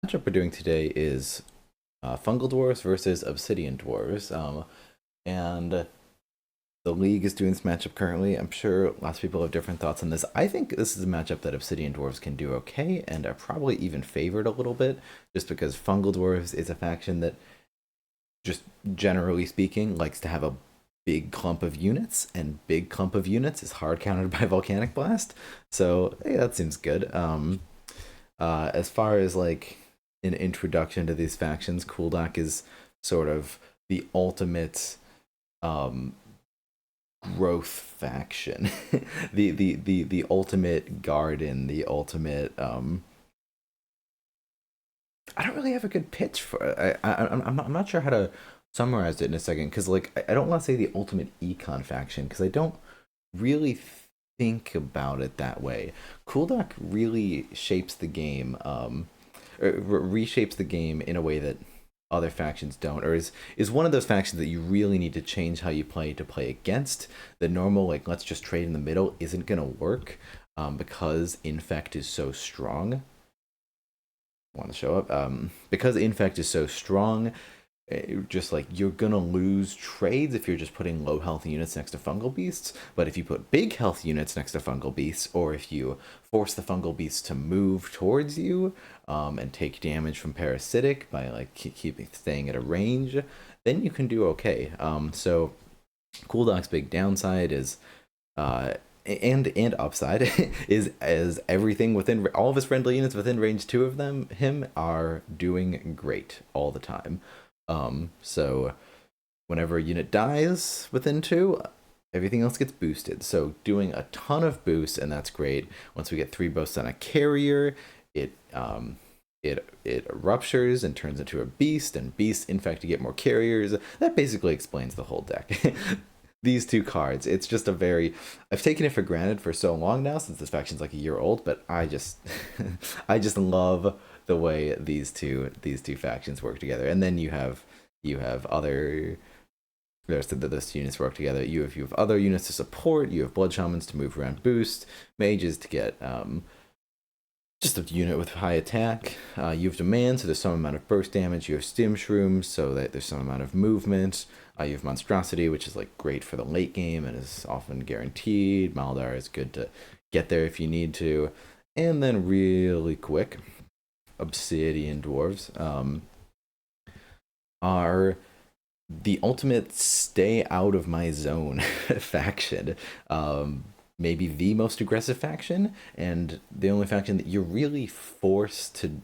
Matchup we're doing today is fungal dwarves versus obsidian dwarves, and the league is doing this matchup currently. I'm sure lots of people have different thoughts on this. I think this is a matchup that obsidian dwarves can do okay, and are probably even favored a little bit, just because fungal dwarves is a faction that, just generally speaking, likes to have a big clump of units, and big clump of units is hard countered by volcanic blast. So hey, that seems good. As far as like an introduction to these factions, Kuldak is sort of the ultimate um, growth faction, the ultimate garden, the ultimate. I don't really have a good pitch for it. I'm not sure how to summarize it in a second, because like I don't want to say the ultimate econ faction, because I don't really think about it that way. Kuldak really shapes the game, reshapes the game in a way that other factions don't, or is one of those factions that you really need to change how you play to play against. The normal, like, let's just trade in the middle isn't gonna work, because Infect is so strong. Want to show up? Because Infect is so strong, just like you're gonna lose trades if you're just putting low health units next to fungal beasts. But if you put big health units next to fungal beasts, or if you force the fungal beasts to move towards you, and take damage from parasitic by like keeping staying at a range, then you can do okay. So Cooldog's big downside is uh and upside is everything within all of his friendly units within range two of him are doing great all the time. So whenever a unit dies within two, everything else gets boosted. So doing a ton of boosts, and that's great. Once we get three boosts on a carrier, it ruptures and turns into a beast, and beasts in fact to get more carriers. That basically explains the whole deck. These two cards, it's just a very, I've taken it for granted for so long now, since this faction's like a year old, but I just I just love the way these two factions work together. And then you have other, there's the units work together. You have other units to support. You have blood shamans to move around, boost mages to get just a unit with high attack. You have demand, so there's some amount of burst damage. You have stim shrooms, so that there's some amount of movement. You have monstrosity, which is like great for the late game and is often guaranteed. Maldar is good to get there if you need to. And then really quick, obsidian dwarves are the ultimate stay out of my zone faction. Maybe the most aggressive faction, and the only faction that you're really forced to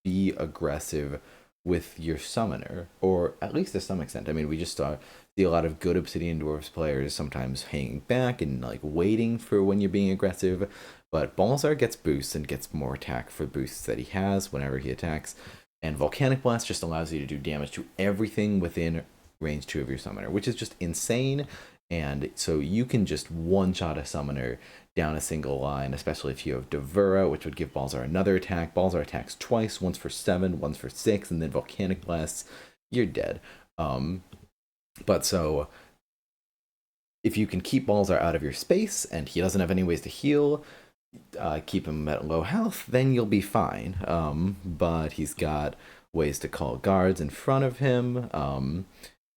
be aggressive with your summoner, or at least to some extent. I mean, we just see a lot of good Obsidian Dwarfs players sometimes hanging back and like waiting for when you're being aggressive. But Balzar gets boosts and gets more attack for boosts that he has whenever he attacks. And Volcanic Blast just allows you to do damage to everything within range 2 of your summoner, which is just insane. And so you can just one-shot a summoner down a single line, especially if you have Devura, which would give Balzar another attack. Balzar attacks twice, once for 7, once for 6, and then Volcanic Blast, you're dead. But so if you can keep Balzar out of your space and he doesn't have any ways to heal, keep him at low health, then you'll be fine. But he's got ways to call guards in front of him.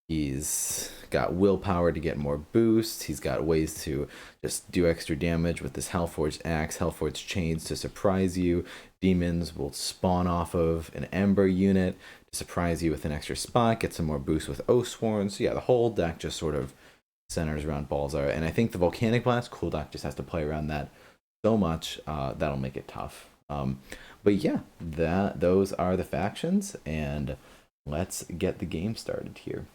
He's got willpower to get more boosts. He's got ways to just do extra damage with this Hellforged Axe, Hellforged Chains to surprise you. Demons will spawn off of an Ember unit to surprise you with an extra spot, get some more boosts with Oathsworn. So yeah, the whole deck just sort of centers around Balzar. And I think the Volcanic Blast, cool deck just has to play around that so much, that'll make it tough. But yeah, those are the factions, and let's get the game started here.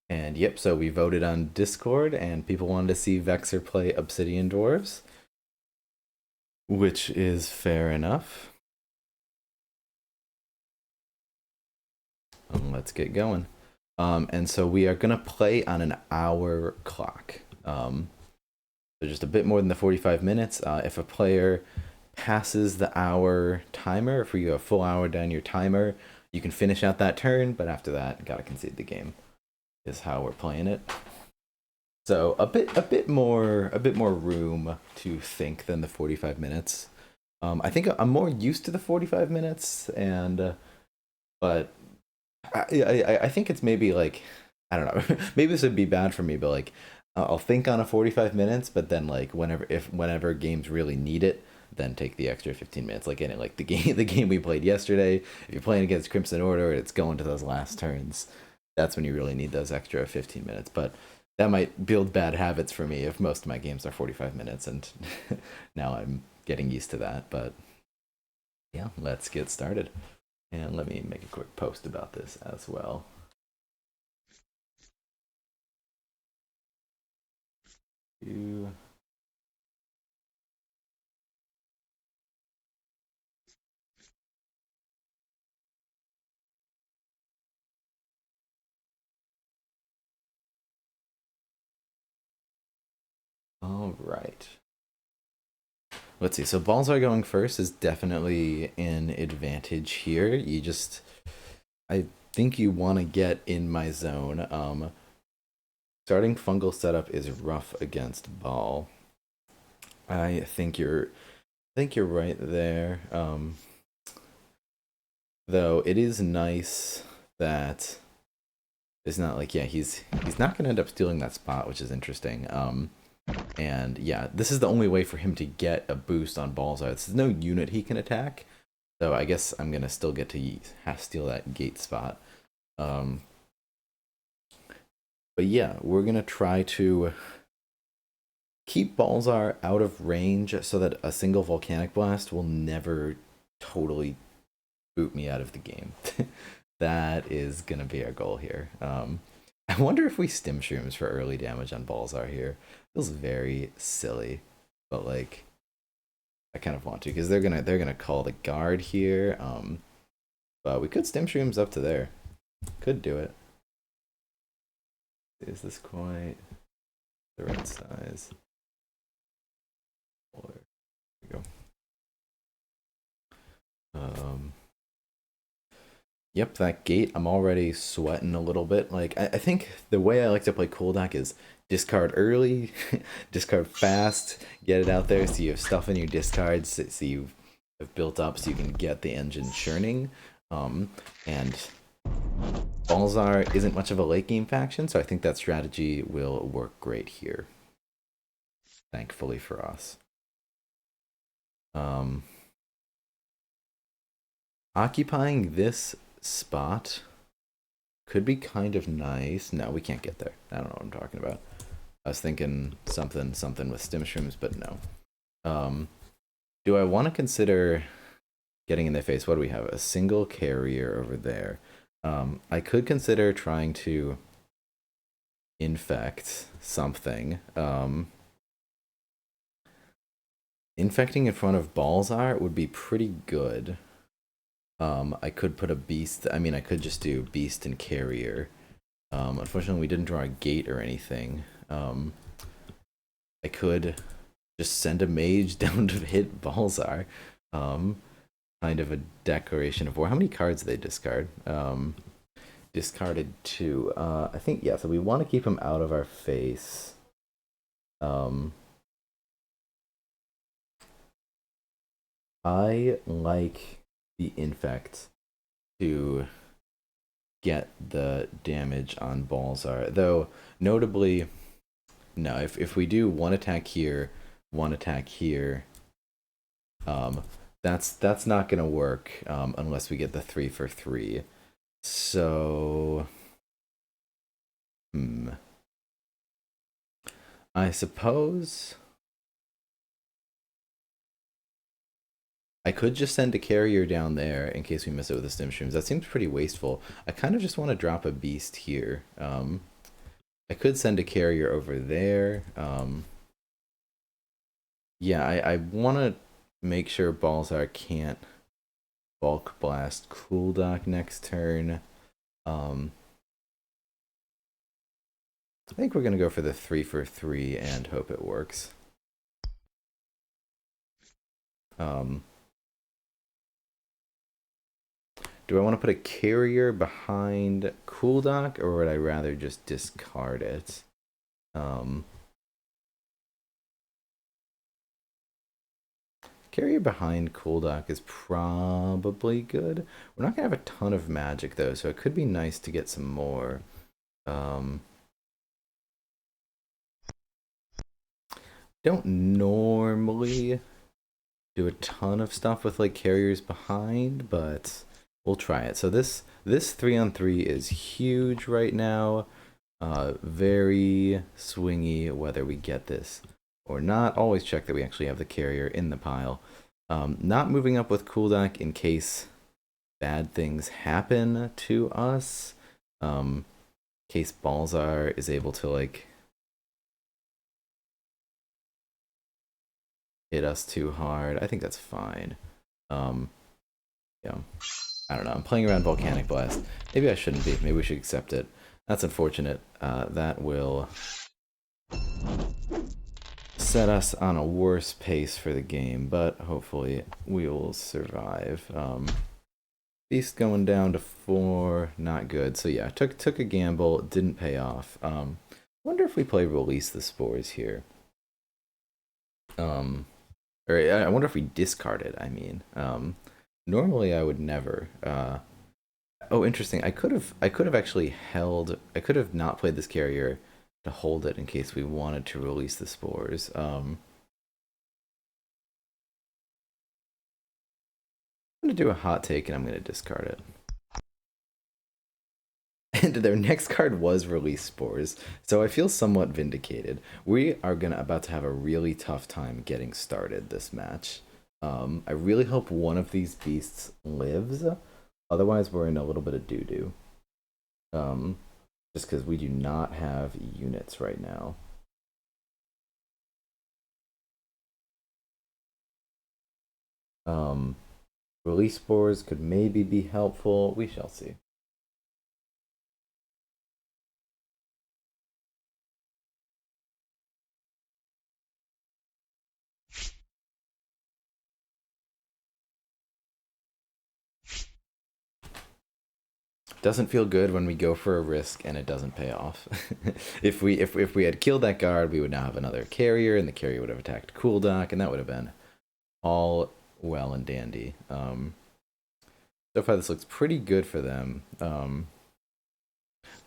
And yep, so we voted on Discord, and people wanted to see Vexer play Obsidian Dwarves, which is fair enough. Let's get going. And so we are gonna play on an hour clock. So just a bit more than the 45 minutes. If a player passes the hour timer, if you go a full hour down your timer, you can finish out that turn, but after that, gotta concede the game. Is how we're playing it. So a bit more room to think than the 45 minutes. I think I'm more used to the 45 minutes, and but I think it's maybe like, I don't know. Maybe this would be bad for me, but like I'll think on a 45 minutes, but then like whenever games really need it, then take the extra 15 minutes. Like in it, like the game we played yesterday. If you're playing against Crimson Order, it's going to those last turns. That's when you really need those extra 15 minutes. But that might build bad habits for me if most of my games are 45 minutes, and now I'm getting used to that. But yeah, let's get started. And let me make a quick post about this as well. You all right. Let's see. So Balzar going first is definitely an advantage here. I think you want to get in my zone. Starting fungal setup is rough against Ball. I think you're right there. Though it is nice that it's not like, yeah, he's not gonna end up stealing that spot, which is interesting. And yeah, this is the only way for him to get a boost on Balzar. There's no unit he can attack, so I guess I'm gonna still get to steal that gate spot. Um, but yeah, we're gonna try to keep Balzar out of range so that a single volcanic blast will never totally boot me out of the game. That is gonna be our goal here. I wonder if we stim shrooms for early damage on Balzar here. Feels very silly, but like I kind of want to because they're gonna call the guard here. But we could stim shrooms up to there. Could do it. Is this quite the right size? There we go. Yep, that gate, I'm already sweating a little bit. Like, I think the way I like to play cool deck is discard early, discard fast, get it out there so you have stuff in your discards, so you have built up so you can get the engine churning. And Balzar isn't much of a late game faction, so I think that strategy will work great here. Thankfully for us. Occupying this spot could be kind of nice. No, we can't get there. I don't know what I'm talking about. I was thinking something with stim shrooms, but no. Do I want to consider getting in their face? What do we have? A single carrier over there. I could consider trying to infect something. Infecting in front of Balzar would be pretty good. I could put a beast. I mean, I could just do beast and carrier. Unfortunately, we didn't draw a gate or anything. I could just send a mage down to hit Balzar. Kind of a declaration of war. How many cards did they discard? Discarded 2. I think, yeah, so we want to keep him out of our face. I like the infect to get the damage on Balzar. Though, notably, no, if we do one attack here, that's not gonna work unless we get the 3 for 3. So, I suppose I could just send a carrier down there in case we miss it with the stim shrooms. That seems pretty wasteful. I kind of just want to drop a beast here. I could send a carrier over there. Yeah, I want to make sure Balzar can't bulk blast Cool Dock next turn. I think we're going to go for the 3 for 3 and hope it works. Um, do I want to put a carrier behind Cool Dock, or would I rather just discard it? Um, Carrier behind Cool Dock is probably good. We're not gonna have a ton of magic though, so it could be nice to get some more. Um, don't normally do a ton of stuff with like carriers behind, but we'll try it. So this 3-on-3 is huge right now. Very swingy whether we get this or not. Always check that we actually have the carrier in the pile. Not moving up with Cool Dock in case bad things happen to us. In case Balzar is able to like hit us too hard. I think that's fine. Yeah. I don't know. I'm playing around Volcanic Blast. Maybe I shouldn't be. Maybe we should accept it. That's unfortunate. That will set us on a worse pace for the game, but hopefully we will survive. Beast going down to 4, not good. So yeah, took a gamble, didn't pay off. Wonder if we play Release the Spores here. Or I wonder if we discard it. I mean, normally I would never. Oh, interesting. I could have actually held. I could have not played this carrier to hold it in case we wanted to release the spores. I'm gonna do a hot take and I'm gonna discard it. And their next card was release spores, so I feel somewhat vindicated. We are gonna about to have a really tough time getting started this match. I really hope one of these beasts lives. Otherwise, we're in a little bit of doo doo. Um, just because we do not have units right now. Um, Release spores could maybe be helpful. We shall see. Doesn't feel good when we go for a risk and it doesn't pay off. If we had killed that guard, we would now have another carrier, and the carrier would have attacked Cool Dock, and that would have been all well and dandy. So far, this looks pretty good for them.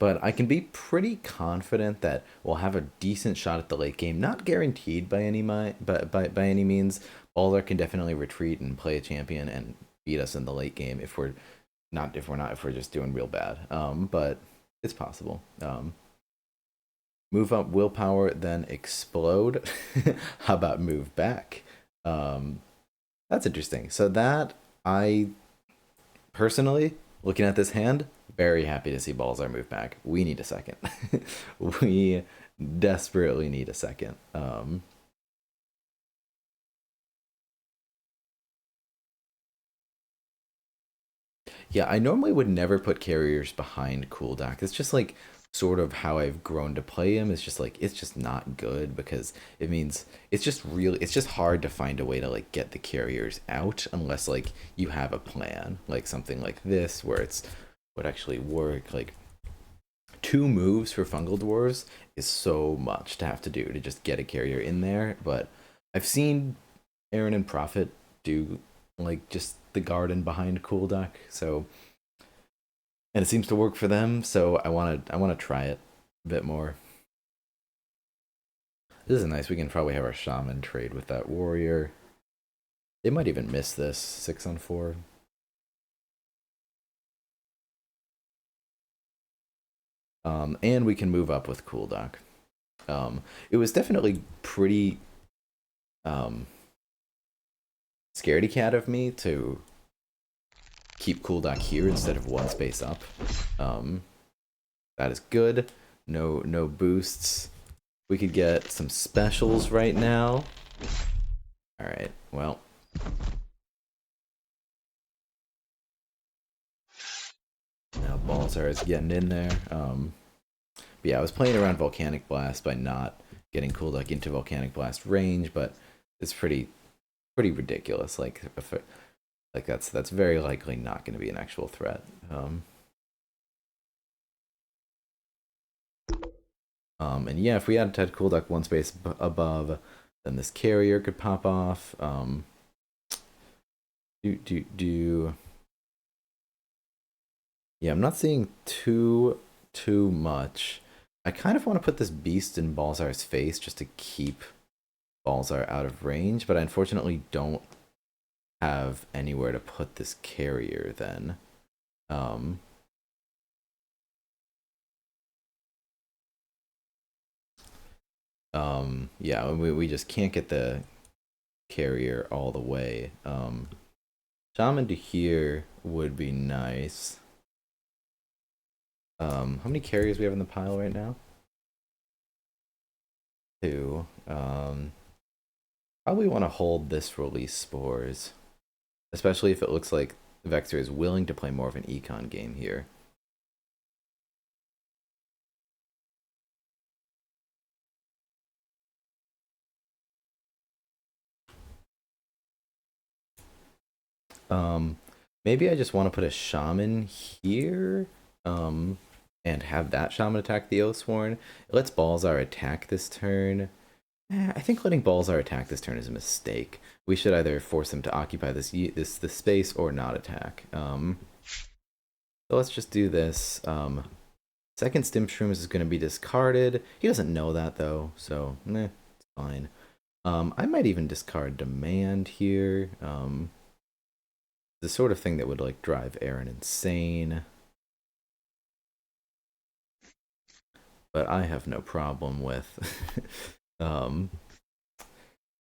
But I can be pretty confident that we'll have a decent shot at the late game. Not guaranteed by by any means. Balder can definitely retreat and play a champion and beat us in the late game if we're just doing real bad. But it's possible. Move up willpower, then explode. How about move back? That's interesting. So that I personally, looking at this hand, very happy to see Balzar move back. We need a second. We desperately need a second. Yeah, I normally would never put carriers behind Cool Dock. It's just like sort of how I've grown to play him. It's just like it's just not good because it means it's just hard to find a way to like get the carriers out unless like you have a plan, like something like this where it's would actually work. Like 2 moves for fungal dwarves is so much to have to do to just get a carrier in there, but I've seen Aaron and Prophet do like just the garden behind Cool Duck, so and it seems to work for them. So I want to try it a bit more. This is nice. We can probably have our shaman trade with that warrior. They might even miss this 6-on-4. And we can move up with Cool Duck. It was definitely pretty scaredy cat of me to keep Cool Dock here instead of one space up. That is good. No boosts. We could get some specials right now. Alright, well. Now Balzar is getting in there. But yeah, I was playing around Volcanic Blast by not getting Cool Duck into Volcanic Blast range, but it's pretty pretty ridiculous. Like if it, like that's very likely not going to be an actual threat. And yeah, if we had Cool Duck one space above, then this carrier could pop off. Do. Yeah, I'm not seeing too much. I kind of want to put this beast in Balzar's face just to keep Balzar out of range, but I unfortunately don't have anywhere to put this carrier then. Um, yeah, we just can't get the carrier all the way. Shaman to here would be nice. How many carriers we have in the pile right now? Two. Probably want to hold this release spores, especially if it looks like Vexer is willing to play more of an econ game here. Um, Maybe I just want to put a shaman here, and have that shaman attack the Oathsworn. It lets Balzar attack this turn. I think letting Balzar attack this turn is a mistake. We should either force him to occupy this space or not attack. So let's just do this. Second Stim Shrooms is going to be discarded. He doesn't know that though, so it's fine. I might even discard Demand here. The sort of thing that would like drive Aaron insane. But I have no problem with um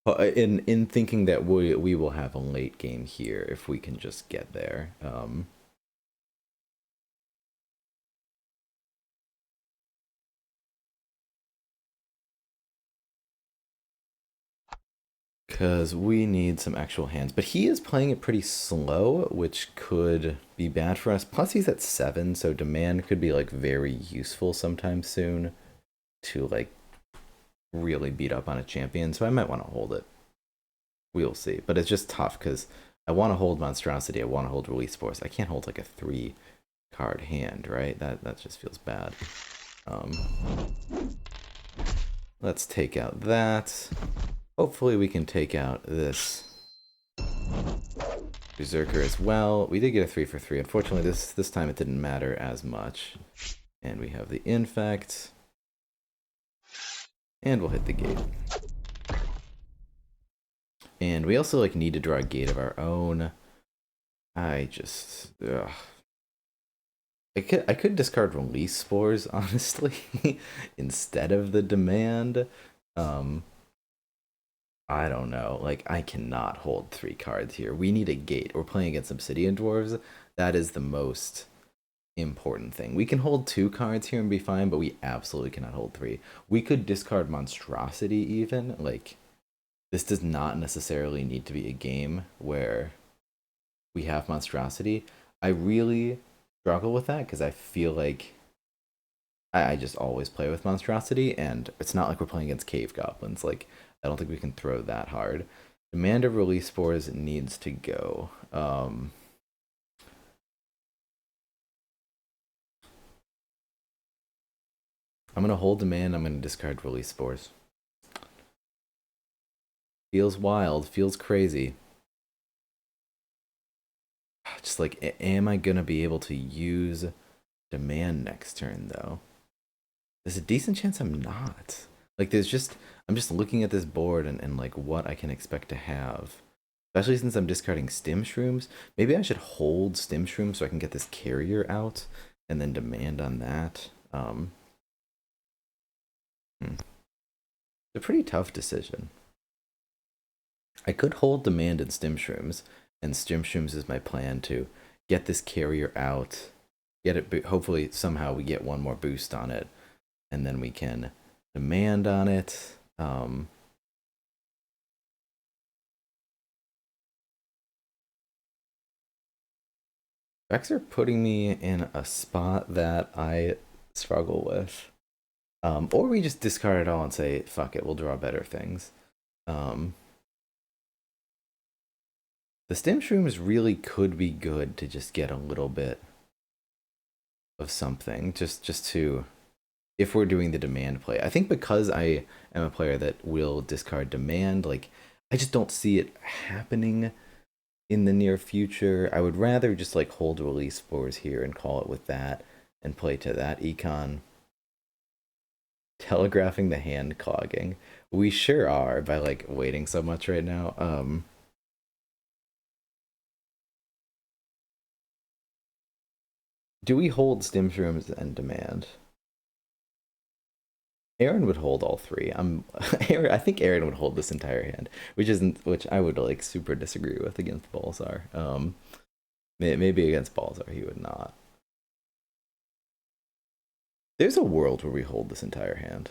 in thinking that we will have a late game here if we can just get there. Because we need some actual hands. But he is playing it pretty slow, which could be bad for us. Plus, he's at 7, so Demand could be like very useful sometime soon to like really beat up on a champion. So I might want to hold it. We'll see. But it's just tough because I want to hold Monstrosity. I want to hold Release Force. I can't hold like a 3-card hand, right? That just feels bad. Let's take out that. Hopefully we can take out this Berserker as well. We did get a 3 for 3. Unfortunately, this time it didn't matter as much. And we have the Infect. And we'll hit the gate. And we also like need to draw a gate of our own. I just I could discard Release Spores, honestly, instead of the Demand. I don't know. Like, I cannot hold 3 cards here. We need a gate. We're playing against Obsidian Dwarves. That is the most important thing. We can hold 2 cards here and be fine, but we absolutely cannot hold 3. We could discard Monstrosity even. Like, this does not necessarily need to be a game where we have Monstrosity. I really struggle with that because I feel like I just always play with Monstrosity, and it's not like we're playing against Cave Goblins. Like, I don't think we can throw that hard. Demand of Release Spores needs to go. I'm going to hold Demand. I'm going to discard Release Spores. Feels wild. Feels crazy. Just like, am I going to be able to use Demand next turn, though? There's a decent chance I'm not. Like, I'm just looking at this board and like what I can expect to have. Especially since I'm discarding Stim Shrooms. Maybe I should hold Stim Shrooms so I can get this carrier out and then Demand on that. It's a pretty tough decision. I could hold Demand and Stim Shrooms, and Stim Shrooms is my plan to get this carrier out, get it, hopefully somehow we get one more boost on it, and then we can Demand on it. Vexer putting me in a spot that I struggle with. Or we just discard it all and say, fuck it, we'll draw better things. The stim shrooms really could be good to just get a little bit of something, just to, if we're doing the demand play. I think because I am a player that will discard demand, like I just don't see it happening in the near future. I would rather just like hold release spores here and call it with that and play to that econ. Telegraphing the hand clogging. We sure are by like waiting so much right now. Do we hold stim shrooms and demand? Aaron would hold all three. Aaron, I think Aaron would hold this entire hand, which I would like super disagree with against Balzar. Maybe against Balzar he would not. There's a world where we hold this entire hand.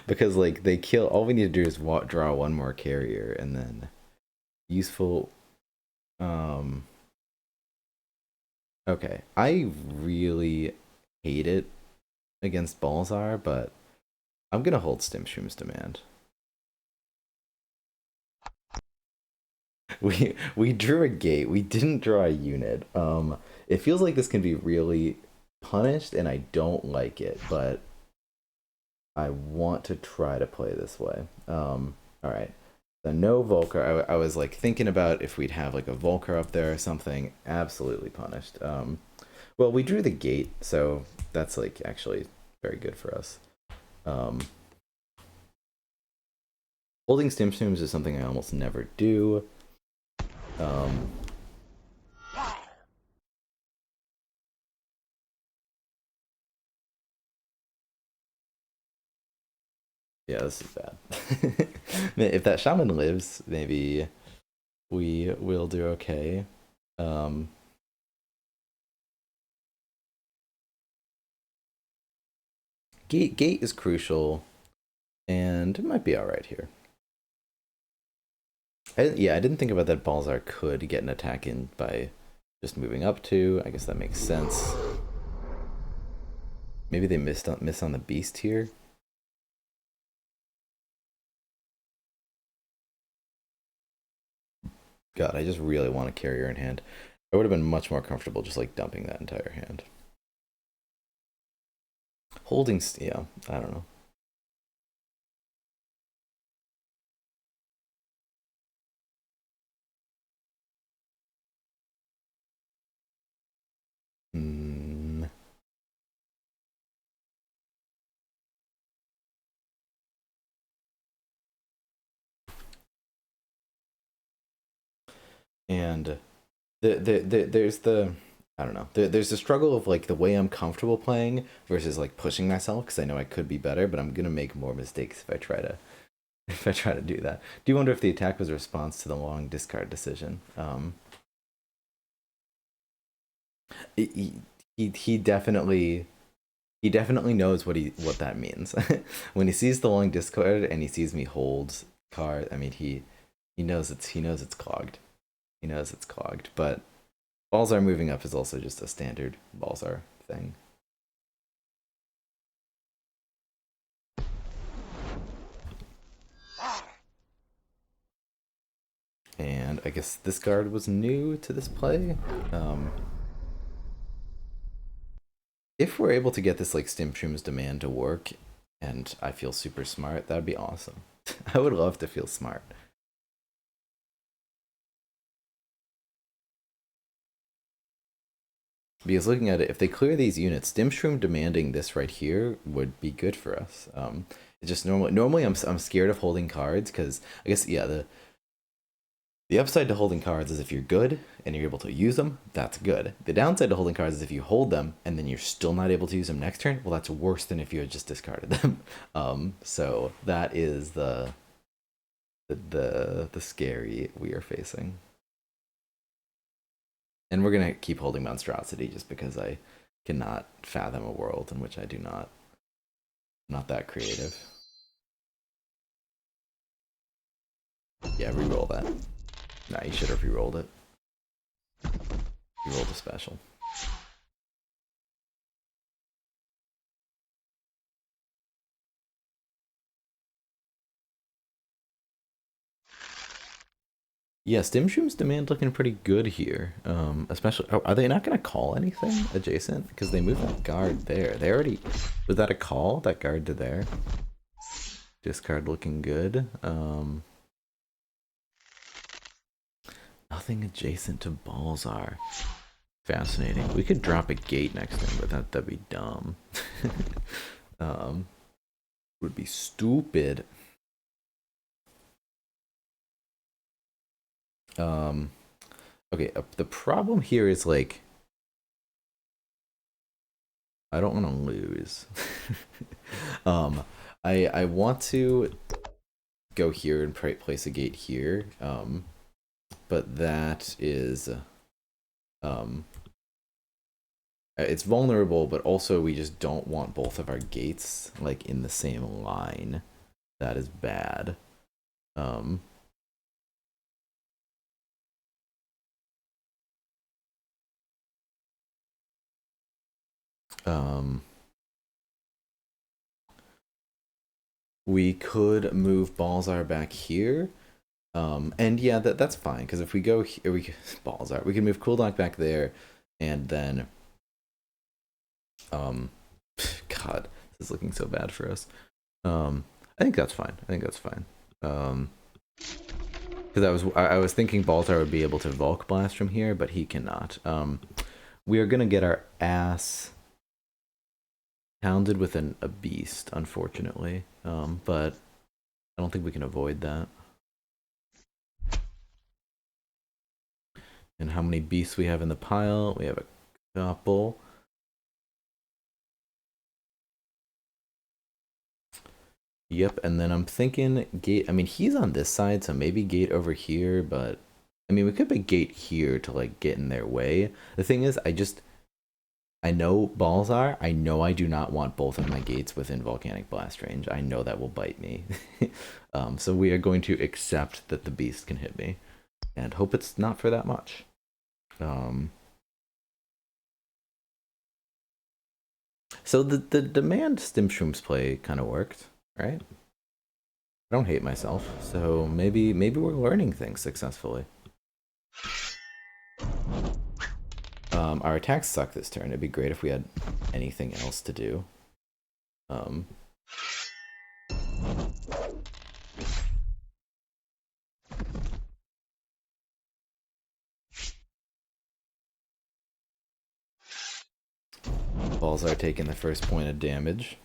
Because like they kill, all we need to do is draw one more carrier and then useful. Okay, I really hate it against Balzar, but I'm gonna hold Stimshroom's demand. We drew a gate. We didn't draw a unit. It feels like this can be really punished, and I don't like it, but I want to try to play this way. All right. So no Volker. I was like thinking about if we'd have like a Volker up there or something. Absolutely punished. Well, we drew the gate, so that's like actually very good for us. Holding Stimshrooms is something I almost never do. Yeah, this is bad. If that shaman lives, maybe we will do okay. Gate is crucial, and it might be all right here. Yeah, I didn't think about that Balzar could get an attack in by just moving up to. I guess that makes sense. Maybe they miss on the beast here. God, I just really want a carrier in hand. I would have been much more comfortable just like dumping that entire hand. Holding, yeah, I don't know. Hmm. And there's the, I don't know. There's the struggle of like the way I'm comfortable playing versus like pushing myself because I know I could be better, but I'm gonna make more mistakes if I try to if I try to do that. Do you wonder if the attack was a response to the long discard decision? He definitely knows what that means. When he sees the long discard and he sees me hold card, I mean he knows it's clogged. He knows it's clogged, but Balzar moving up is also just a standard Balzar thing. And I guess this card was new to this play. If we're able to get this like Stimshroom's demand to work, and I feel super smart, that'd be awesome. I would love to feel smart. Because looking at it, if they clear these units, Stimshroom demanding this right here would be good for us. It's just normally I'm scared of holding cards because I guess yeah the upside to holding cards is if you're good and you're able to use them, that's good. The downside to holding cards is if you hold them and then you're still not able to use them next turn, well, that's worse than if you had just discarded them. So that is the scary we are facing. And we're gonna keep holding monstrosity just because I cannot fathom a world in which I do not that creative. Yeah, re-roll that. Nah, you should have re-rolled it. You rolled a special. Yeah, Stimshroom's demand looking pretty good here. Especially, are they not gonna call anything adjacent? Because they moved that guard there. They already, was that a call? That guard to there? Discard looking good. Nothing adjacent to Balzar. Fascinating. We could drop a gate next to him, but that'd be dumb. um, would be stupid. Okay, the problem here is like I don't want to lose. um, I want to go here and place a gate here. But that is um it's vulnerable, but also we just don't want both of our gates like in the same line. That is bad. Um um we could move Balzar back here. And yeah, that's fine because if we go here, Balzar, we can move Cooldock back there, and then um God, this is looking so bad for us. I think that's fine. I think that's fine. Because I was thinking Baltar would be able to Vulk Blast from here, but he cannot. We are gonna get our ass pounded with a beast, unfortunately. But I don't think we can avoid that. And how many beasts we have in the pile? We have a couple. Yep, and then I'm thinking gate. I mean, he's on this side, so maybe gate over here, but I mean, we could put gate here to like get in their way. The thing is, I know Balzar. I know I do not want both of my gates within volcanic blast range. I know that will bite me. So we are going to accept that the beast can hit me, and hope it's not for that much. So the demand Stimshrooms play kind of worked, right? I don't hate myself, so maybe we're learning things successfully. Our attacks suck this turn. It'd be great if we had anything else to do. Balzar taking the first point of damage.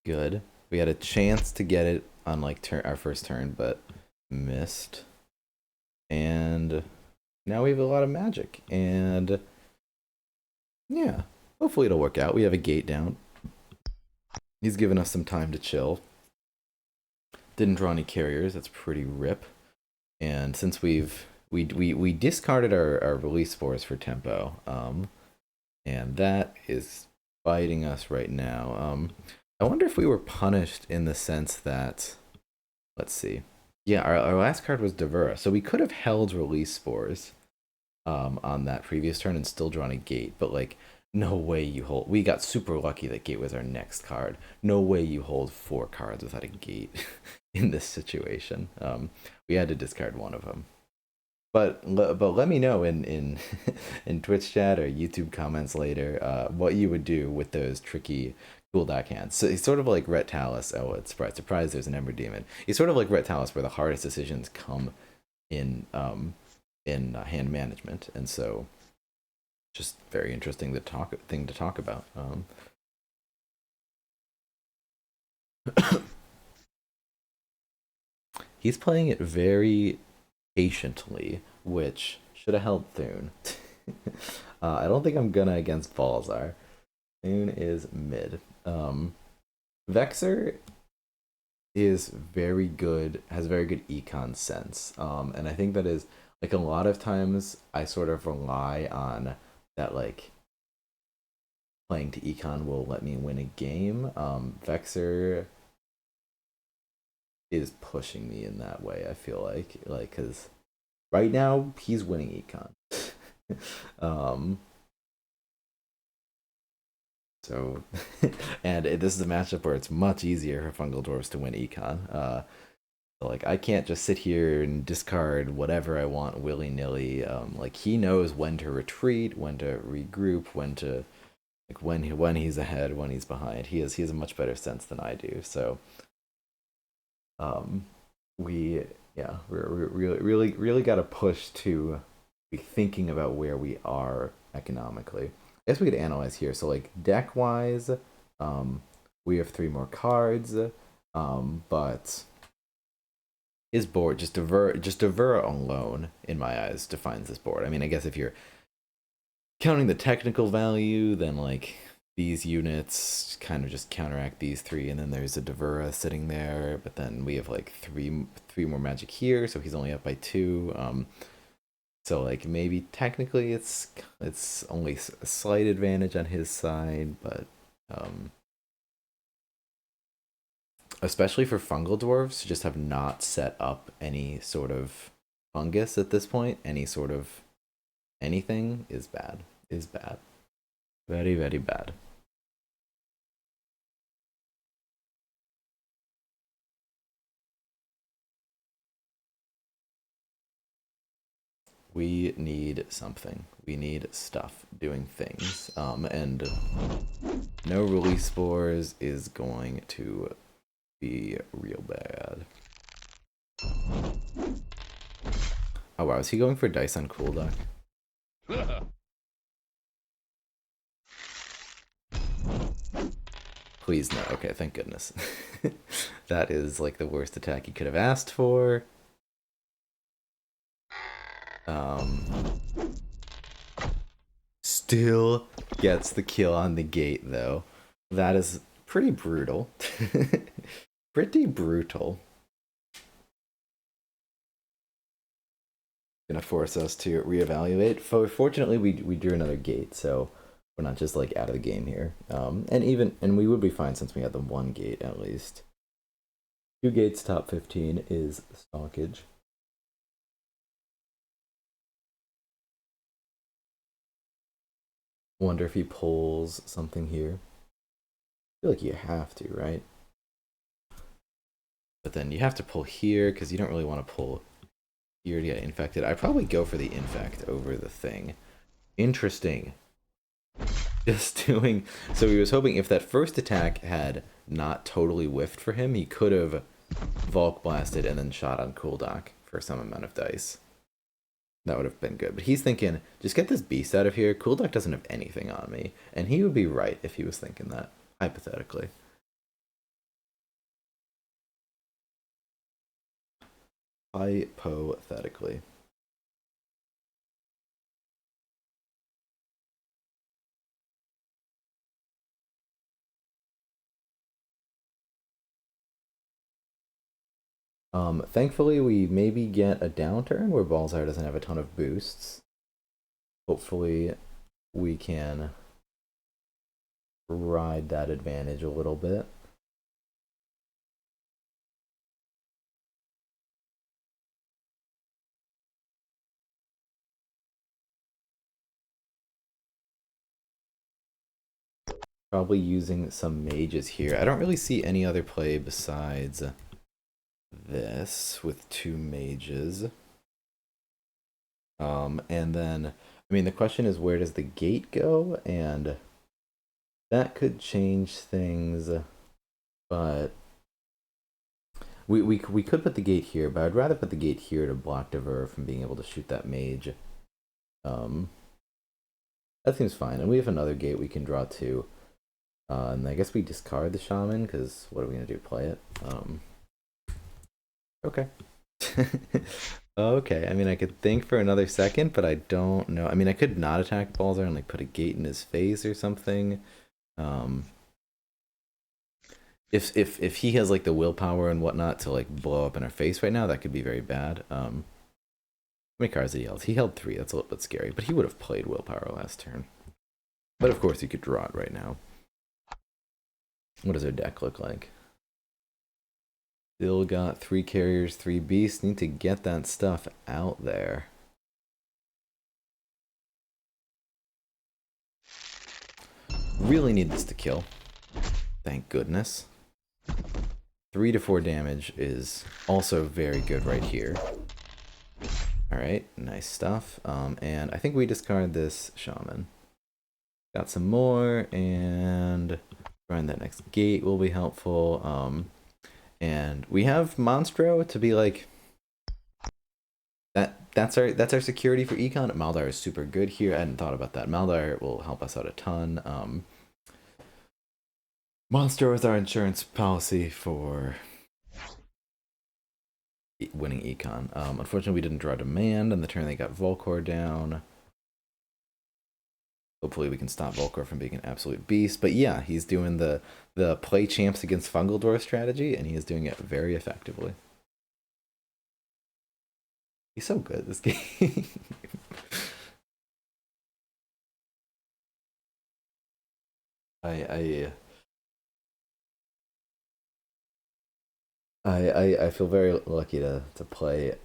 Good. We had a chance to get it on like our first turn, but missed. And now we have a lot of magic. And yeah, hopefully it'll work out. We have a gate down. He's given us some time to chill. Didn't draw any carriers. That's pretty rip. And since we discarded our release spores for tempo, and that is biting us right now. I wonder if we were punished in the sense that, let's see. Yeah, our last card was Devura, so we could have held release spores on that previous turn and still drawn a gate, but like, no way you hold. We got super lucky that gate was our next card. No way you hold 4 cards without a gate in this situation. We had to discard one of them. But let me know in in Twitch chat or YouTube comments later what you would do with those tricky cool deck hands. So he's sort of like Ret Talus. Oh, it's surprise! There's an Ember Demon. He's sort of like Ret Talus, where the hardest decisions come in hand management, and so just very interesting thing to talk about. He's playing it very patiently, which should have held Thune. I don't think I'm gonna against Balzar. Thune is mid. Vexer is very good, has very good econ sense. And I think that is like a lot of times I sort of rely on that, like playing to econ will let me win a game. Vexer is pushing me in that way. I feel like because right now he's winning econ. So, and this is a matchup where it's much easier for Fungal Dwarves to win econ. So, like, I can't just sit here and discard whatever I want willy-nilly. Like, he knows when to retreat, when to regroup, when to, like, when he's ahead, when he's behind. He has a much better sense than I do. So um we yeah, we're really got to push to be thinking about where we are economically. I guess we could analyze here. So, like, deck wise, we have three more cards, but his board, just Divert alone, in my eyes, defines this board. I mean, I guess if you're counting the technical value, then, like, these units kind of just counteract these three, and then there's a Devura sitting there, but then we have like three more magic here, so he's only up by two. So, like, maybe technically it's only a slight advantage on his side, but um, especially for fungal dwarves, just have not set up any sort of fungus at this point. Any sort of anything is bad. Is bad. Very, very bad. We need something. We need stuff doing things. And no release spores is going to be real bad. Oh wow, is he going for dice on cool duck? Please no. Okay, thank goodness. That is like the worst attack he could have asked for. Um, Still gets the kill on the gate though. That is pretty brutal. Pretty brutal. Gonna force us to reevaluate. Fortunately, we drew another gate, so we're not just like out of the game here. And we would be fine since we had the one gate at least. Two gates top 15 is stockage. Wonder if he pulls something here. I feel like you have to, right? But then you have to pull here because you don't really want to pull here to get infected. I'd probably go for the infect over the thing. Interesting. Just doing. So he was hoping if that first attack had not totally whiffed for him, he could have Volk blasted and then shot on Cooldock for some amount of dice. That would have been good. But he's thinking, just get this beast out of here. Cooldock doesn't have anything on me. And he would be right if he was thinking that, hypothetically. Hypothetically. Thankfully, we maybe get a downturn where Balzar doesn't have a ton of boosts. Hopefully, we can ride that advantage a little bit. Probably using some mages here. I don't really see any other play besides this with two mages. And then, I mean, the question is, where does the gate go? And that could change things, but we could put the gate here, but I'd rather put the gate here to block Dever from being able to shoot that mage. Um, that seems fine. And we have another gate we can draw too. And I guess we discard the shaman, because what are we going to do? Play it? Okay. Okay, I mean, I could think for another second, but I don't know. I mean, I could not attack Balzar and like put a gate in his face or something. Um, if he has like the willpower and whatnot to like blow up in our face right now, that could be very bad. How many cards did he held? He held 3. That's a little bit scary, but he would have played willpower last turn. But of course, he could draw it right now. What does our deck look like? Still got 3 carriers, 3 beasts. Need to get that stuff out there. Really need this to kill. Thank goodness. 3 to 4 damage is also very good right here. Alright, nice stuff. And I think we discard this shaman. Got some more, and find that next gate will be helpful. And we have Monstro to be like that's our security for econ. Maldar is super good here. I hadn't thought about that. Maldar will help us out a ton. Monstro is our insurance policy for winning econ. Unfortunately, we didn't draw demand on the turn they got Volcor down. Hopefully we can stop Volcor from being an absolute beast. But yeah, he's doing the play champs against Fungal Door strategy, and he is doing it very effectively. He's so good, this game. I feel very lucky to play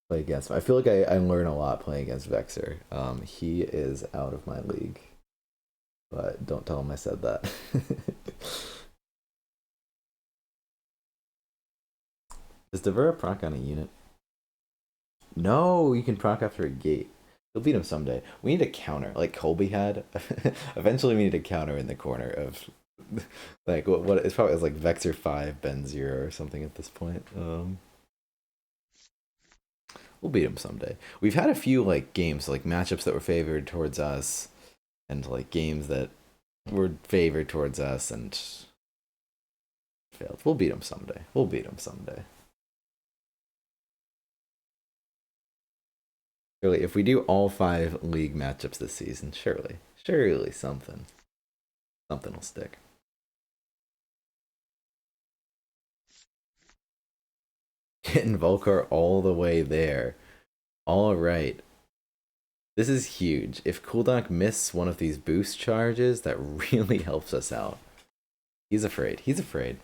against him. I feel like I learn a lot playing against Vexer. He is out of my league. But don't tell him I said that. Does Devura proc on a unit? No, you can proc after a gate. You'll beat him someday. We need a counter, like Colby had. Eventually, we need a counter in the corner of, like, what it's probably like Vexer 5, Ben 0 or something at this point. We'll beat him someday. We've had a few like games, like matchups that were favored towards us, and like games that were favored towards us and failed. We'll beat him someday. We'll beat him someday. Surely, if we do all 5 league matchups this season, surely something will stick. Getting Volcar all the way there. All right. This is huge. If Kuldak misses one of these boost charges, that really helps us out. He's afraid. He's afraid.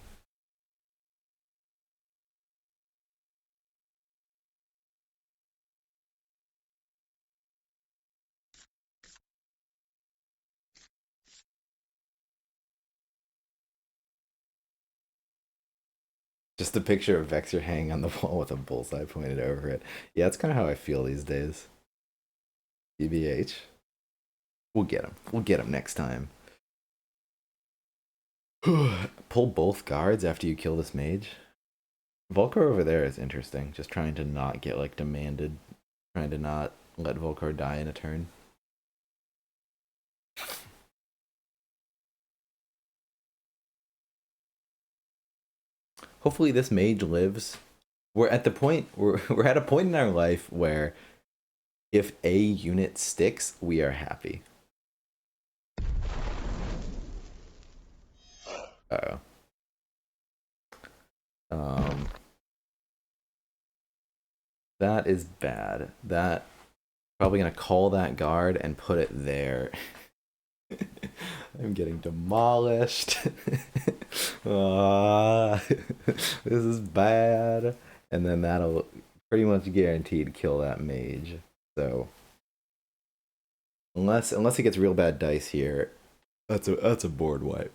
Just a picture of Vexer hanging on the wall with a bullseye pointed over it. Yeah, that's kind of how I feel these days. BBH. We'll get him. We'll get him next time. Pull both guards after you kill this mage. Volcar over there is interesting. Just trying to not get like demanded. Trying to not let Volcar die in a turn. Hopefully this mage lives. We're at the point we're at a point in our life where if a unit sticks, we are happy. Uh-oh. That is bad. That probably gonna call that guard and put it there. I'm getting demolished. This is bad. And then that'll pretty much guaranteed kill that mage. So unless it gets real bad dice here, that's a board wipe.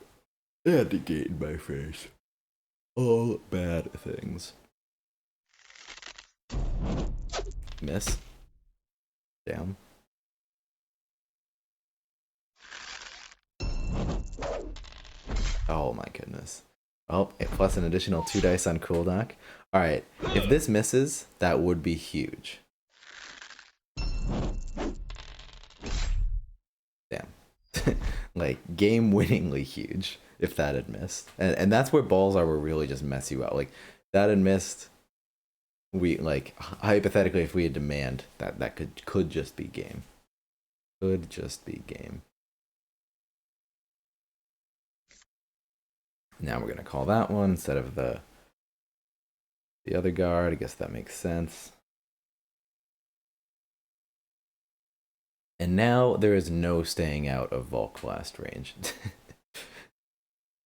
They had to gate in my face. All bad things. Miss. Damn. Oh my goodness. Oh, plus an additional 2 dice on cooldock. Alright, if this misses, that would be huge. Damn. Like, game-winningly huge if that had missed. And that's where balls are where really just mess you out. Like, that had missed, we, like, hypothetically, if we had demand, that could just be game. Could just be game. Now we're gonna call that one instead of the other guard. I guess that makes sense. And now there is no staying out of Volk Blast range.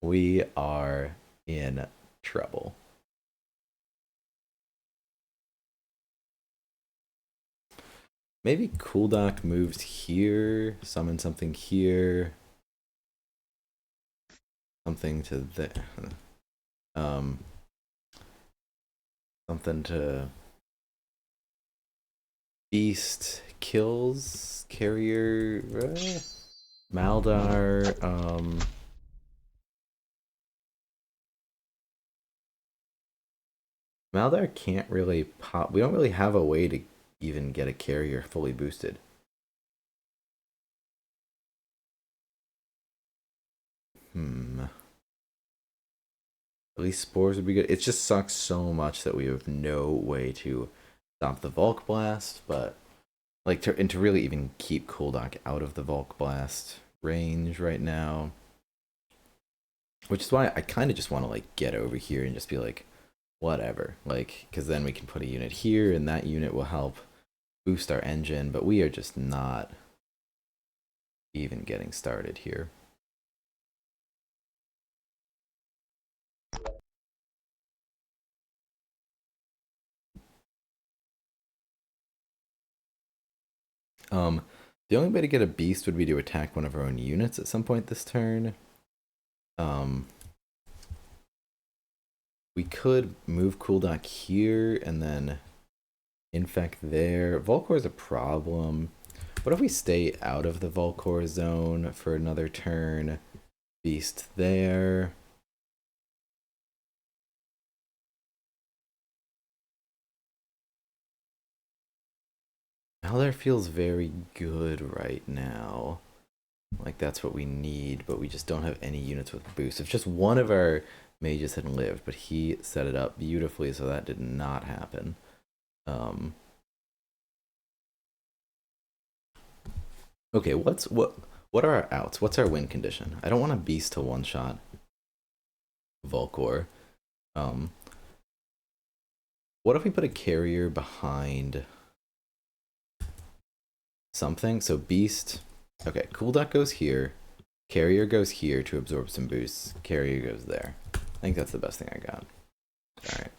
We are in trouble. Maybe Cooldock moves here, summon something here. Something to there. Something to beast kills carrier Maldar. Maldar can't really pop. We don't really have a way to even get a carrier fully boosted. At least spores would be good. It just sucks so much that we have no way to stop the Volk Blast, but like to really even keep Cooldock out of the Volk Blast range right now. Which is why I kind of just want to like get over here and just be like, whatever, like, because then we can put a unit here and that unit will help boost our engine, but we are just not even getting started here. The only way to get a beast would be to attack one of our own units at some point this turn. We could move Cooldock here and then infect there. Volcor is a problem. What if we stay out of the Volcor zone for another turn? Beast there. Maldar feels very good right now. Like that's what we need, but we just don't have any units with boost. If just one of our mages had lived, but he set it up beautifully, so that did not happen. Okay, what are our outs? What's our win condition? I don't want a beast to one shot Volcor. What if we put a carrier behind something? So beast. Okay, Cooldock goes here. Carrier goes here to absorb some boosts. Carrier goes there. I think that's the best thing I got. Alright.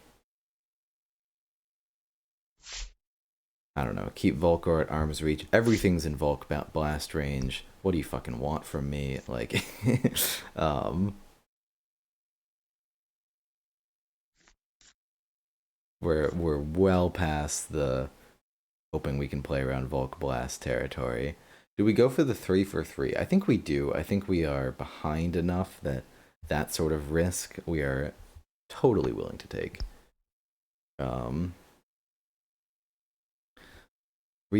I don't know. Keep Volcor at arm's reach. Everything's in Volk blast range. What do you fucking want from me? Like, we're well past the hoping we can play around Volk blast territory. Do we go for the 3 for 3? I think we do. I think we are behind enough that that sort of risk we are totally willing to take. 3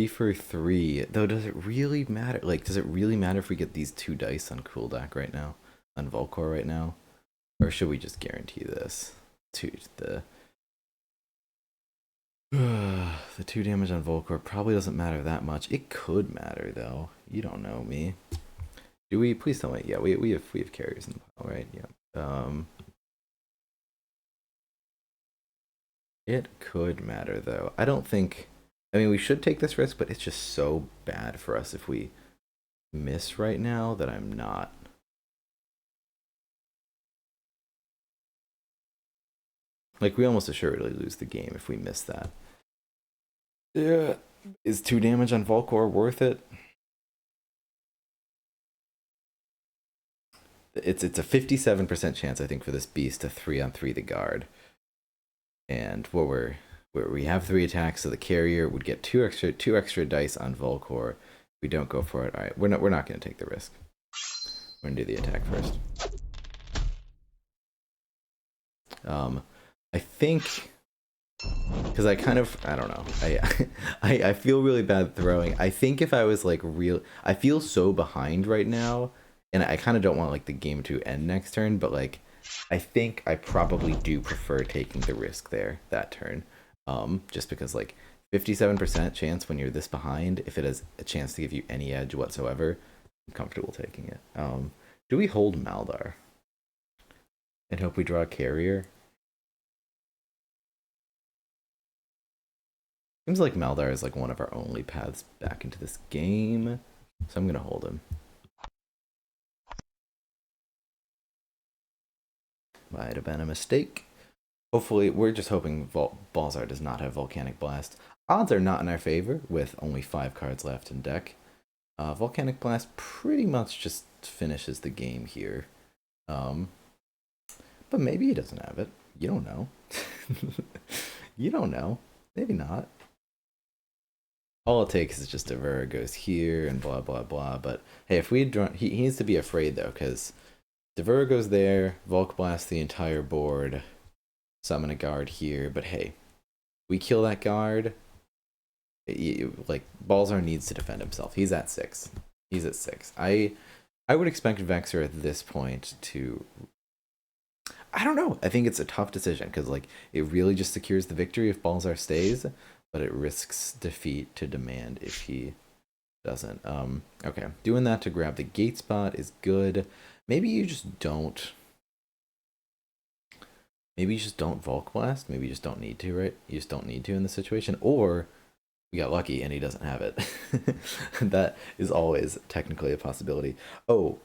for 3. Though, does it really matter? Like, does it really matter if we get these 2 dice on Cooldock right now? On Volcor right now? Or should we just guarantee this? The 2 damage on Volcor probably doesn't matter that much. It could matter, though. You don't know me. Do we? Please tell me. Yeah, we have carriers in the pile, right? Yeah. It could matter, though. I don't think... I mean, we should take this risk, but it's just so bad for us if we miss right now that I'm not. Like, we almost assuredly lose the game if we miss that. Yeah. Is 2 damage on Volcor worth it? It's a 57% chance, I think, for this beast to 3-on-3 the guard. And where we have 3 attacks, so the carrier would get two extra dice on Volcor. We don't go for it. All right, we're not going to take the risk. We're going to do the attack first. I think because I don't know. I feel really bad throwing. I think if I was like I feel so behind right now, and I kind of don't want like the game to end next turn, but like I think I probably do prefer taking the risk there that turn. Just because like 57% chance when you're this behind, if it has a chance to give you any edge whatsoever, I'm comfortable taking it. Do we hold Maldar and hope we draw a carrier? Seems like Maldar is like one of our only paths back into this game, so I'm gonna hold him. Might have been a mistake. Hopefully, we're just hoping Balzar does not have Volcanic Blast. Odds are not in our favor with only 5 cards left in deck. Volcanic Blast pretty much just finishes the game here. But maybe he doesn't have it. You don't know. You don't know. Maybe not. All it takes is just Devura goes here and blah blah blah. But hey, if we draw, he needs to be afraid though, because Devura goes there, Volk blast the entire board, summon a guard here. But hey, we kill that guard. Like Balzar needs to defend himself. He's at 6. He's at 6. I would expect Vexer at this point to. I don't know. I think it's a tough decision because like it really just secures the victory if Balzar stays, but it risks defeat to demand if he doesn't. Okay, doing that to grab the gate spot is good. Maybe you just don't. Maybe you just don't Volk Blast. Maybe you just don't need to, right? You just don't need to in this situation, or we got lucky and he doesn't have it. That is always technically a possibility. Oh,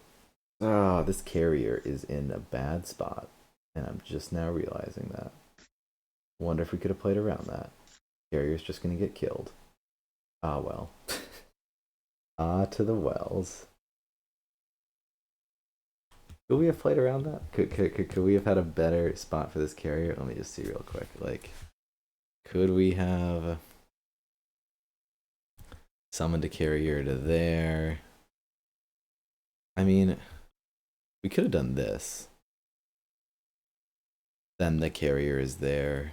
this carrier is in a bad spot, and I'm just now realizing that. Wonder if we could have played around that. Carrier's just gonna get killed. Ah, well. Ah, to the wells. Could we have played around that? Could we have had a better spot for this carrier? Let me just see real quick. Like, could we have summoned a carrier to there? I mean, we could have done this. Then the carrier is there,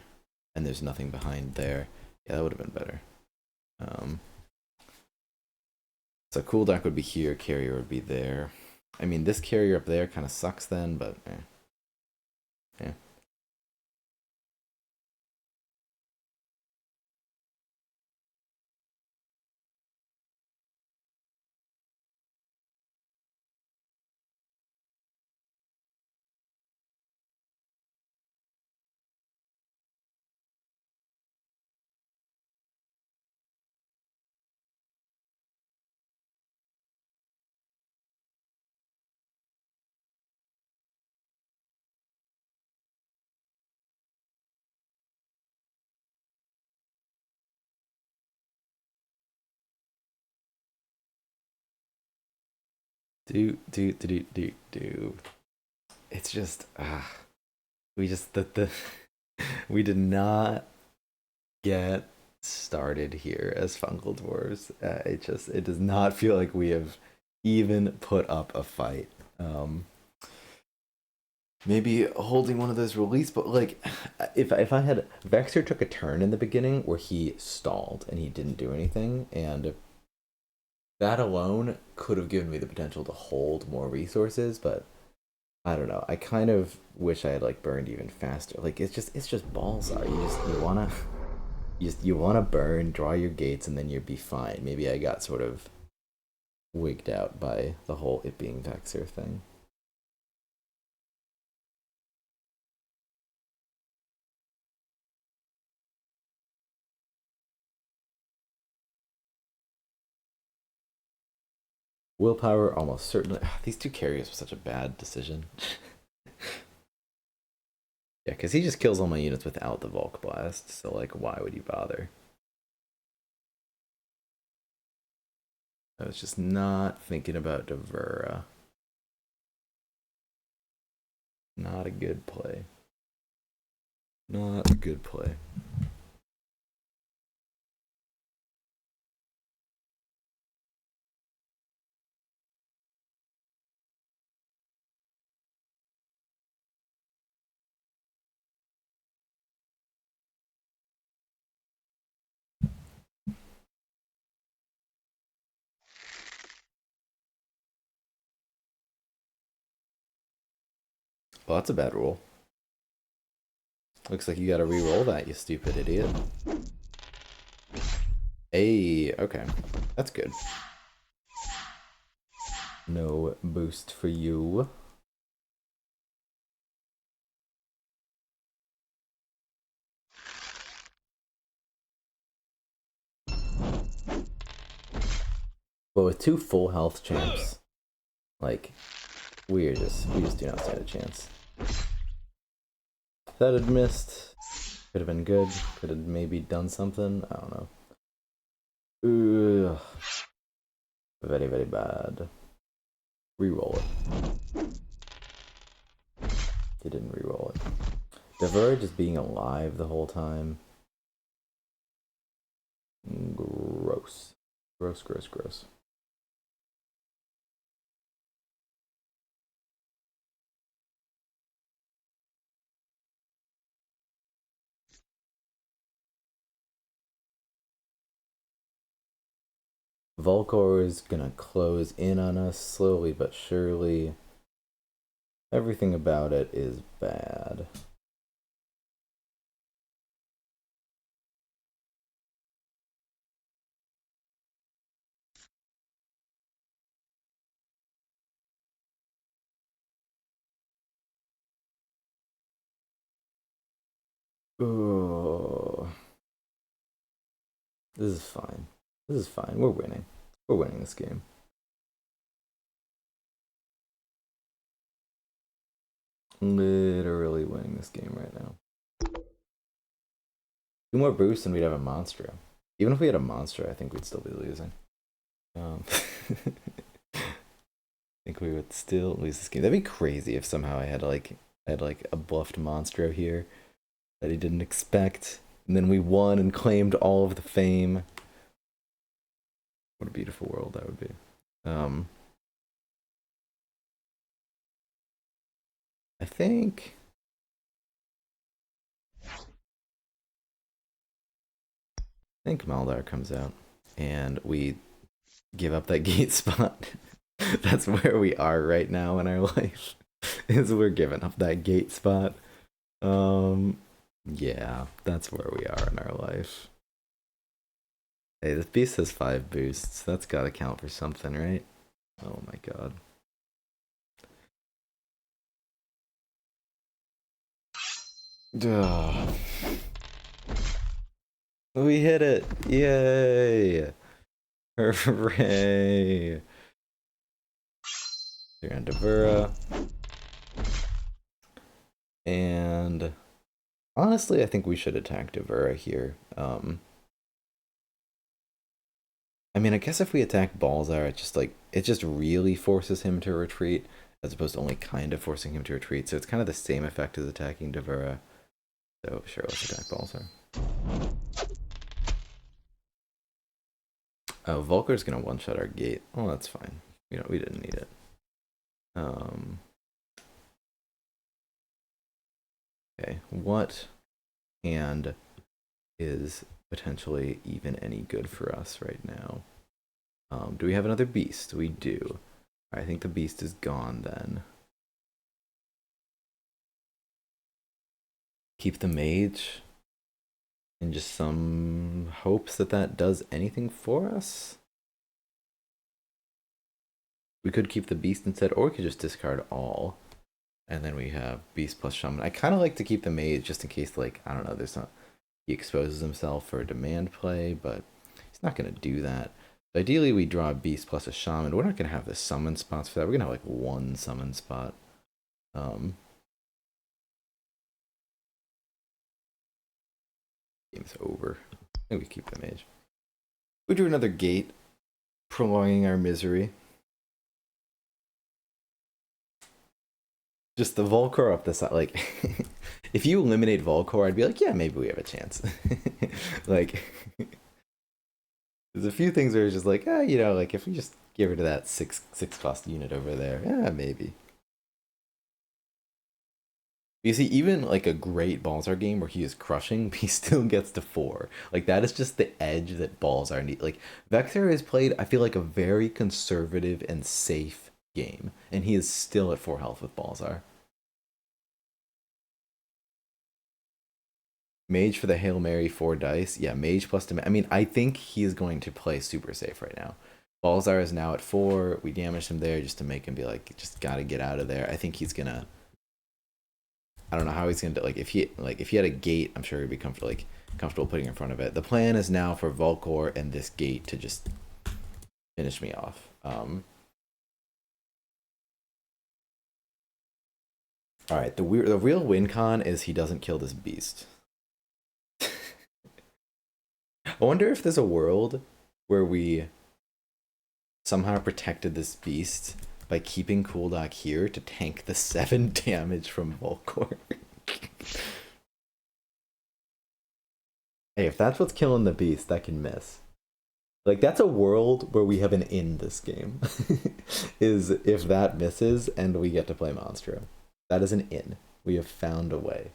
and there's nothing behind there. Yeah, that would have been better. So cool deck would be here, carrier would be there. I mean, this carrier up there kind of sucks then, but yeah. Do. It's just we just the we did not get started here as Fungal Dwarves. It does not feel like we have even put up a fight. Maybe holding one of those release, but like if I had Vexer took a turn in the beginning where he stalled and he didn't do anything, and that alone could have given me the potential to hold more resources, but I don't know. I kind of wish I had like burned even faster. Like it's just Balzar. You wanna burn, draw your gates, and then you'd be fine. Maybe I got sort of wigged out by the whole it being Vexer thing. Willpower almost certainly. These two carriers were such a bad decision. Yeah, because he just kills all my units without the Volk Blast, so like, why would you bother? I was just not thinking about Devura. Not a good play. Not a good play. Well, that's a bad roll. Looks like you gotta re-roll that, you stupid idiot. Hey, okay. That's good. No boost for you. But with 2 full health champs, like, we just do not stand a chance. If that had missed, could have been good. Could have maybe done something. I don't know. Ugh. Very, very bad. Reroll it. He didn't reroll it. Devura just being alive the whole time Gross, gross, gross. Volcor is gonna close in on us slowly but surely. Everything about it is bad. Oh, this is fine. This is fine. We're winning. We're winning this game. Literally winning this game right now. 2 more boosts and we'd have a Monstro. Even if we had a Monstro, I think we'd still be losing. I think we would still lose this game. That'd be crazy if somehow I had a buffed Monstro here that he didn't expect, and then we won and claimed all of the fame. What a beautiful world that would be. I think Maldar comes out and we give up that gate spot. That's where we are right now in our life. Is we're giving up that gate spot. Yeah, that's where we are in our life. Hey, this beast has 5 boosts. That's gotta count for something, right? Oh my god. Ugh. We hit it! Yay! Hooray! They're on Devura. And honestly, I think we should attack Devura here. I mean, I guess if we attack Balzar, it just really forces him to retreat, as opposed to only kind of forcing him to retreat. So it's kind of the same effect as attacking Devura. So sure, let's attack Balzar. Oh, Volker's gonna one-shot our gate. Oh, that's fine. You know, we didn't need it. Okay, what hand is potentially even any good for us right now? Do we have another beast? We do. I think the beast is gone then. Keep the mage in just some hopes that that does anything for us. We could keep the beast instead, or we could just discard all. And then we have beast plus shaman. I kind of like to keep the mage just in case, like, I don't know, there's not, he exposes himself for a demand play, but he's not going to do that. Ideally, we draw a beast plus a shaman. We're not going to have the summon spots for that. We're going to have like 1 summon spot. Game's over. I think we keep the mage. We drew another gate, prolonging our misery. Just the Volcor up the side. Like, if you eliminate Volcor, I'd be like, yeah, maybe we have a chance. Like, there's a few things where it's just like, you know, like if we just get rid of that six cost unit over there, yeah, maybe. You see, even like a great Balzar game where he is crushing, he still gets to 4. Like that is just the edge that Balzar need. Like Vexer has played, I feel like, a very conservative and safe game, and he is still at 4 health with Balzar. Mage for the Hail Mary 4 dice. Yeah, Mage plus I mean, I think he is going to play super safe right now. Balzar is now at 4. We damaged him there just to make him be like, just gotta get out of there. I think he's gonna. I don't know how he's gonna do. Like if he had a gate, I'm sure he'd be comfortable putting in front of it. The plan is now for Volcor and this gate to just finish me off. All right, the real win con is he doesn't kill this beast. I wonder if there's a world where we somehow protected this beast by keeping Cooldock here to tank the 7 damage from Volcor. Hey, if that's what's killing the beast, that can miss. Like that's a world where we have an in this game. Is if that misses and we get to play Monstro. That is an in. We have found a way.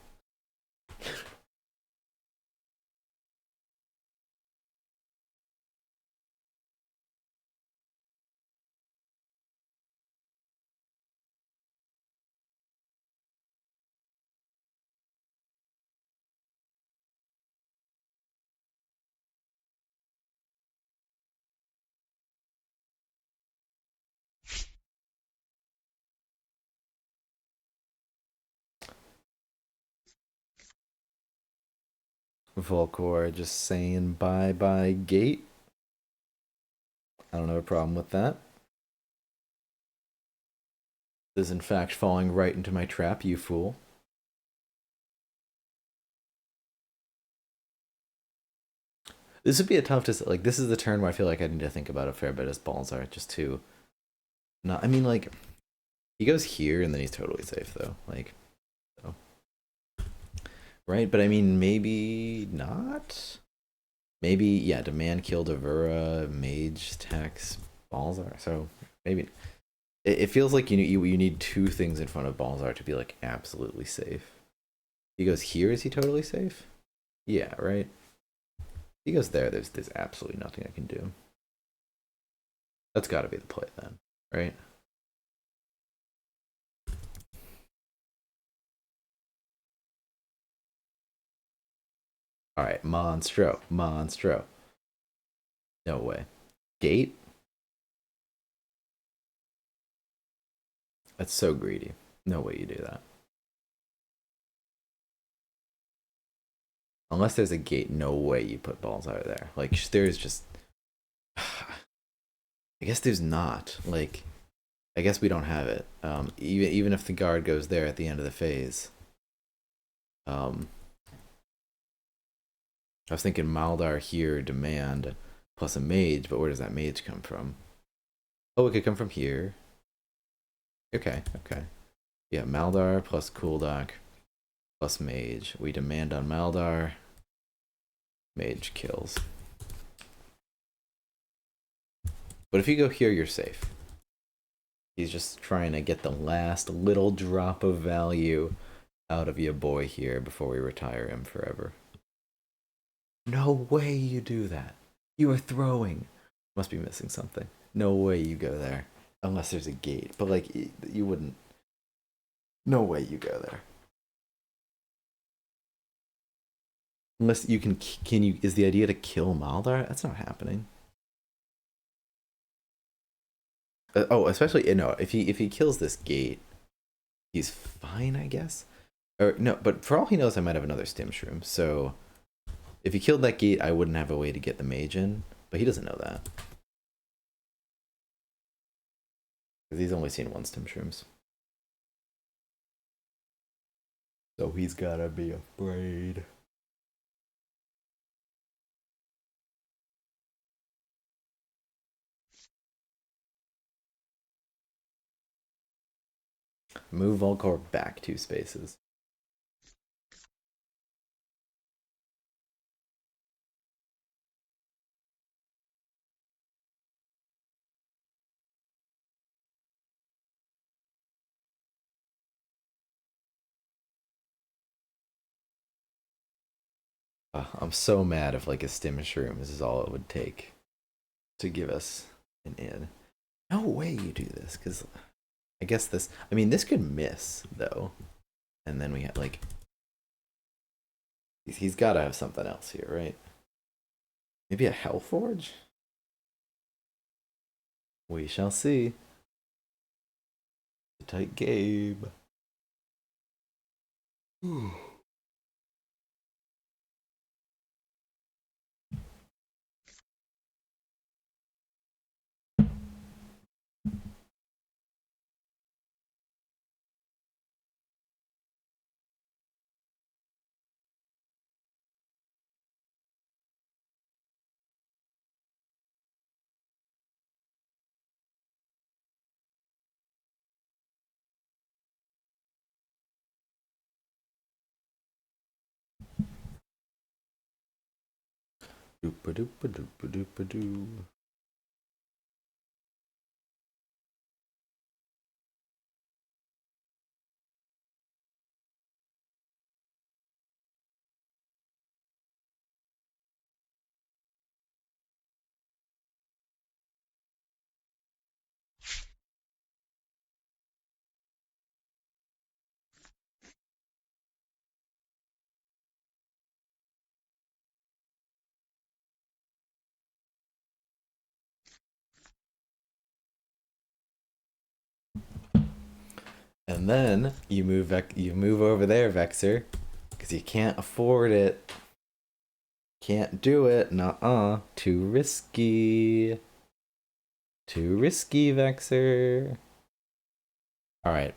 Volcor just saying bye bye gate. I don't have a problem with that. Is in fact falling right into my trap, you fool. This would be a tough to like. This is the turn where I feel like I need to think about a fair bit as balls are just to not. I mean, like he goes here and then he's totally safe though. Like, so. Right? But I mean, maybe not. Maybe yeah. Demand kill Devura, Mage Tax Balzar. So maybe it feels like you need two things in front of Balzar to be like absolutely safe. He goes here. Is he totally safe? Yeah. Right. He goes there. There's absolutely nothing I can do. That's got to be the play then, right? All right, Monstro, Monstro. No way. Gate? That's so greedy. No way you do that. Unless there's a gate, no way you put balls out of there. Like there's just I guess there's not. Like I guess we don't have it. Even if the guard goes there at the end of the phase. Um I was thinking Maldar here, demand plus a mage, but where does that mage come from? Oh, it could come from here. Okay, okay. Yeah, Maldar plus Cooldock plus mage. We demand on Maldar. Mage kills. But if you go here, you're safe. He's just trying to get the last little drop of value out of your boy here before we retire him forever. No way you do that. You are throwing. Must be missing something. No way you go there. Unless there's a gate. But like, you wouldn't. No way you go there. Unless you can you, is the idea to kill Maldar? That's not happening. Oh, especially, no, if he kills this gate, he's fine, I guess. Or no, but for all he knows, I might have another stim shroom. So if he killed that gate, I wouldn't have a way to get the mage in. But he doesn't know that because he's only seen one stim shrooms. So he's gotta be afraid. Move Volcor back 2 spaces. I'm so mad if like a stim shroom is all it would take to give us an in. No way you do this, because I guess this. I mean, this could miss though, and then we have like he's got to have something else here, right? Maybe a Hellforge. We shall see. Tight Gabe. Doopa doopa doopa doopa doo. And then you move over there, Vexer, because you can't afford it. Can't do it. Nuh-uh. Too risky. Too risky, Vexer. All right.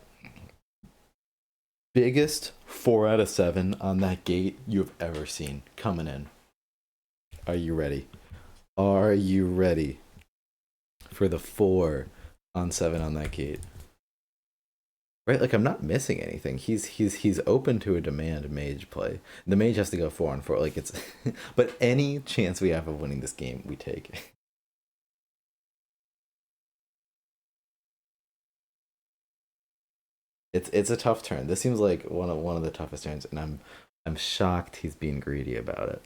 Biggest 4 out of 7 on that gate you've ever seen coming in. Are you ready? Are you ready for the 4 on 7 on that gate? Right, like I'm not missing anything. He's open to a demand mage play. The mage has to go 4 on 4. Like it's, but any chance we have of winning this game, we take. It's a tough turn. This seems like one of the toughest turns, and I'm shocked he's being greedy about it.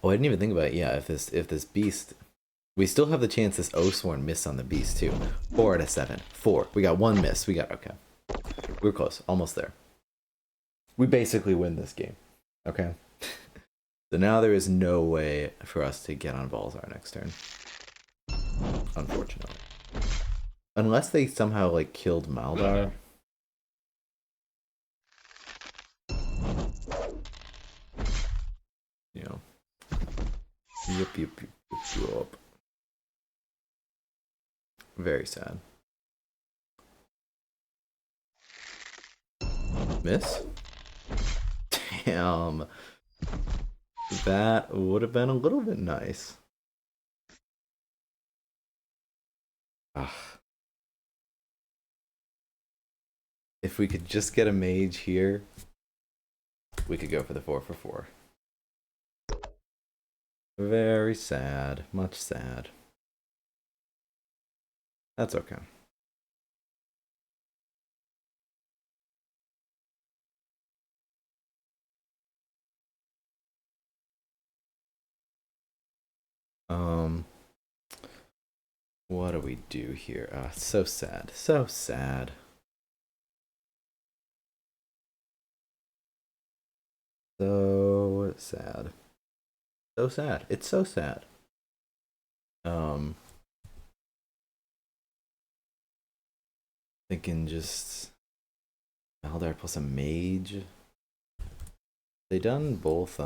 Oh, I didn't even think about it. Yeah, if this beast, we still have the chance this Oathsworn miss on the beast too. 4 out of 7. 4. We got 1 miss. We got okay. We're close. Almost there. We basically win this game. Okay. So now there is no way for us to get on Balzar next turn. Unfortunately. Unless they somehow like killed Maldar. You know. Yup. Very sad. Miss? Damn. That would have been a little bit nice. Ugh. If we could just get a mage here, we could go for the 4 for 4. Very sad. Much sad. That's okay. Um, what do we do here? So sad. So sad. So sad. So sad. It's so sad. Um, thinking just Maldar plus a mage. They done both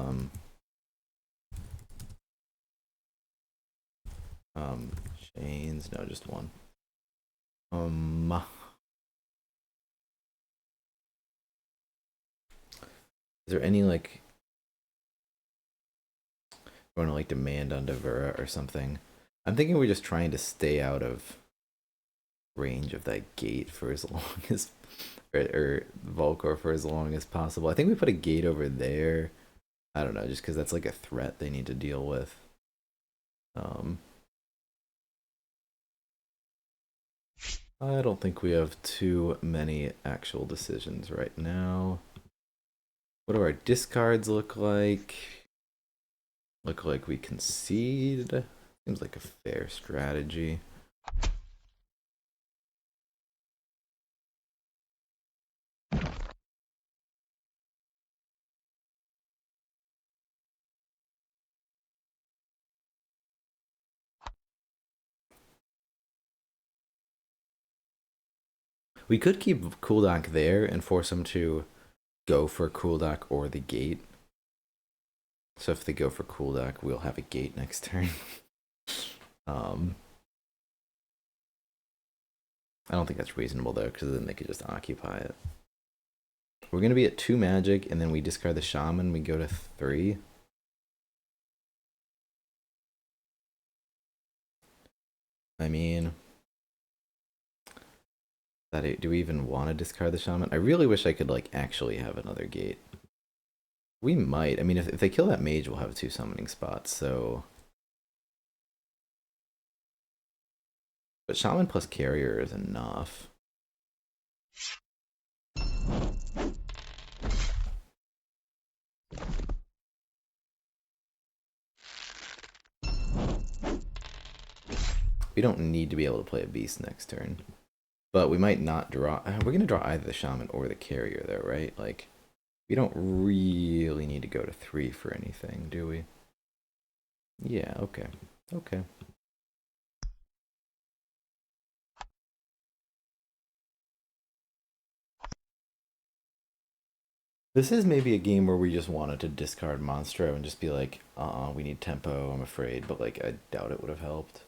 chains? No, just one. Is there any like want to like demand on Devura or something? I'm thinking we're just trying to stay out of range of that gate for as long as or Volcor for as long as possible. I think we put a gate over there. I don't know, just because that's like a threat they need to deal with. Um, I don't think we have too many actual decisions right now. What do our discards look like? Look like we concede. Seems like a fair strategy. We could keep Cooldock there and force him to go for Cooldock or the gate. So if they go for Cooldock, we'll have a gate next turn. I don't think that's reasonable though, because then they could just occupy it. We're gonna be at 2 magic, and then we discard the shaman. We go to 3. I mean, do we even want to discard the shaman? I really wish I could like actually have another gate. We might. I mean, if they kill that mage, we'll have two summoning spots. So, but shaman plus carrier is enough. We don't need to be able to play a beast next turn. But we might not draw. We're going to draw either the shaman or the carrier, though, right? Like, we don't really need to go to 3 for anything, do we? Yeah, okay. Okay. This is maybe a game where we just wanted to discard Monstro and just be like, we need tempo, I'm afraid. But, like, I doubt it would have helped.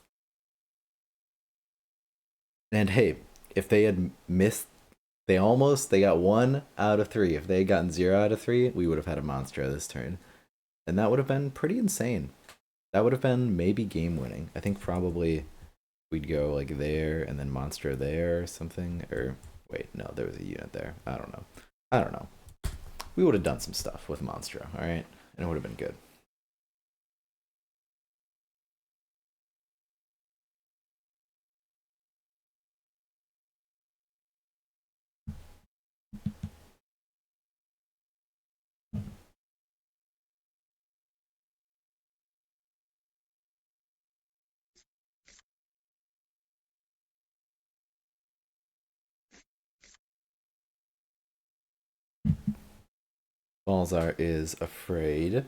And hey, if they had missed, they got 1 out of 3. If they had gotten 0 out of 3, we would have had a Monstro this turn. And that would have been pretty insane. That would have been maybe game winning. I think probably we'd go like there and then Monstro there or something. Or wait, no, there was a unit there. I don't know. I don't know. We would have done some stuff with Monstro, all right? And it would have been good. Balzar is afraid.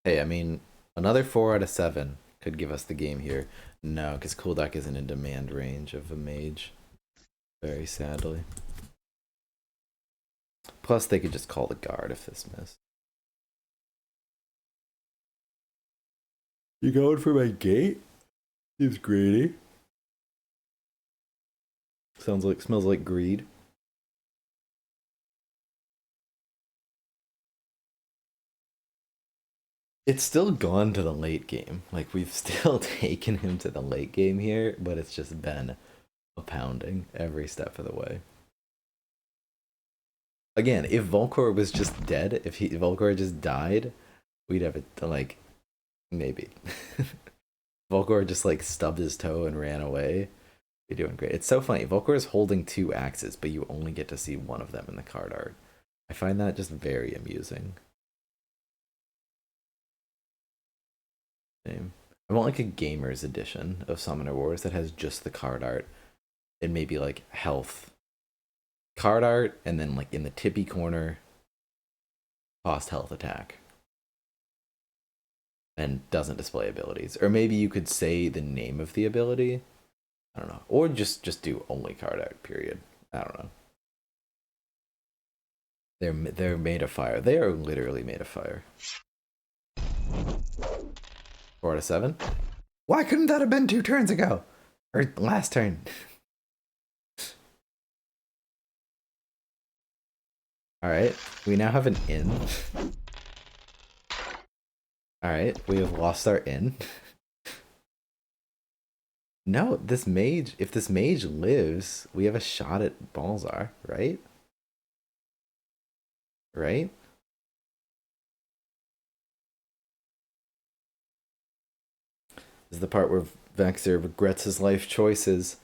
Hey, I mean, another 4 out of 7 could give us the game here. No, because Kuldak isn't in demand range of a mage. Very sadly. Plus, they could just call the guard if this missed. You going for my gate? Seems greedy. Smells like greed. It's still gone to the late game. Like we've still taken him to the late game here, but it's just been a pounding every step of the way. Again, if Volkor was just dead, if Volkor just died, we'd have it like maybe. Volkor just like stubbed his toe and ran away. You're doing great. It's so funny. Volkor is holding 2 axes, but you only get to see one of them in the card art. I find that just very amusing. Same. I want like a gamer's edition of Summoner Wars that has just the card art and maybe like health card art, and then like in the tippy corner, cost health attack, and doesn't display abilities. Or maybe you could say the name of the ability. I don't know, or just do only card art. Period. I don't know. They're made of fire. They are literally made of fire. 4 out of 7. Why couldn't that have been 2 turns ago, or last turn? All right, we now have an inn. All right, we have lost our inn. No, this mage, if this mage lives, we have a shot at Balzar, right? Right? This is the part where Vexer regrets his life choices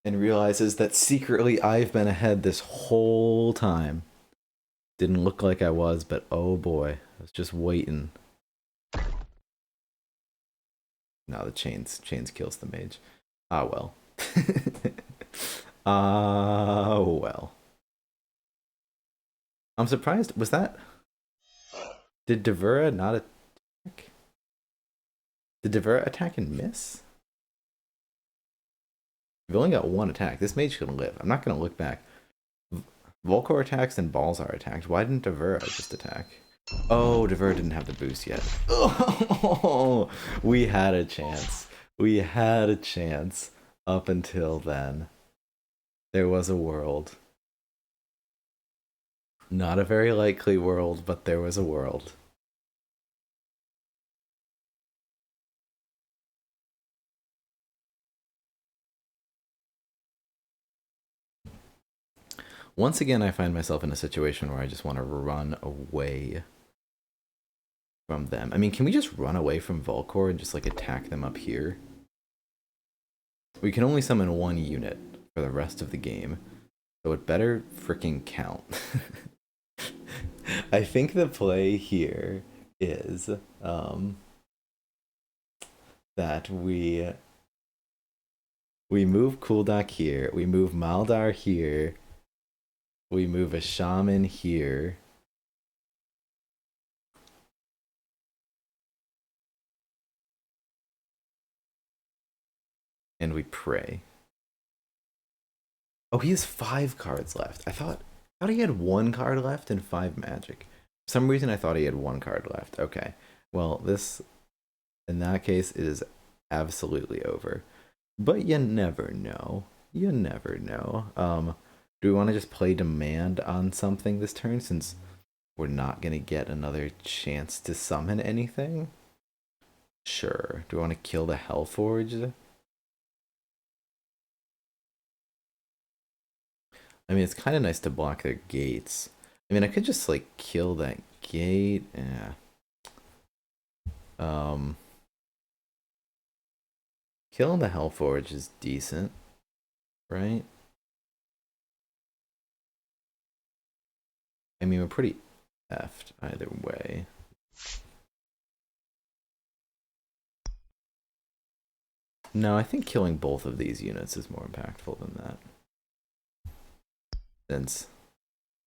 and realizes that secretly I've been ahead this whole time. Didn't look like I was, but oh boy, I was just waiting. No, the chains kills the mage. Ah well. Ah well. I'm surprised. Was that? Did Devura not attack? Did Devura attack and miss? We've only got 1 attack. This mage can live. I'm not gonna look back. Volkor attacks and Balzar attacked. Why didn't Devura just attack? Oh, Devura didn't have the boost yet. Oh, we had a chance. We had a chance up until then. There was a world. Not a very likely world, but there was a world. Once again, I find myself in a situation where I just want to run away from them. I mean, can we just run away from Volcor and just like attack them up here? We can only summon one unit for the rest of the game, so it better freaking count. I think the play here is that we move Kuldak here, we move Maldar here, we move a shaman here. And we pray. Oh, he has 5 cards left. I thought he had 1 card left and 5 magic. For some reason I thought he had 1 card left. Okay. Well, this in that case it is absolutely over. But you never know. You never know. Do we want to just play demand on something this turn since we're not going to get another chance to summon anything? Sure. Do we want to kill the Hellforge? I mean, it's kind of nice to block their gates. I mean, I could just, like, kill that gate. Yeah. Killing the Hellforge is decent, right? I mean, we're pretty effed either way. No, I think killing both of these units is more impactful than that. Since,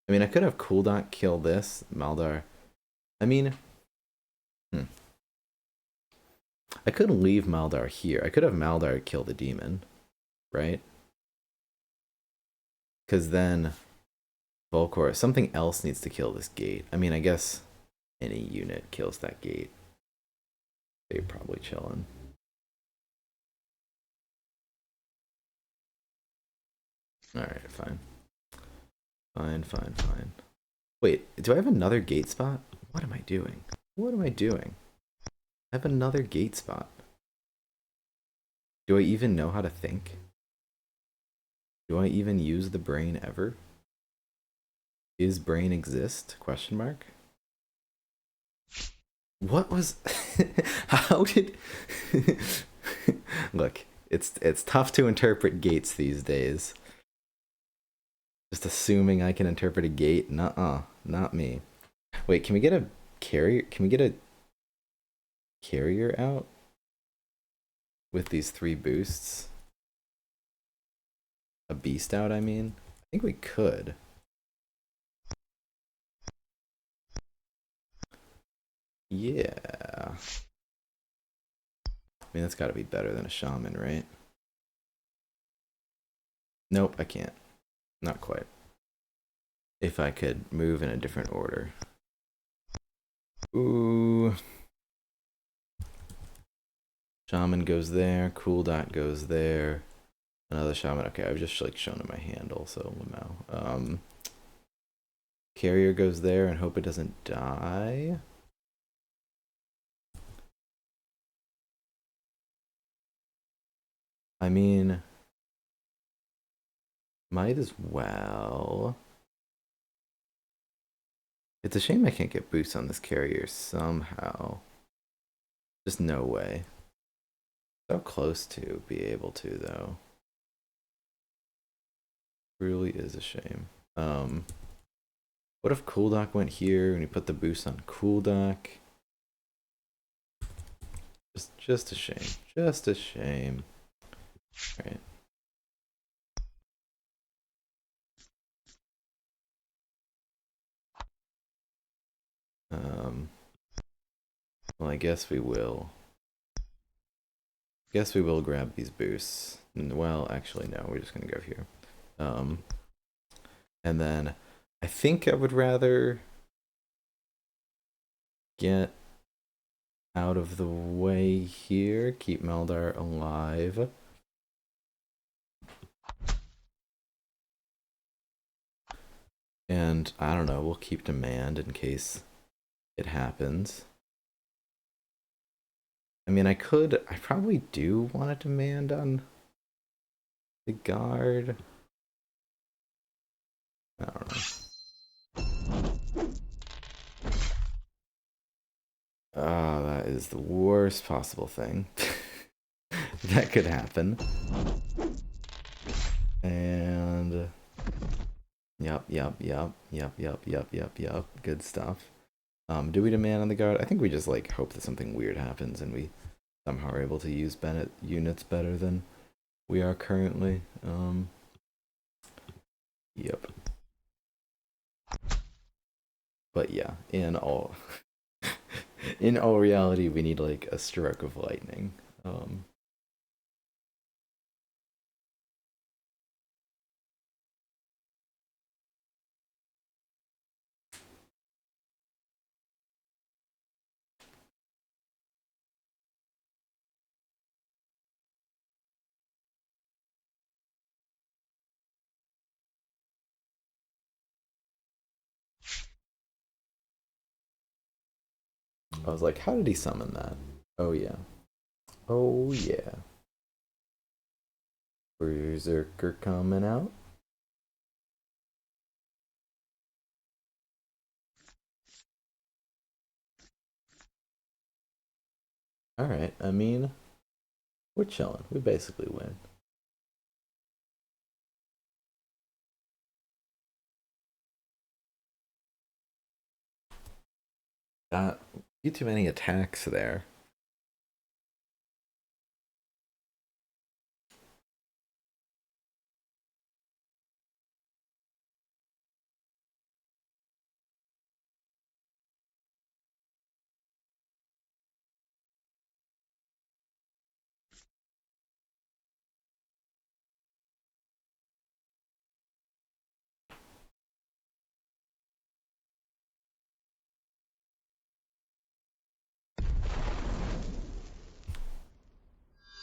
I mean, I could have Kuldak kill this, Maldar. I mean, I could leave Maldar here. I could have Maldar kill the demon, right? Because then Volcor, something else needs to kill this gate. I mean, I guess any unit kills that gate. They're probably chilling. Alright, fine. Fine. Wait, do I have another gate spot? What am I doing? What am I doing? I have another gate spot. Do I even know how to think? Do I even use the brain ever? Is brain exist? Question mark. What was how did Look, it's tough to interpret gates these days. Just assuming I can interpret a gate? Nuh-uh, not me. Wait, can we get a carrier? Can we get a carrier out with these 3 boosts? A beast out, I mean? I think we could. Yeah. I mean, that's gotta be better than a shaman, right? Nope, I can't. Not quite. If I could move in a different order. Ooh. Shaman goes there. Kuldak goes there. Another shaman. Okay, I've just like shown him my hand also. Lamau. Carrier goes there and hope it doesn't die. I mean, might as well. It's a shame I can't get boosts on this carrier somehow. Just no way. So close to be able to though. Really is a shame. What if Kuldak went here and he put the boost on Kuldak? Just a shame. Just a shame. Alright. Well, I guess we will. Guess we will grab these boosts. Well, actually, no. We're just gonna go here. And then I think I would rather get out of the way here. Keep Maldar alive. And I don't know. We'll keep demand in case it happens. I mean, I probably do want to demand on the guard. I don't know. Ah, that is the worst possible thing that could happen. And yep. Good stuff. Do we demand on the guard? I think we just like hope that something weird happens and we somehow are able to use Bennett units better than we are currently. Yep. But yeah, in all reality, we need like a stroke of lightning. I was like, how did he summon that? Oh yeah. Oh yeah. Berserker coming out. All right. I mean, we're chilling. We basically win. Not too many attacks there.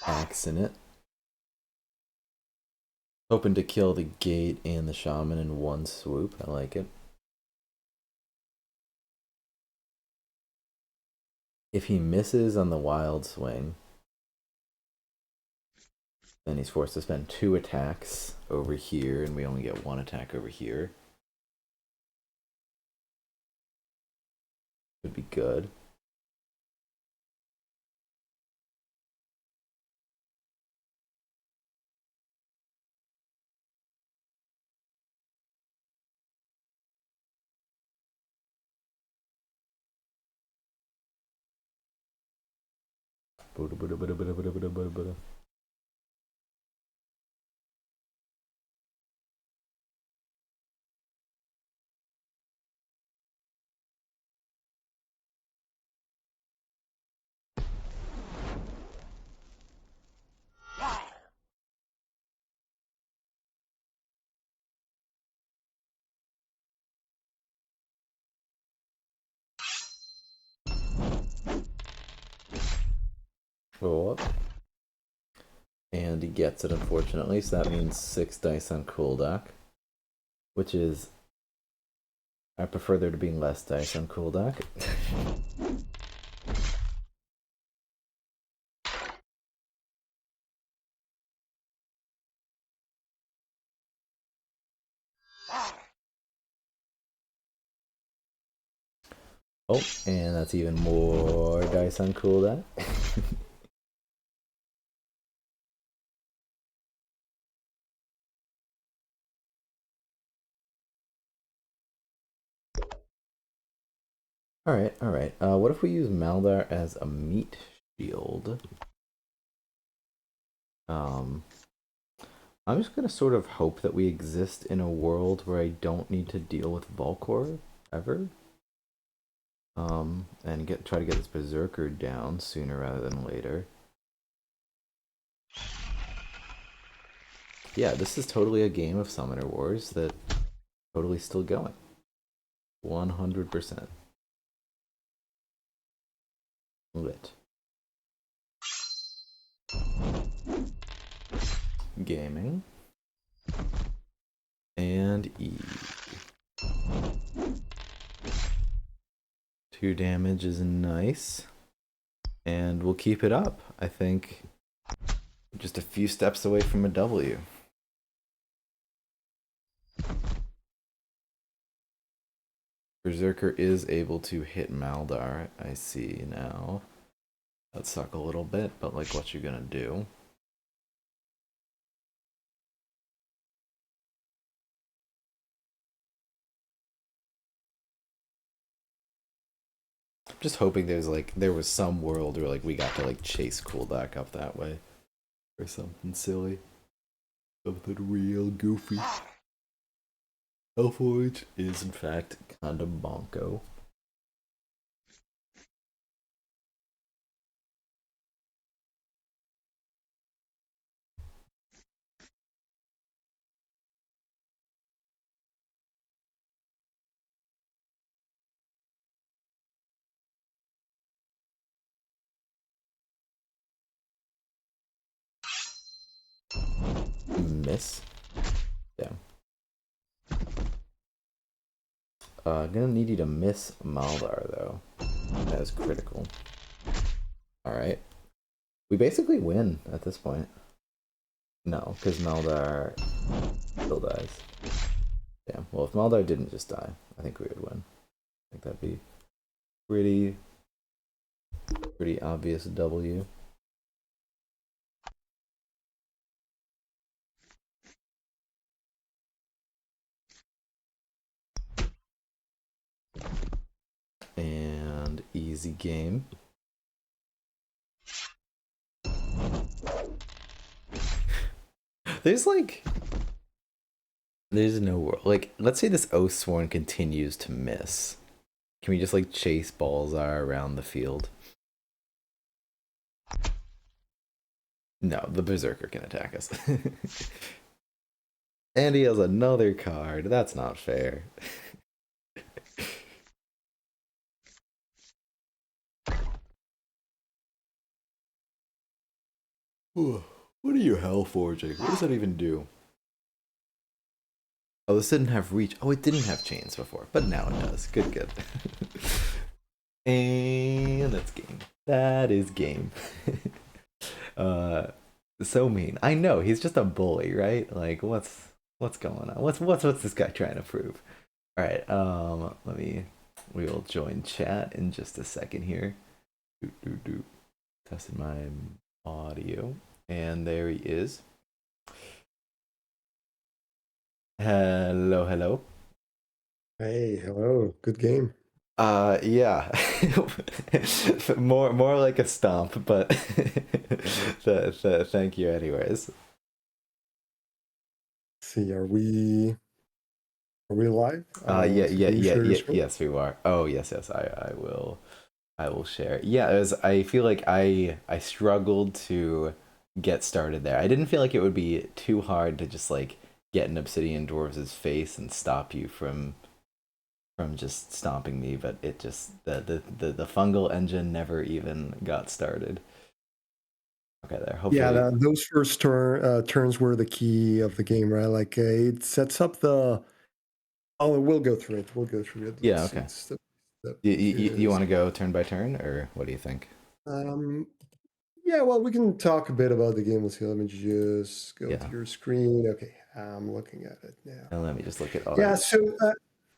Axe in it. Hoping to kill the gate and the shaman in one swoop. I like it. If he misses on the wild swing, then he's forced to spend 2 attacks over here, and we only get 1 attack over here. Would be good. Oh, and he gets it, unfortunately, so that means 6 dice on cool deck, which is... I prefer there to be less dice on cool deck. Oh, and that's even more dice on cool deck. Alright, alright. What if we use Maldar as a meat shield? I'm just gonna sort of hope that we exist in a world where I don't need to deal with Volcor ever. And try to get this Berserker down sooner rather than later. Yeah, this is totally a game of Summoner Wars that totally still going. 100%. Lit. Gaming. And E. 2 damage is nice. And we'll keep it up. I think just a few steps away from a W. Berserker is able to hit Maldar. I see now. That suck a little bit, but like, what you gonna do? Just hoping there was some world where like we got to like chase coolback up that way or something silly, something real goofy. Elforge is in fact kind of bonko. Miss. Yeah. Gonna need you to miss Maldar though. That is critical. Alright. We basically win at this point. No, because Maldar still dies. Yeah, well if Maldar didn't just die, I think we would win. I think that'd be pretty obvious W. And easy game. There's like there's no world. Like, let's say this Oathsworn continues to miss. Can we just like chase Balzar around the field? No, the Berserker can attack us. And he has another card. That's not fair. What are you hellforging? What does that even do? Oh, this didn't have reach. Oh, it didn't have chains before, but now it does. Good, good. And that's game. That is game. So mean. I know, he's just a bully, right? Like, what's going on? What's this guy trying to prove? Alright, we will join chat in just a second here. Testing my audio. And there he is. Hello, hello. Hey, hello. Good game. Yeah. more like a stomp, but thank you anyways. See, are we live? Yeah, So can you share your screen? yes, we are. Oh, yes, I will share. Yeah, it was, I feel like I struggled to get started there. I didn't feel like it would be too hard to just like get an Obsidian Dwarves' face and stop you from just stomping me, but it just the fungal engine never even got started. Okay, there. Yeah, Hopefully, those first turns were the key of the game, right? Like it sets up the. Oh, we'll go through it. We'll go through it. yeah. Let's see. Okay. Step, step, You because want to go turn by turn, or what do you think? um, yeah. Well, we can talk a bit about the game. Let's see. Let me just go to Yeah. your screen. Okay, I'm looking at it now. And let me just look at Yeah, art. so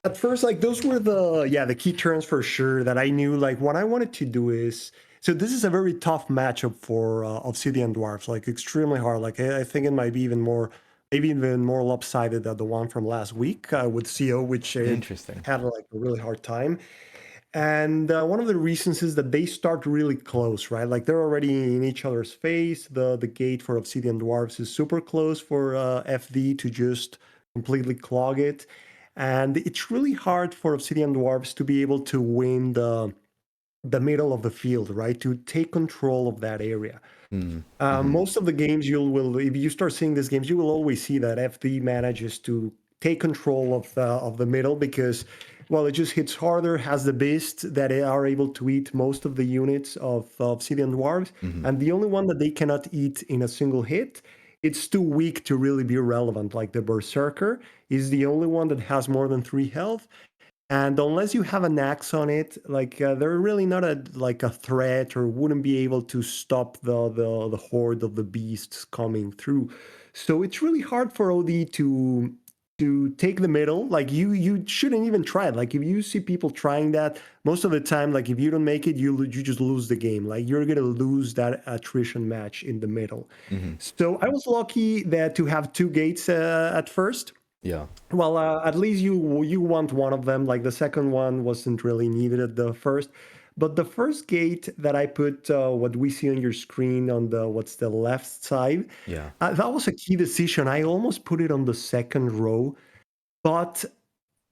at first, like those were the key turns for sure that I knew. Like what I wanted to do is so this is a very tough matchup for Obsidian Dwarfs, like extremely hard. Like I think it might be maybe even more lopsided than the one from last week with CO, which it Interesting. had like a really hard time. And one of the reasons is that they start really close, right? Like they're already in each other's face. The gate for Obsidian Dwarfs is super close for FD to just completely clog it. And it's really hard for Obsidian Dwarfs to be able to win the middle of the field, right? To take control of that area. Mm-hmm. Most of the games if you start seeing these games, you will always see that FD manages to take control of the middle because, well, it just hits harder, has the beast that are able to eat most of the units of Obsidian Dwarves, Mm-hmm. and the only one that they cannot eat in a single hit, it's too weak to really be relevant. Like the Berserker is the only one that has more than 3 health, and unless you have an axe on it, like they're really not a threat or wouldn't be able to stop the horde of the beasts coming through. So it's really hard for OD to take the middle. Like you shouldn't even try it. Like if you see people trying that, most of the time, like if you don't make it, you just lose the game. Like you're gonna lose that attrition match in the middle. Mm-hmm. So I was lucky that to have two gates at first. Yeah. Well, at least you want one of them. Like the second one wasn't really needed at the first, but the first gate that I put, what we see on your screen on the what's the left side, Yeah. that was a key decision. I almost put it on the second row, but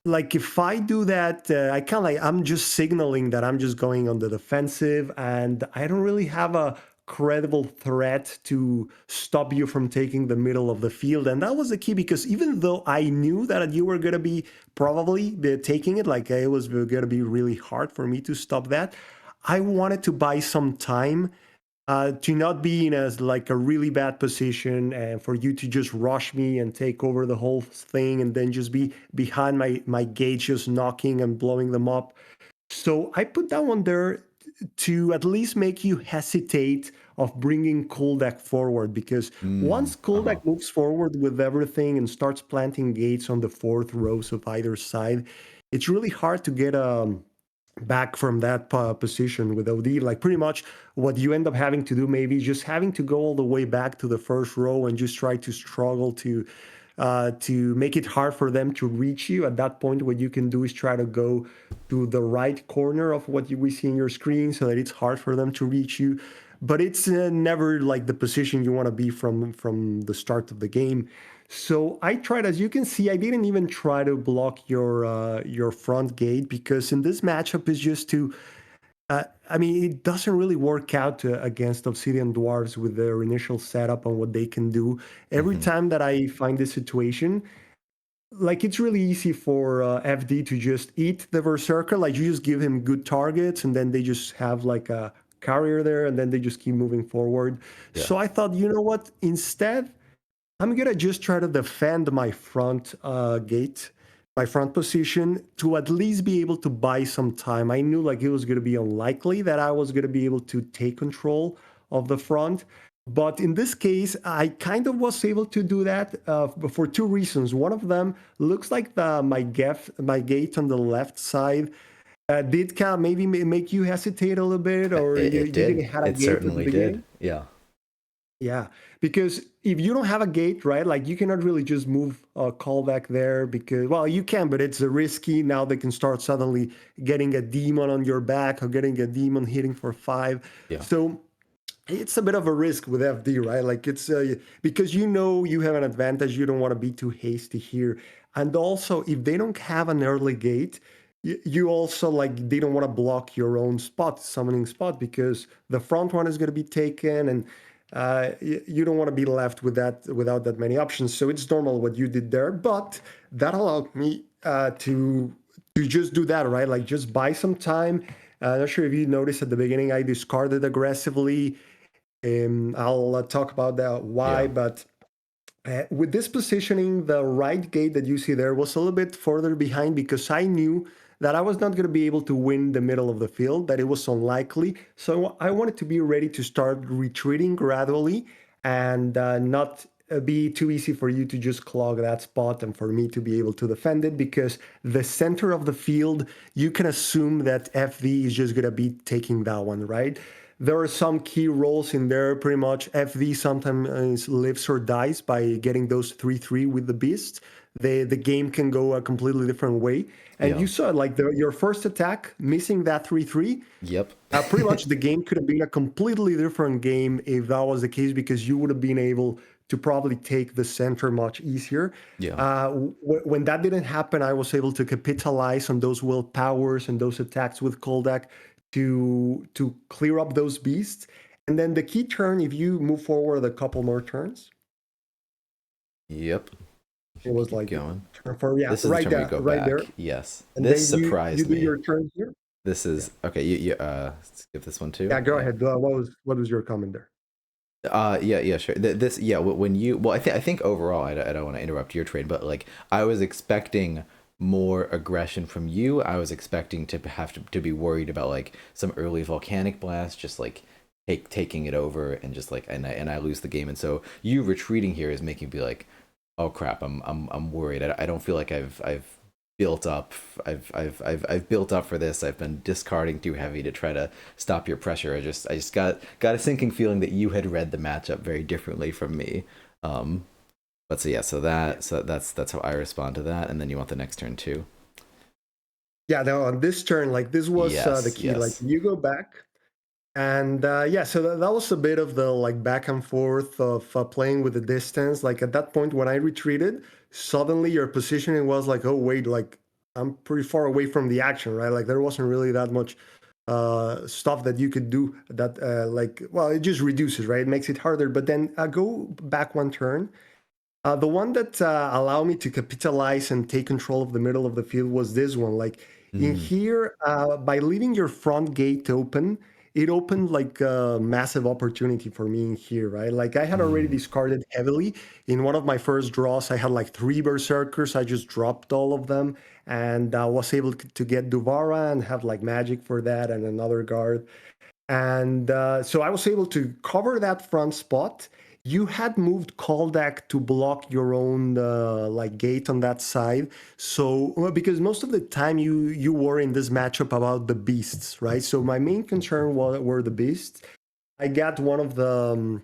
like if I do that, I kind of like I'm just signaling that I'm just going on the defensive, and I don't really have a credible threat to stop you from taking the middle of the field. And that was the key because even though I knew that you were gonna be probably taking it, like it was gonna be really hard for me to stop that. I wanted to buy some time to not be in a like a really bad position and for you to just rush me and take over the whole thing and then just be behind my gate just knocking and blowing them up. So I put that one there to at least make you hesitate of bringing Kuldak forward because Mm. once Uh-huh. Kuldak moves forward with everything and starts planting gates on the fourth rows of either side, it's really hard to get back from that position with OD. Like pretty much what you end up having to do, maybe just having to go all the way back to the first row and just try to struggle to make it hard for them to reach you. At that point, what you can do is try to go to the right corner of what we see in your screen so that it's hard for them to reach you. But it's never like the position you want to be from the start of the game. So I tried, as you can see, I didn't even try to block your front gate because in this matchup is just to I mean, it doesn't really work out against Obsidian Dwarves with their initial setup on what they can do. Every Mm-hmm. time that I find this situation, like it's really easy for FD to just eat the Berserker. Like you just give him good targets, and then they just have like a carrier there, and then they just keep moving forward. Yeah. So I thought, you know what? Instead, I'm gonna just try to defend my front gate, my front position, to at least be able to buy some time. I knew like it was gonna be unlikely that I was gonna be able to take control of the front, but in this case, I kind of was able to do that for two reasons. One of them looks like my gate on the left side did kind of maybe make you hesitate a little bit, or It you didn't did. have a It gate at the certainly did. beginning. Yeah. Yeah, because if you don't have a gate, right, like you cannot really just move a callback there because, well, you can, but it's risky. Now they can start suddenly getting a demon on your back or getting a demon hitting for five. Yeah. So it's a bit of a risk with FD, right? Like it's because you know you have an advantage. You don't want to be too hasty here. And also, if they don't have an early gate, you also like they don't want to block your own spot, summoning spot, because the front one is going to be taken, and you don't want to be left with that without that many options. So it's normal what you did there, but that allowed me to just do that, right? Like just buy some time. Not sure if you noticed at the beginning, I discarded aggressively. I'll talk about that why, Yeah. but with this positioning, the right gate that you see there was a little bit further behind because I knew that I was not going to be able to win the middle of the field, that it was unlikely. So I wanted to be ready to start retreating gradually and not be too easy for you to just clog that spot and for me to be able to defend it because the center of the field, you can assume that FV is just going to be taking that one, right? There are some key roles in there. Pretty much, FV sometimes lives or dies by getting those 3-3 with the beast. The game can go a completely different way. And Yeah. you saw like your first attack missing that 3-3. Yep. Pretty much the game could have been a completely different game if that was the case because you would have been able to probably take the center much easier. Yeah. When that didn't happen, I was able to capitalize on those willpowers and those attacks with Koldak to clear up those beasts. And then the key turn, if you move forward a couple more turns, Yep. it was Keep like going. turn for yeah, This is the turn we go right there. back. Yes. And This then you surprised do me. your turn here. This Yeah, is okay. You skip this one too. yeah. Go Yeah. ahead. What was your comment there? Yeah, sure. This, yeah, when you, well, I think overall, I don't want to interrupt your trade, but like, I was expecting more aggression from you. I was expecting to have to be worried about like some early volcanic blast, just like taking it over and just like, and I lose the game. And so you retreating here is making me be like, Oh crap, I'm worried. I don't feel like I've built up. I've built up for this. I've been discarding too heavy to try to stop your pressure. I just got a sinking feeling that you had read the matchup very differently from me. Um, but so yeah, that's how I respond to that. And then you want the next turn too. Yeah, no, on this turn, like this was the Yes, key. Like yes. you go back, and yeah, so that was a bit of the like back and forth of playing with the distance. Like at that point, when I retreated, suddenly your positioning was like, oh wait, like I'm pretty far away from the action, right? Like there wasn't really that much stuff that you could do that like well, it just reduces, right? It makes it harder. But then go back one turn. The one that allowed me to capitalize and take control of the middle of the field was this one. Like in Mm, here, by leaving your front gate open, it opened like a massive opportunity for me in here, right? Like I had already mm. discarded heavily. In one of my first draws, I had like three berserkers. I just dropped all of them and was able to get Duvara and have like magic for that and another guard. And so I was able to cover that front spot. You had moved Kaldak to block your own like gate on that side. So well, because most of the time you were in this matchup about the beasts, right? So my main concern were the beasts. I got one of the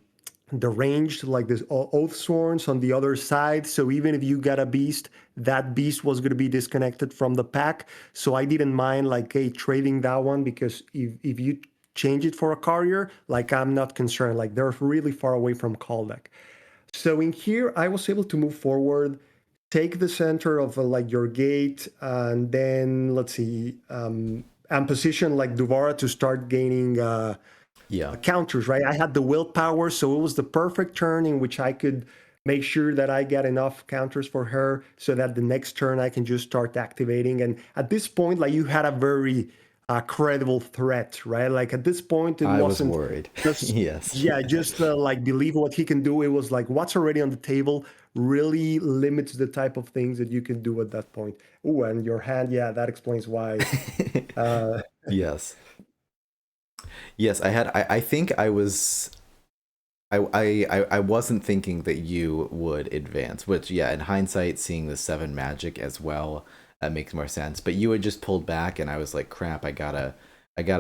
ranged like this oath sworns on the other side. So even if you got a beast, that beast was going to be disconnected from the pack. So I didn't mind like hey trading that one because if you change it for a carrier, like I'm not concerned. Like they're really far away from Kaldek. So in here, I was able to move forward, take the center of like your gate, and then let's see, and position like Duvara to start gaining Yeah. counters, right? I had the willpower, so it was the perfect turn in which I could make sure that I get enough counters for her so that the next turn I can just start activating. And at this point, like you had a very credible threat, right? Like at this point, it I was wasn't worried. just, Yes. yeah, just like believe what he can do. It was like what's already on the table really limits the type of things that you can do at that point. Oh, and your hand, yeah, that explains why. Uh, Yes. Yes, I think I wasn't thinking that you would advance, which yeah, in hindsight, seeing the seven magic as well, that makes more sense. But you had just pulled back, and I was like, crap, I gotta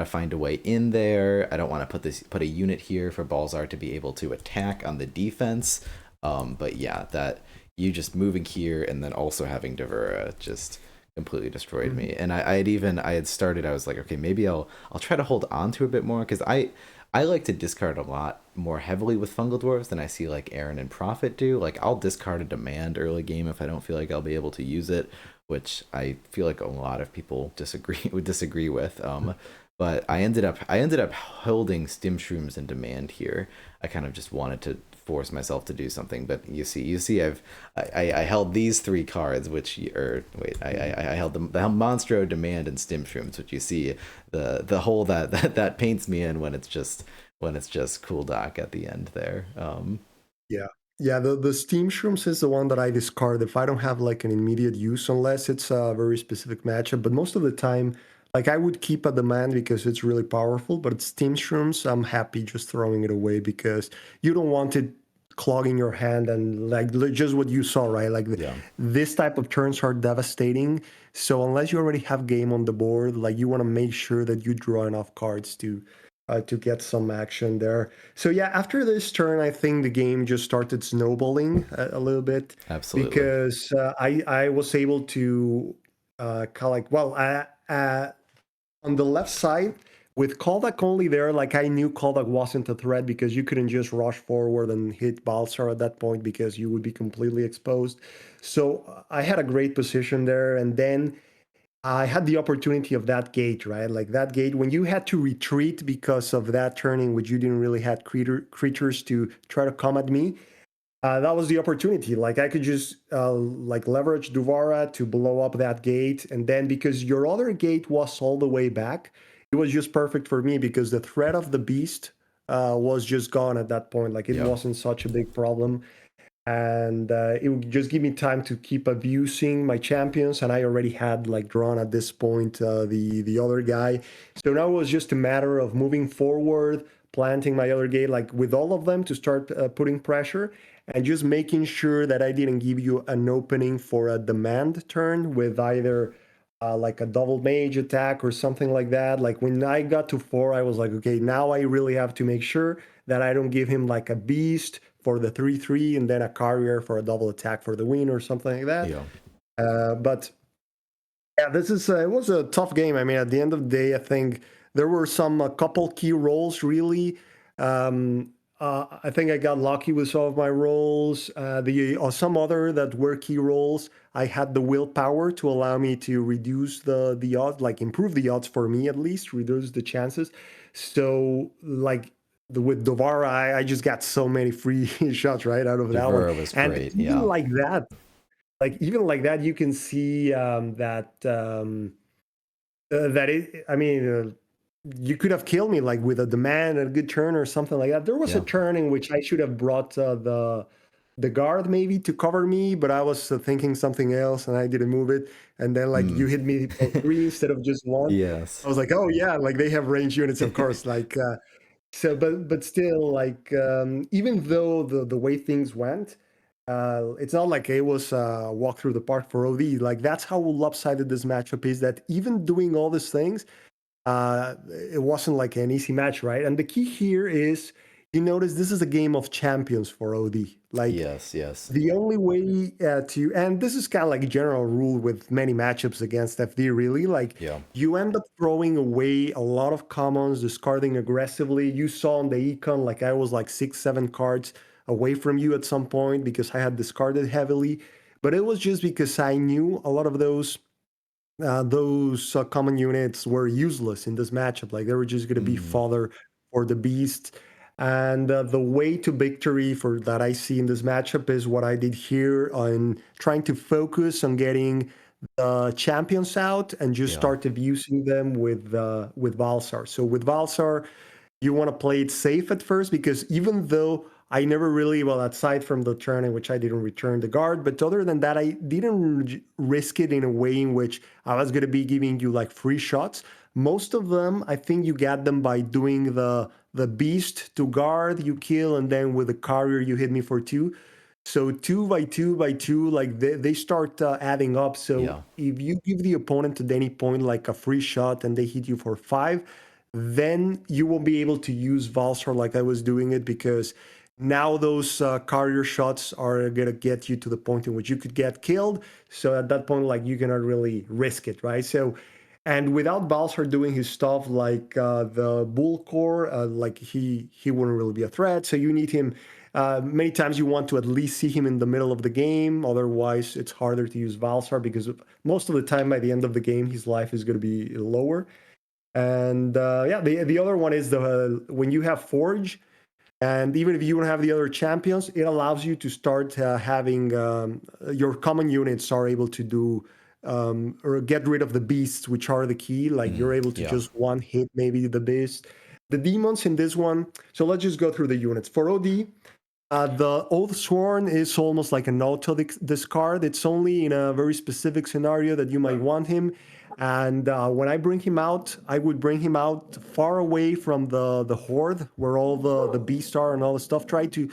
find a way in there. I don't want to put a unit here for Balzar to be able to attack on the defense. But yeah, that you just moving here and then also having Devura just completely destroyed me. And I had started. I was like, okay, maybe I'll try to hold on to a bit more because I like to discard a lot more heavily with fungal dwarves than I see like Aaron and Prophet do. Like I'll discard a demand early game if I don't feel like I'll be able to use it, which I feel like a lot of people disagree with. But I ended up holding stim shrooms in demand here. I kind of just wanted to force myself to do something, but you see, I held these three cards, which or wait, I held the Monstro Demand and Stim Shrooms, which you see the hole that paints me in when it's just cool dock at the end there. Yeah. Yeah, the steam shrooms is the one that I discard if I don't have like an immediate use, unless it's a very specific matchup. But most of the time, like I would keep a demand because it's really powerful. But steam shrooms, I'm happy just throwing it away because you don't want it clogging your hand and like just what you saw, right? Like Yeah. this type of turns are devastating. So unless you already have game on the board, like you want to make sure that you draw enough cards to get some action there. So yeah, after this turn, I think the game just started snowballing a little bit Absolutely. because I was able to kind of like well on the left side with Kaldak only there, like I knew Kaldak wasn't a threat because you couldn't just rush forward and hit Balsar at that point because you would be completely exposed. So I had a great position there, and then I had the opportunity of that gate, right? Like that gate when you had to retreat because of that turning, which you didn't really had creatures to try to come at me. That was the opportunity. Like I could just like leverage Duvara to blow up that gate, and then because your other gate was all the way back, it was just perfect for me because the threat of the beast was just gone at that point. Like it Yeah. wasn't such a big problem, and it would just give me time to keep abusing my champions. And I already had like drawn at this point the other guy, so now it was just a matter of moving forward, planting my other gate like with all of them to start putting pressure. and just making sure that I didn't give you an opening for a demand turn with either like a double mage attack or something like that. Like when I got to 4, I was like, okay, now I really have to make sure that I don't give him like a beast for the 3/3 and then a carrier for a double attack for the win or something like that. Yeah. But yeah, this is it was a tough game. I mean, at the end of the day, I think there were some a couple key roles really. I think I got lucky with some of my roles. The or some other that were key roles. I had the willpower to allow me to reduce the odds, like improve the odds for me at least, reduce the chances. So like with Dovara, I just got so many free shots right out of that one, Devura was and great. even Yeah. like that, you can see that it. I mean, you could have killed me like with a demand and a good turn or something like that. There was a Yeah. turn in which I should have brought the guard maybe to cover me, but I was thinking something else and I didn't move it. And then like Mm. you hit me for 3 instead of just one. I Yes. was like, oh yeah, like they have range units, of course. Like so, but still, like even though the way things went, it's not like it was a walk through the park for OD. Like that's how lopsided this matchup is. That even doing all these things, it wasn't like an easy match, right? And the key here is you notice this is a game of champions for OD. Like Yes. Yes. the only way to, and this is kind of like a general rule with many matchups against FD, really, like Yeah. you end up throwing away a lot of commons, discarding aggressively. You saw on the econ, like I was like 6, 7 cards away from you at some point because I had discarded heavily. But it was just because I knew a lot of those common units were useless in this matchup. Like they were just going to be Mm. fodder for the beast. And the way to victory for that I see in this matchup is what I did here on trying to focus on getting the champions out and just Yeah. start abusing them with Valsar. So with Valsar, you want to play it safe at first because even though I never really, well, aside from the turn in which I didn't return the guard, but other than that, I didn't risk it in a way in which I was going to be giving you like free shots. Most of them, I think you get them by doing the beast to guard, you kill, and then with the carrier, you hit me for 2. So 2 by 2 by 2, like they start adding up. So Yeah. if you give the opponent at any point like a free shot and they hit you for 5, then you won't be able to use Valsar like I was doing it because now those carrier shots are gonna get you to the point in which you could get killed. So at that point, like you cannot really risk it, right? So, and without Balsar doing his stuff like the Bull Core, like he wouldn't really be a threat. So you need him. Many times you want to at least see him in the middle of the game. Otherwise, it's harder to use Valsar because most of the time by the end of the game, his life is going to be lower. And yeah, the other one is the when you have Forge, and even if you don't have the other champions, it allows you to start having your common units are able to do or get rid of the beasts, which are the key. Like you're Mm. able to Yeah. just one hit maybe the beast. The demons in this one. So let's just go through the units. For OD, the Oath Sworn is almost like an auto discard. It's only in a very specific scenario that you might want him. And when I bring him out, I would bring him out far away from the horde where all the beasts are and all the stuff. Try to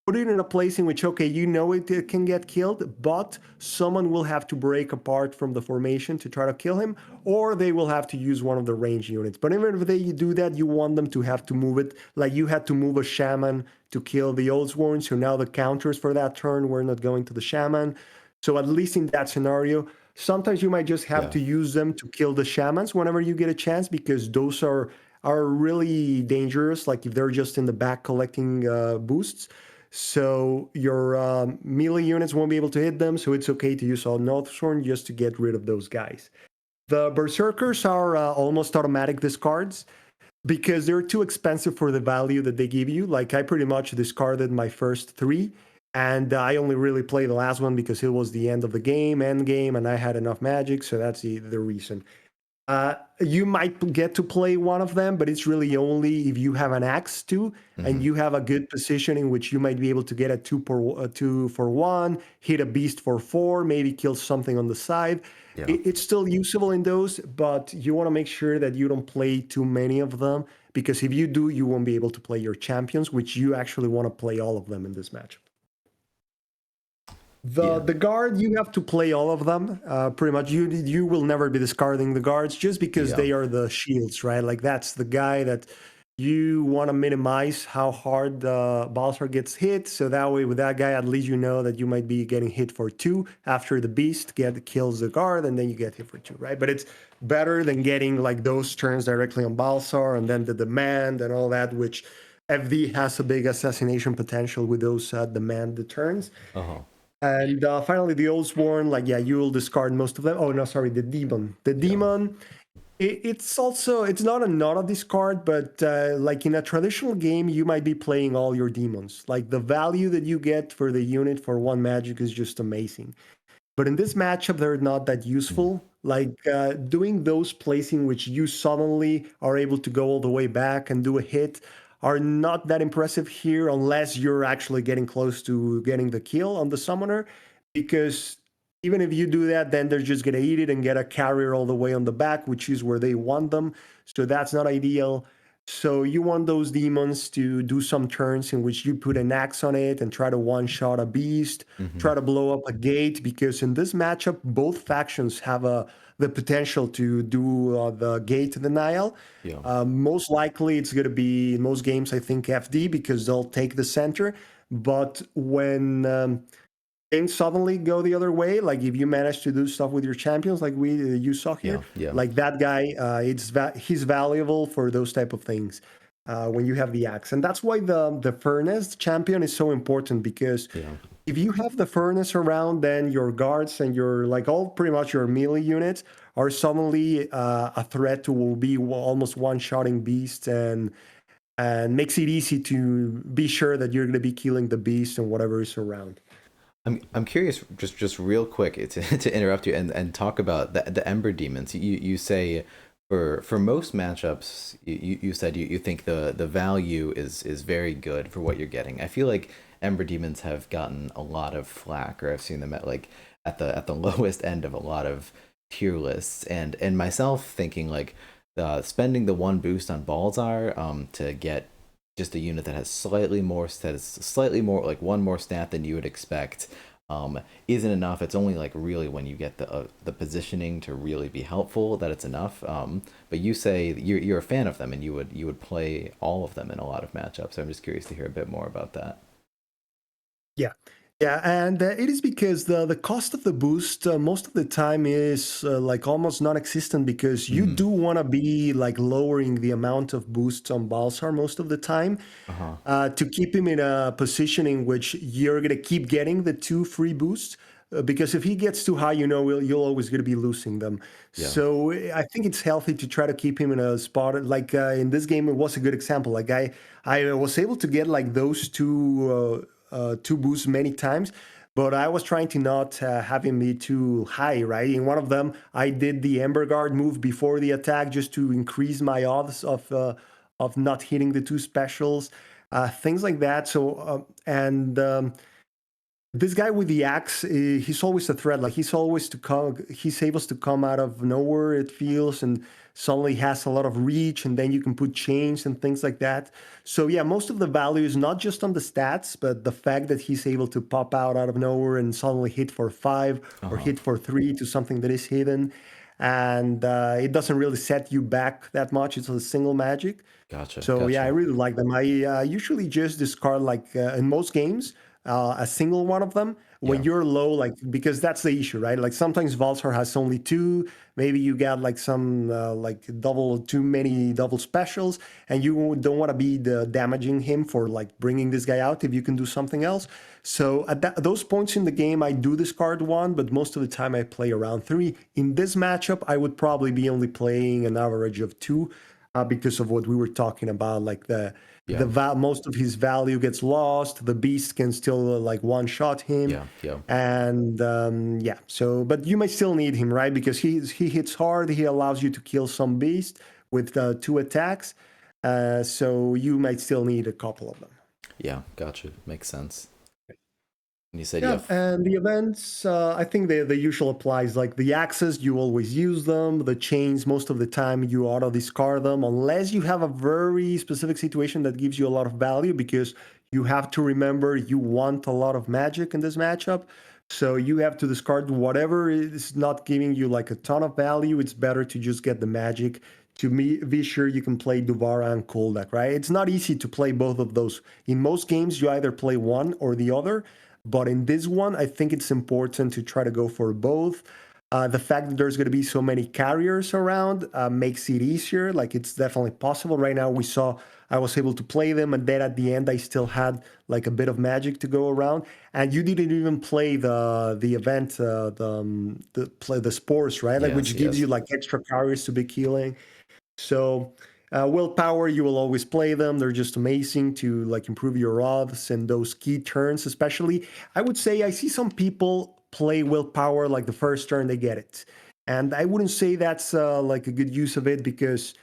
put it in a place in which, okay, you know it can get killed, but someone will have to break apart from the formation to try to kill him, or they will have to use one of the range units. But even if they do that, you want them to have to move it. Like you had to move a shaman to kill the Oathsworn, so now the counters for that turn were not going to the shaman. So at least in that scenario, sometimes you might just have Yeah. to use them to kill the shamans whenever you get a chance, because those are really dangerous. Like if they're just in the back collecting boosts. So your melee units won't be able to hit them, so it's okay to use all Northshorn just to get rid of those guys. The Berserkers are almost automatic discards because they're too expensive for the value that they give you. Like I pretty much discarded my first 3, and I only really played the last one because it was the end of the game, end game, and I had enough magic, so that's the reason. You might get to play one of them, but it's really only if you have an axe too, and Mm-hmm. you have a good position in which you might be able to get a 2 for 1, hit a beast for 4, maybe kill something on the side. Yeah. It's still usable in those, but you want to make sure that you don't play too many of them, because if you do, you won't be able to play your champions, which you actually want to play all of them in this match. The Yeah. the guard, you have to play all of them. Pretty much, you will never be discarding the guards just because Yeah. they are the shields, right? Like that's the guy that you want to minimize how hard the Balsar gets hit. So that way, with that guy, at least you know that you might be getting hit for two after the beast kills the guard, and then you get hit for two, right? But it's better than getting like those turns directly on Balsar and then the demand and all that, which FD has a big assassination potential with those demand turns. Uh-huh. And finally, the Oathsworn, like, yeah, you will discard most of them. Oh, no, sorry, the Demon. The Yeah. Demon, it's also, it's not a discard, but like in a traditional game, you might be playing all your demons. Like the value that you get for the unit for one magic is just amazing. But in this matchup, they're not that Mm. useful. Like doing those placing which you suddenly are able to go all the way back and do a hit are not that impressive here unless you're actually getting close to getting the kill on the summoner. Because even if you do that, then they're just going to eat it and get a carrier all the way on the back, which is where they want them. So that's not ideal. So you want those demons to do some turns in which you put an axe on it and try to one shot a beast, Mm-hmm. try to blow up a gate, because in this matchup both factions have the potential to do the gate denial. Yeah. Most likely it's going to be in most games, I think, FD, because they'll take the center. But when things suddenly go the other way, like if you manage to do stuff with your champions like we you saw here, Yeah. Yeah. like that guy, he's valuable for those type of things when you have the axe. And that's why the furnace champion is so important, because Yeah. if you have the furnace around, then your guards and your, like, all pretty much your melee units are suddenly a threat to will be almost one-shotting beasts, and makes it easy to be sure that you're going to be killing the beast and whatever is around. I'm curious, just real quick, to interrupt you and talk about the Ember Demons. You say for most matchups, you said you think the value is very good for what you're getting. I feel like Ember Demons have gotten a lot of flack, or I've seen them at like at the lowest end of a lot of tier lists, and myself thinking like spending the one boost on Balzar to get just a unit that has slightly more like one more stat than you would expect isn't enough. It's only like really when you get the positioning to really be helpful that it's enough. But you say you're a fan of them and you would play all of them in a lot of matchups. So I'm just curious to hear a bit more about that. Yeah. Yeah, and it is because the cost of the boost most of the time is like almost non-existent, because you Mm. do want to be like lowering the amount of boosts on Balsar most of the time Uh-huh. to keep him in a position in which you're going to keep getting the two free boosts. Because if he gets too high, you'll always going to be losing them. Yeah. So I think it's healthy to try to keep him in a spot. Like in this game, it was a good example. Like I was able to get like those two boosts many times, but I was trying to not have him be too high, right? In one of them, I did the Ember Guard move before the attack just to increase my odds of not hitting the two specials, things like that. So and this guy with the axe, he's always a threat. Like he's able to come out of nowhere, it feels, and suddenly has a lot of reach, and then you can put chains and things like that. So yeah, most of the value is not just on the stats, but the fact that he's able to pop out of nowhere and suddenly hit for five or Uh-huh. hit for three to something that is hidden, and it doesn't really set you back that much. It's a single magic. Gotcha. So yeah, I Gotcha. really like them. I usually just discard, like in most games, a single one of them when Yeah. you're low, like, because that's the issue, right? Like sometimes Valsar has only two. Maybe you got like some like too many double specials, and you don't want to be damaging him for like bringing this guy out if you can do something else. So at those points in the game, I do discard one, but most of the time I play around three. In this matchup, I would probably be only playing an average of two because of what we were talking about, like Yeah. most of his value gets lost. The beast can still like one shot him, Yeah. Yeah. and yeah. So, but you might still need him, right? Because he hits hard. He allows you to kill some beast with two attacks. So you might still need a couple of them. Yeah. Gotcha. Makes sense. And you said you Yeah, have. and the events, I think the usual applies. Like the axes, you always use them. The chains, most of the time, you auto discard them, unless you have a very specific situation that gives you a lot of value, because you have to remember you want a lot of magic in this matchup. So you have to discard whatever is not giving you like a ton of value. It's better to just get the magic to be sure you can play Duvara and Koldak, right? It's not easy to play both of those. In most games, you either play one or the other. But in this one, I think it's important to try to go for both. The fact that there's going to be so many carriers around makes it easier. Like it's definitely possible. Right now, we saw I was able to play them, and then at the end, I still had like a bit of magic to go around. And you didn't even play the event, the play the spores, right? Like Yes, which gives you yes. like extra carries to be healing. So willpower, you will always play them. They're just amazing to like improve your odds and those key turns, especially. I would say I see some people play willpower like the first turn they get it, and I wouldn't say that's like a good use of it because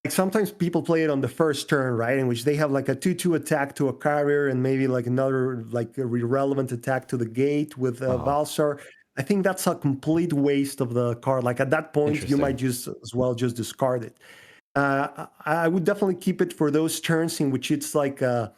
like sometimes people play it on the first turn, right? In which they have like a 2/2 attack to a carrier and maybe like another like a irrelevant attack to the gate with Oh, Valsar. I think that's a complete waste of the card. Like at that point, you might interesting. just as well just discard it. I would definitely keep it for those turns in which it's like a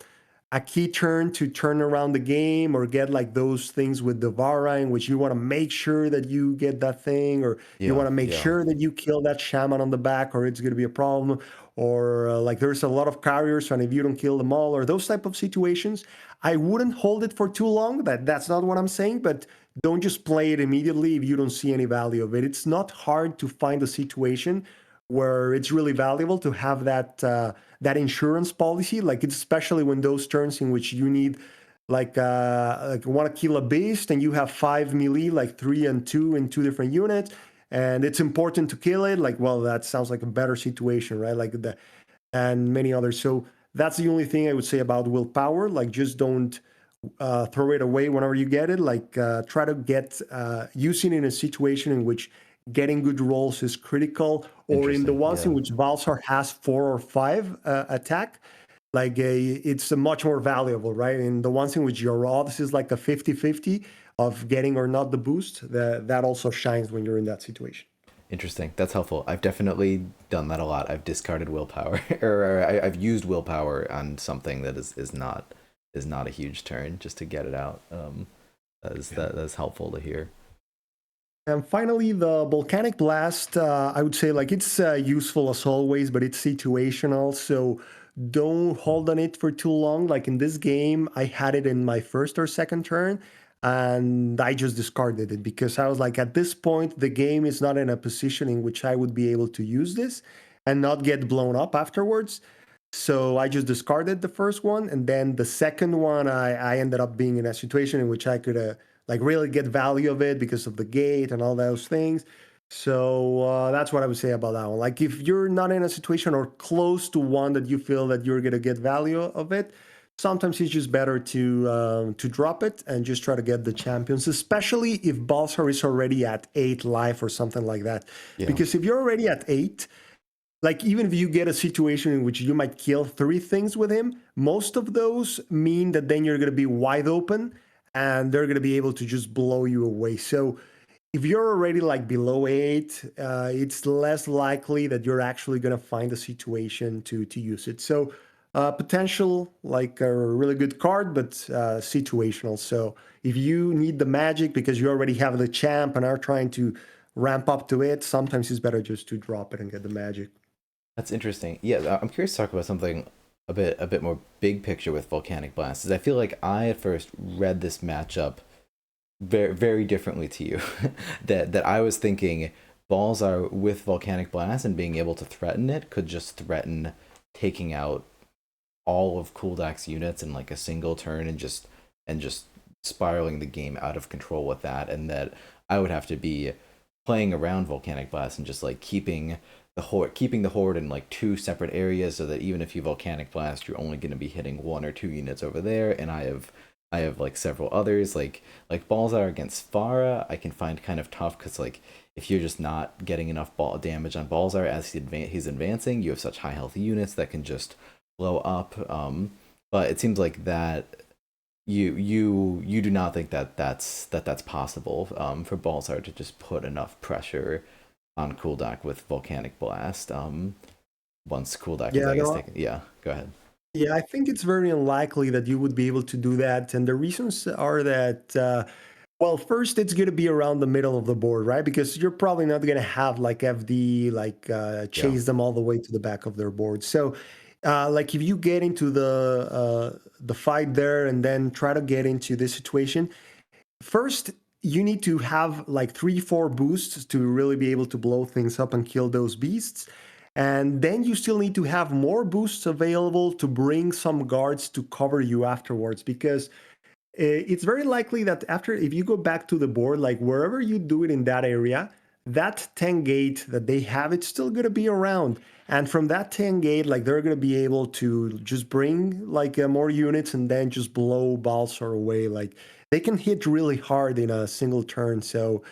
key turn to turn around the game or get like those things with the Vara in which you want to make sure that you get that thing or you Yeah, want to make yeah. sure that you kill that shaman on the back or it's going to be a problem or like there's a lot of carriers and if you don't kill them all or those type of situations. I wouldn't hold it for too long. That's not what I'm saying, but don't just play it immediately if you don't see any value of it. It's not hard to find a situation where it's really valuable to have that insurance policy. Like it's especially when those turns in which you need like want to kill a beast and you have 5 melee, like 3 and 2 in 2 different units, and it's important to kill it. Like, well, that sounds like a better situation, right? Like the and many others. So that's the only thing I would say about willpower. Like, just don't throw it away whenever you get it. Like try to get using it in a situation in which getting good rolls is critical, or in the Interesting. ones in Yeah. which Valsar has 4 or 5 attack. Like it's a much more valuable, right? In the ones in which your odds is like a 50-50 of getting or not the boost, that also shines when you're in that situation. Interesting. That's helpful. I've definitely done that a lot. I've discarded willpower, I've used willpower on something that is not a huge turn just to get it out. That's helpful to hear. And finally, the volcanic blast. I would say like it's useful as always, but it's situational. So don't hold on it for too long. Like in this game, I had it in my first or second turn, and I just discarded it because I was like, at this point, the game is not in a position in which I would be able to use this and not get blown up afterwards. So I just discarded the first one, and then the second one, I ended up being in a situation in which I could like really get value of it because of the gate and all those things. So that's what I would say about that one. Like if you're not in a situation or close to one that you feel that you're gonna get value of it, sometimes it's just better to drop it and just try to get the champions, especially if Balsar is already at 8 life or something like that. Yeah. Because if you're already at 8, like even if you get a situation in which you might kill 3 things with him, most of those mean that then you're going to be wide open and they're going to be able to just blow you away. So if you're already like below 8, it's less likely that you're actually going to find a situation to use it. So potential like a really good card, but situational. So if you need the magic because you already have the champ and are trying to ramp up to it, sometimes it's better just to drop it and get the magic. That's interesting. Yeah, I'm curious to talk about something a bit more big picture with volcanic blasts. Is I feel like I at first read this matchup very differently to you. That I was thinking balls are with volcanic blast and being able to threaten it could just threaten taking out all of Kuldak's units in like a single turn and just spiraling the game out of control with that, and that I would have to be playing around volcanic blast and just like keeping the horde in like two separate areas so that even if you volcanic blast you're only going to be hitting one or two units over there, and I have like several others like balls are against Farah I can find kind of tough because like if you're just not getting enough ball damage on Balzar as he's advancing, you have such high health units that can just blow up. But it seems like that you do not think that that's possible for Balzar to just put enough pressure on Kuldak with Volcanic Blast. Once Kuldak is Yeah, I guess no, taken. Yeah, go ahead. yeah, I think it's very unlikely that you would be able to do that. And the reasons are that Well, first it's going to be around the middle of the board, right? Because you're probably not going to have like FD Yeah. chase them all the way to the back of their board. So, like if you get into the fight there and then try to get into this situation, first you need to have like 3 4 boosts to really be able to blow things up and kill those beasts. And then you still need to have more boosts available to bring some guards to cover you afterwards, because it's very likely that after, if you go back to the board, like wherever you do it in that area, that 10 gate that they have, it's still going to be around. And from that 10 gate, like they're going to be able to just bring like more units and then just blow Balsar away. Like they can hit really hard in a single turn. So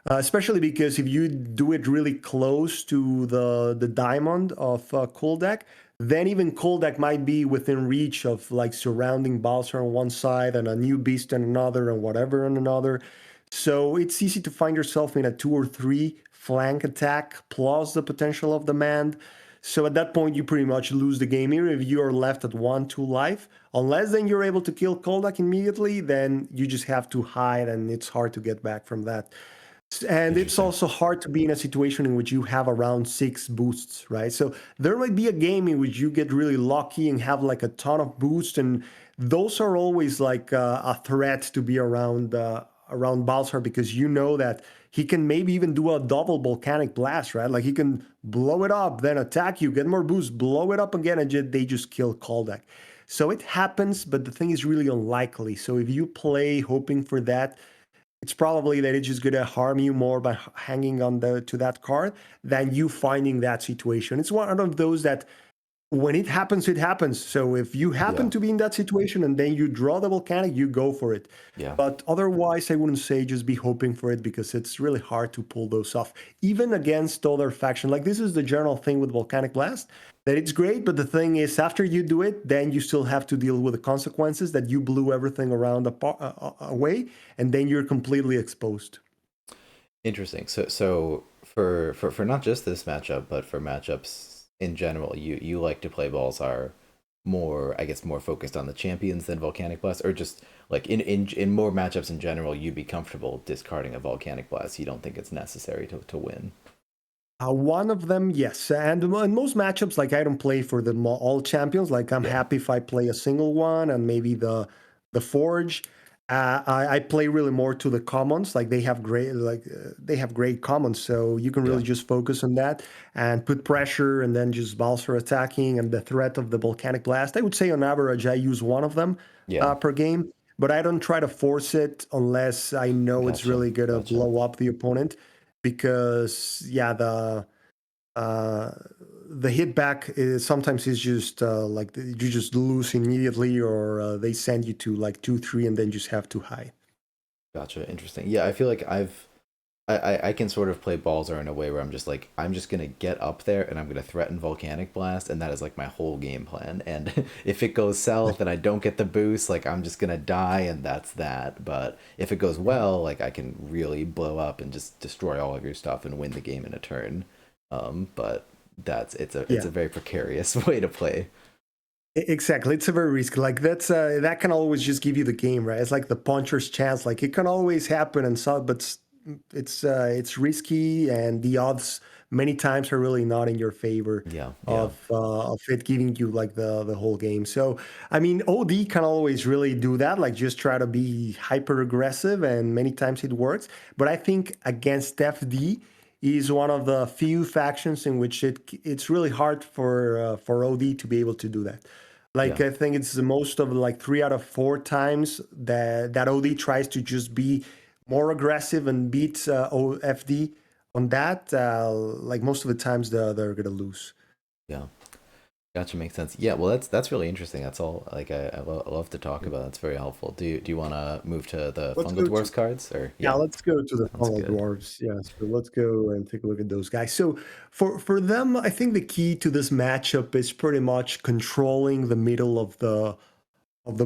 especially because if you do it really close to the diamond of Koldak, then even Koldak might be within reach of like surrounding Balsar on one side and a new beast on another and whatever on another. So it's easy to find yourself in a 2 or 3 flank attack plus the potential of demand. So at that point, you pretty much lose the game here if you are left at 1 2 life. Unless then you're able to kill Koldak immediately, then you just have to hide and it's hard to get back from that. And it's Interesting. also hard to be in a situation in which you have around 6 boosts, right? So there might be a game in which you get really lucky and have like a ton of boosts, and those are always like a threat to be around Balsar, because you know that he can maybe even do a double volcanic blast, right? Like he can blow it up, then attack you, get more boost, blow it up again, and they just kill Koldak. So it happens, but the thing is really unlikely. So if you play hoping for that, it's probably that it's just going to harm you more by hanging on to that card than you finding that situation. It's one of those that when it happens, it happens. So if you happen Yeah. to be in that situation and then you draw the volcanic, you go for it. Yeah. But otherwise, I wouldn't say just be hoping for it, because it's really hard to pull those off, even against other faction. Like this is the general thing with Volcanic Blast, that it's great, but the thing is, after you do it, then you still have to deal with the consequences that you blew everything around away, and then you're completely exposed. Interesting. So for not just this matchup, but for matchups in general, you like to play balls are more, I guess, more focused on the champions than Volcanic Blast, or just like in more matchups in general, you'd be comfortable discarding a Volcanic Blast. You don't think it's necessary to win. One of them, yes. And in most matchups, like I don't play for the all champions. Like I'm Yeah. happy if I play a single one and maybe the Forge. I play really more to the commons. Like they have great commons, so you can Yeah. really just focus on that and put pressure, and then just Balsar attacking and the threat of the volcanic blast. I would say on average I use one of them Yeah. per game, but I don't try to force it unless I know it's Gotcha. really gonna Gotcha. blow up the opponent, because yeah, uh, the hit back is sometimes is just like you just lose immediately, or they send you to like 2 3 and then just have to hide. Gotcha. Interesting. Yeah, I feel like I can sort of play Balzar in a way where I'm just like, I'm just gonna get up there and I'm gonna threaten Volcanic Blast, and that is like my whole game plan. And if it goes south and I don't get the boost, like I'm just gonna die, and that's that. But if it goes well, like I can really blow up and just destroy all of your stuff and win the game in a turn. But that's it's Yeah, a very precarious way to play. exactly. It's a very risky. Like that can always just give you the game, right? It's like the puncher's chance. Like it can always happen, and so, but it's risky, and the odds many times are really not in your favor Yeah, yeah, of it giving you like the whole game. So I mean, OD can always really do that. Like just try to be hyper aggressive, and many times it works. But I think against FD is one of the few factions in which it's really hard for OD to be able to do that. Like yeah. I think it's the most of like 3 out of 4 times that OD tries to just be more aggressive and beat FD on that. Like most of the times they're gonna lose. Yeah. Gotcha, makes sense. Yeah, well, that's really interesting. That's all. Like, I love to talk about. That's very helpful. Do you want to move to the Let's Fungal go Dwarfs to cards, or Yeah, yeah, let's go to the sounds funnel good. dwarves. Yeah, so let's go and take a look at those guys. So for them, I think the key to this matchup is pretty much controlling the middle of the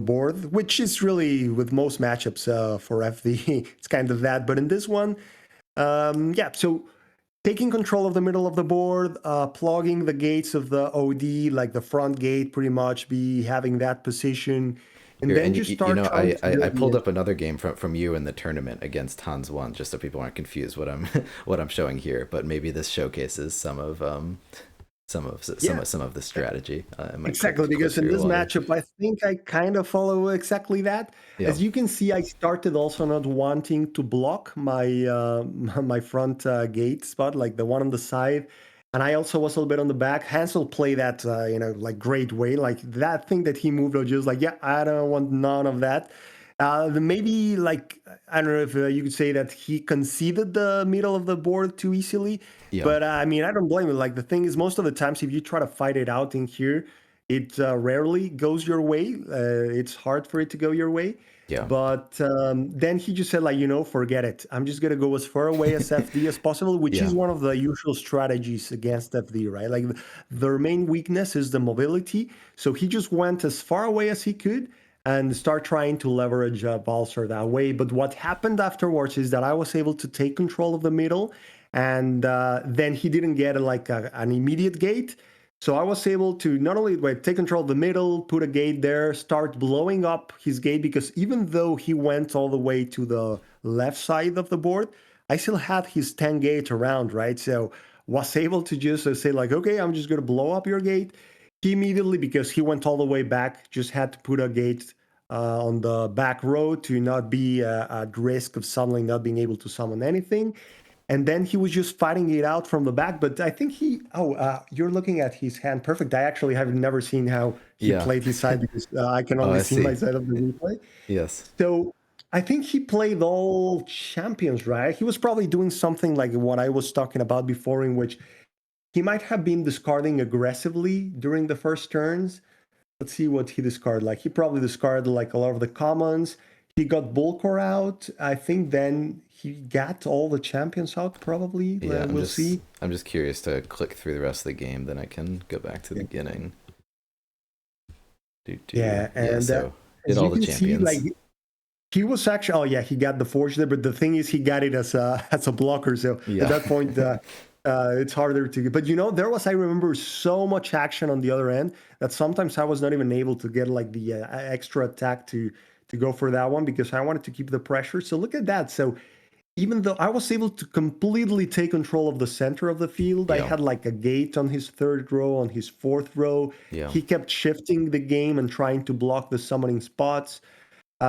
board, which is really with most matchups for FD, it's kind of that. But in this one, yeah, so taking control of the middle of the board, plugging the gates of the OD, like the front gate, pretty much be having that position. and Here, then and you you start know, trying to I build the pulled up engine. another game from you in the tournament against Hans One, just so people aren't confused what I'm what I'm showing here. But maybe this showcases Yeah. some of the strategy. I might Exactly, click because in through this while you're. matchup, I think I kind of follow exactly that. Yeah, As you can see, I started also not wanting to block my my front gate spot, like the one on the side, and I also was a little bit on the back. Hansel played that, like great way, like that thing that he moved. I was just like, yeah, I don't want none of that. Maybe like I don't know if you could say that he conceded the middle of the board too easily, yeah, but I mean, I don't blame him. Like the thing is, most of the times, if you try to fight it out in here, it rarely goes your way. It's hard for it to go your way. yeah, But then he just said, like, forget it. I'm just gonna go as far away as FD as possible, which yeah, is one of the usual strategies against FD, right? Like their main weakness is the mobility. So he just went as far away as he could and start trying to leverage Balser that way. But what happened afterwards is that I was able to take control of the middle, and then he didn't get like an immediate gate. So I was able to not only take control of the middle, put a gate there, start blowing up his gate, because even though he went all the way to the left side of the board, I still had his 10 gate around, right? So was able to just say like, okay, I'm just going to blow up your gate. He immediately, because he went all the way back, just had to put a gate on the back row to not be at risk of suddenly not being able to summon anything. And then he was just fighting it out from the back. But I think you're looking at his hand. Perfect. I actually have never seen how he yeah. played his side, because I can Oh, only I see my see. side of the replay. Yes. So I think he played all champions, right? He was probably doing something like what I was talking about before, in which he might have been discarding aggressively during the first turns. Let's see what he discarded. Like he probably discarded like a lot of the commons. He got Bulkor out. I think then he got all the champions out. Probably. Yeah, We'll see. I'm just curious to click through the rest of the game, then I can go back to the Yeah, beginning. Do do. yeah. Yeah, And so did as all you the can see, like champions. he was actually. Oh yeah, he got the forge there. But the thing is, he got it as a as a blocker. So at Yeah. that point, it's harder to get. But there was, I remember, so much action on the other end that sometimes I was not even able to get like the extra attack to go for that one, because I wanted to keep the pressure. So look at that. So even though I was able to completely take control of the center of the field, I Yeah. had like a gate on his third row, on his fourth row. Yeah. He kept shifting the game and trying to block the summoning spots.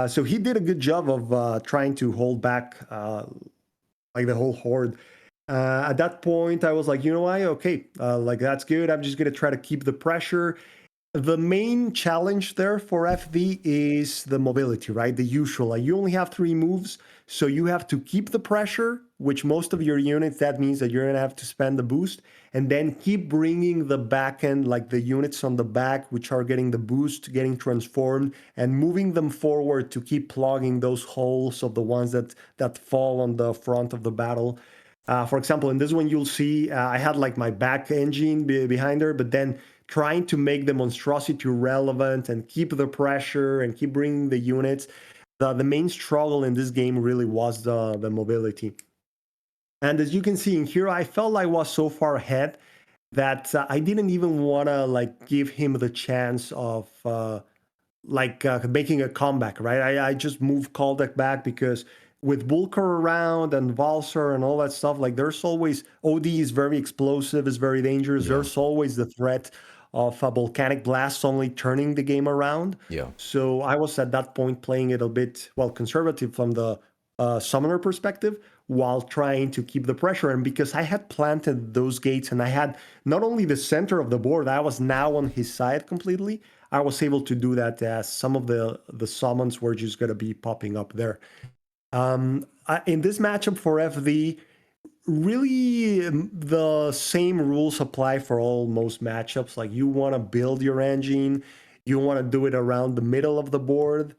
So he did a good job of trying to hold back like the whole horde. At that point, I was like, you know what? Okay, like that's good. I'm just gonna try to keep the pressure. The main challenge there for FV is the mobility, right? The usual. Like you only have 3 moves, so you have to keep the pressure, which most of your units, that means that you're going to have to spend the boost, and then keep bringing the back end, like the units on the back, which are getting the boost, getting transformed, and moving them forward to keep plugging those holes of the ones that fall on the front of the battle. For example, in this one, you'll see I had like my back engine behind her, but then trying to make the monstrosity relevant and keep the pressure and keep bringing the units. The main struggle in this game really was the mobility. And as you can see in here, I felt I was so far ahead that I didn't even want to like give him the chance of making a comeback, right? I just moved Kaldek back, because with Bulker around and Valser and all that stuff, like there's always OD is very explosive, is very dangerous. Yeah. There's always the threat of a volcanic blast only turning the game around. Yeah. So I was at that point playing it a bit conservative from the summoner perspective, while trying to keep the pressure. And because I had planted those gates and I had not only the center of the board, I was now on his side completely. I was able to do that as some of the summons were just going to be popping up there. In this matchup for FV, really the same rules apply for all most matchups. Like you want to build your engine, you want to do it around the middle of the board.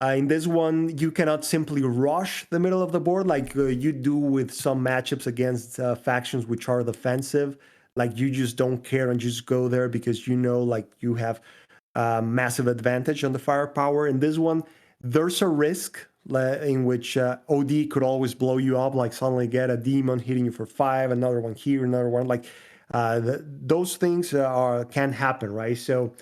In this one, you cannot simply rush the middle of the board like you do with some matchups against factions which are defensive. Like you just don't care and just go there because like you have massive advantage on the firepower. In this one, there's a risk in which OD could always blow you up, like suddenly get a demon hitting you for 5, another one here, another one. Like those things can happen, right? So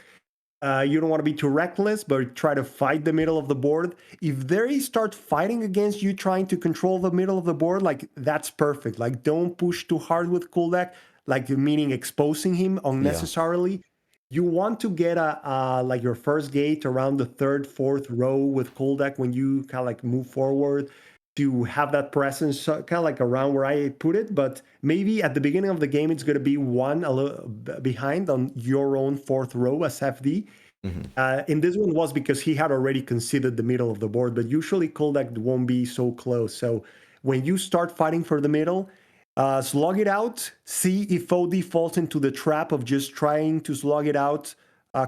You don't want to be too reckless, but try to fight the middle of the board. If they start fighting against you, trying to control the middle of the board, like that's perfect. Like don't push too hard with Kuldak, like meaning exposing him Yeah. unnecessarily. You want to get a like your first gate around the third, fourth row with Kuldak when you kind of like move forward to have that presence kind of like around where I put it, but maybe at the beginning of the game it's going to be one a little behind on your own fourth row as FD. Hmm. In this one was because he had already considered the middle of the board, but usually Koldak won't be so close. So when you start fighting for the middle, slug it out. See if OD falls into the trap of just trying to slug it out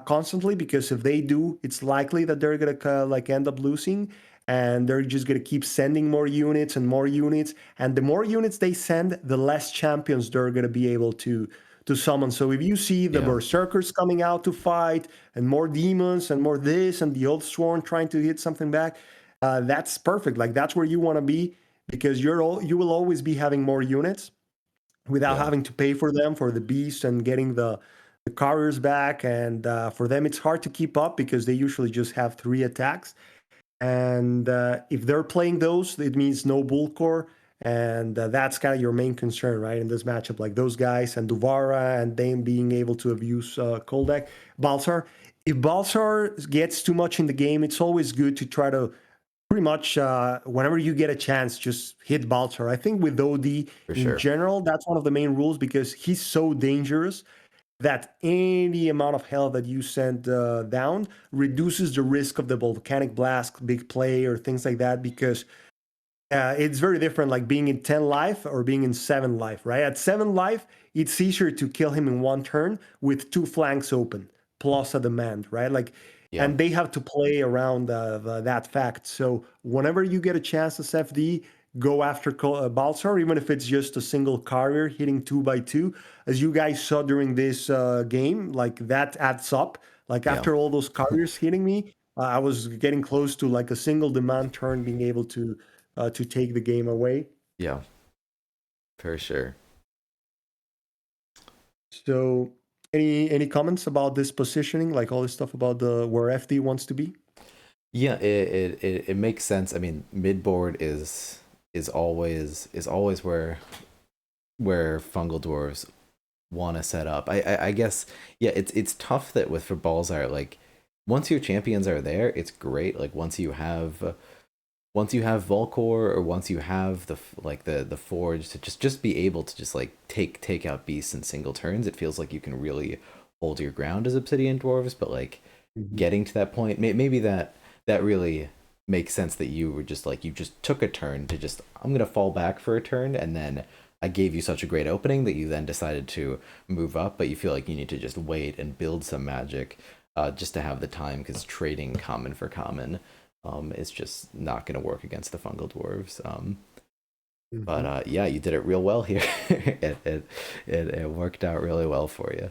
constantly. Because if they do, it's likely that they're gonna like end up losing, and they're just gonna keep sending more units and more units. And the more units they send, the less champions they're gonna be able to summon. So if you see the Yeah. berserkers coming out to fight and more demons and more this and the old sworn trying to hit something back, that's perfect. Like that's where you want to be because you will always be having more units without Yeah. having to pay for them for the beast and getting the carriers back. And for them, it's hard to keep up because they usually just have 3 attacks. And if they're playing those, it means no bull core. And that's kind of your main concern, right? In this matchup, like those guys and Duvara and them being able to abuse Koldak. Balsar, if Balsar gets too much in the game, it's always good to try to pretty much whenever you get a chance, just hit Balsar. I think with OD For in sure. general, that's one of the main rules because he's so dangerous that any amount of health that you send down reduces the risk of the volcanic blast, big play, or things like that. Because it's very different, like being in 10 life or being in 7 life, right? At 7 life, it's easier to kill him in one turn with 2 flanks open, plus a demand, right? Like, Yeah. and they have to play around that fact. So whenever you get a chance as FD, go after Balsar, even if it's just a single carrier hitting 2 by 2. As you guys saw during this game, like that adds up. Like Yeah. after all those carriers hitting me, I was getting close to like a single demand turn being able to take the game away. Yeah. For sure. So, any comments about this positioning, like all this stuff about the where FD wants to be? Yeah, it makes sense. I mean, mid board is always where fungal dwarves want to set up. I guess yeah, it's tough that with for Balzar, like once your champions are there, it's great. Like once you have Volcor, or once you have the forge to just be able to just like take out beasts in single turns, it feels like you can really hold your ground as Obsidian dwarves. But like Mhm. getting to that point, maybe that really makes sense that you were just like you just took a turn to just I'm gonna fall back for a turn, and then I gave you such a great opening that you then decided to move up, but you feel like you need to just wait and build some magic just to have the time, because trading common for common is just not going to work against the fungal dwarves. But Mhm. yeah, you did it real well here. It worked out really well for you.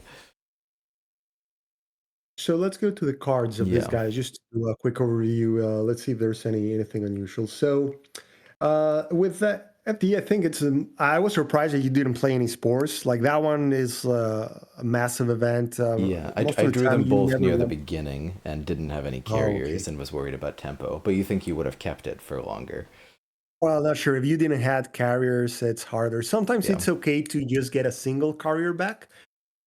So let's go to the cards of this Yeah. guy. Just to do a quick overview. Let's see if there's anything unusual. So with that FD, I think it's. I was surprised that you didn't play any spores. Like that one is a massive event. Yeah, Most I of the drew time, them you both never near the want. beginning and didn't have any Oh, okay. carriers and was worried about tempo. But you think you would have kept it for longer? Well, not sure. If you didn't have carriers, it's harder. Sometimes Yeah, it's okay to just get a single carrier back.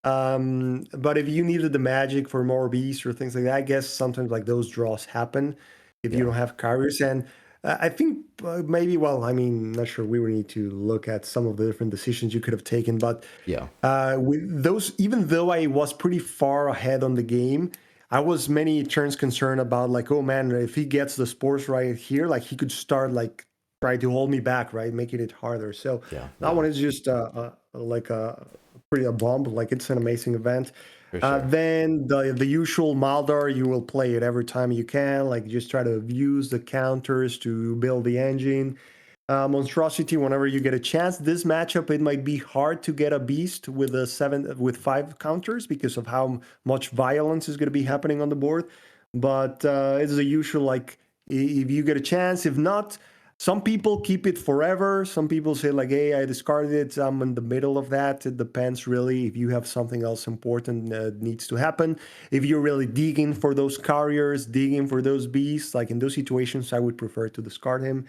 But if you needed the magic for more beasts or things like that, I guess sometimes like those draws happen if you yeah, don't have carriers. And I think maybe, well, I mean, not sure. We would need to look at some of the different decisions you could have taken. But yeah, with those, even though I was pretty far ahead on the game, I was many turns concerned about like, oh man, if he gets the spores right here, like he could start like try to hold me back, right, making it harder. So yeah, that yeah, one is just like a pretty a bomb. Like it's an amazing event. for sure. Then the usual Maldar, you will play it every time you can. Like just try to use the counters to build the engine. Monstrosity, whenever you get a chance. This matchup, it might be hard to get a beast with with 5 counters because of how much violence is going to be happening on the board. But it's the usual, like if you get a chance. If not, Some people keep it forever. Some people say like, "Hey, I discarded it. I'm in the middle of that." It depends really. If you have something else important needs to happen, if you're really digging for those carriers, digging for those beasts, like in those situations, I would prefer to discard him.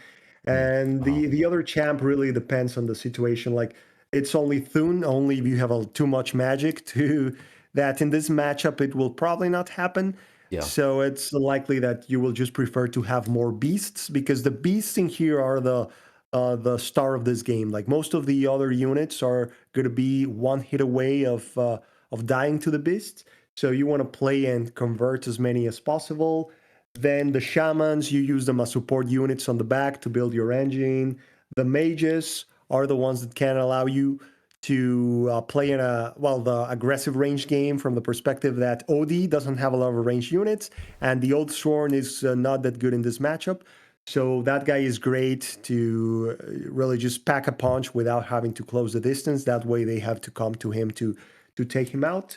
Mm. And Oh, the other champ really depends on the situation. Like it's only Thune, only if you have too much magic to that in this matchup it will probably not happen. yeah, So it's likely that you will just prefer to have more beasts because the beasts in here are the star of this game. Like most of the other units are going to be one hit away of dying to the beast. So you want to play and convert as many as possible. Then the shamans, you use them as support units on the back to build your engine. The mages are the ones that can allow you to play in the aggressive range game from the perspective that OD doesn't have a lot of range units, and the Old Sworn is not that good in this matchup. So that guy is great to really just pack a punch without having to close the distance. That way they have to come to him to take him out.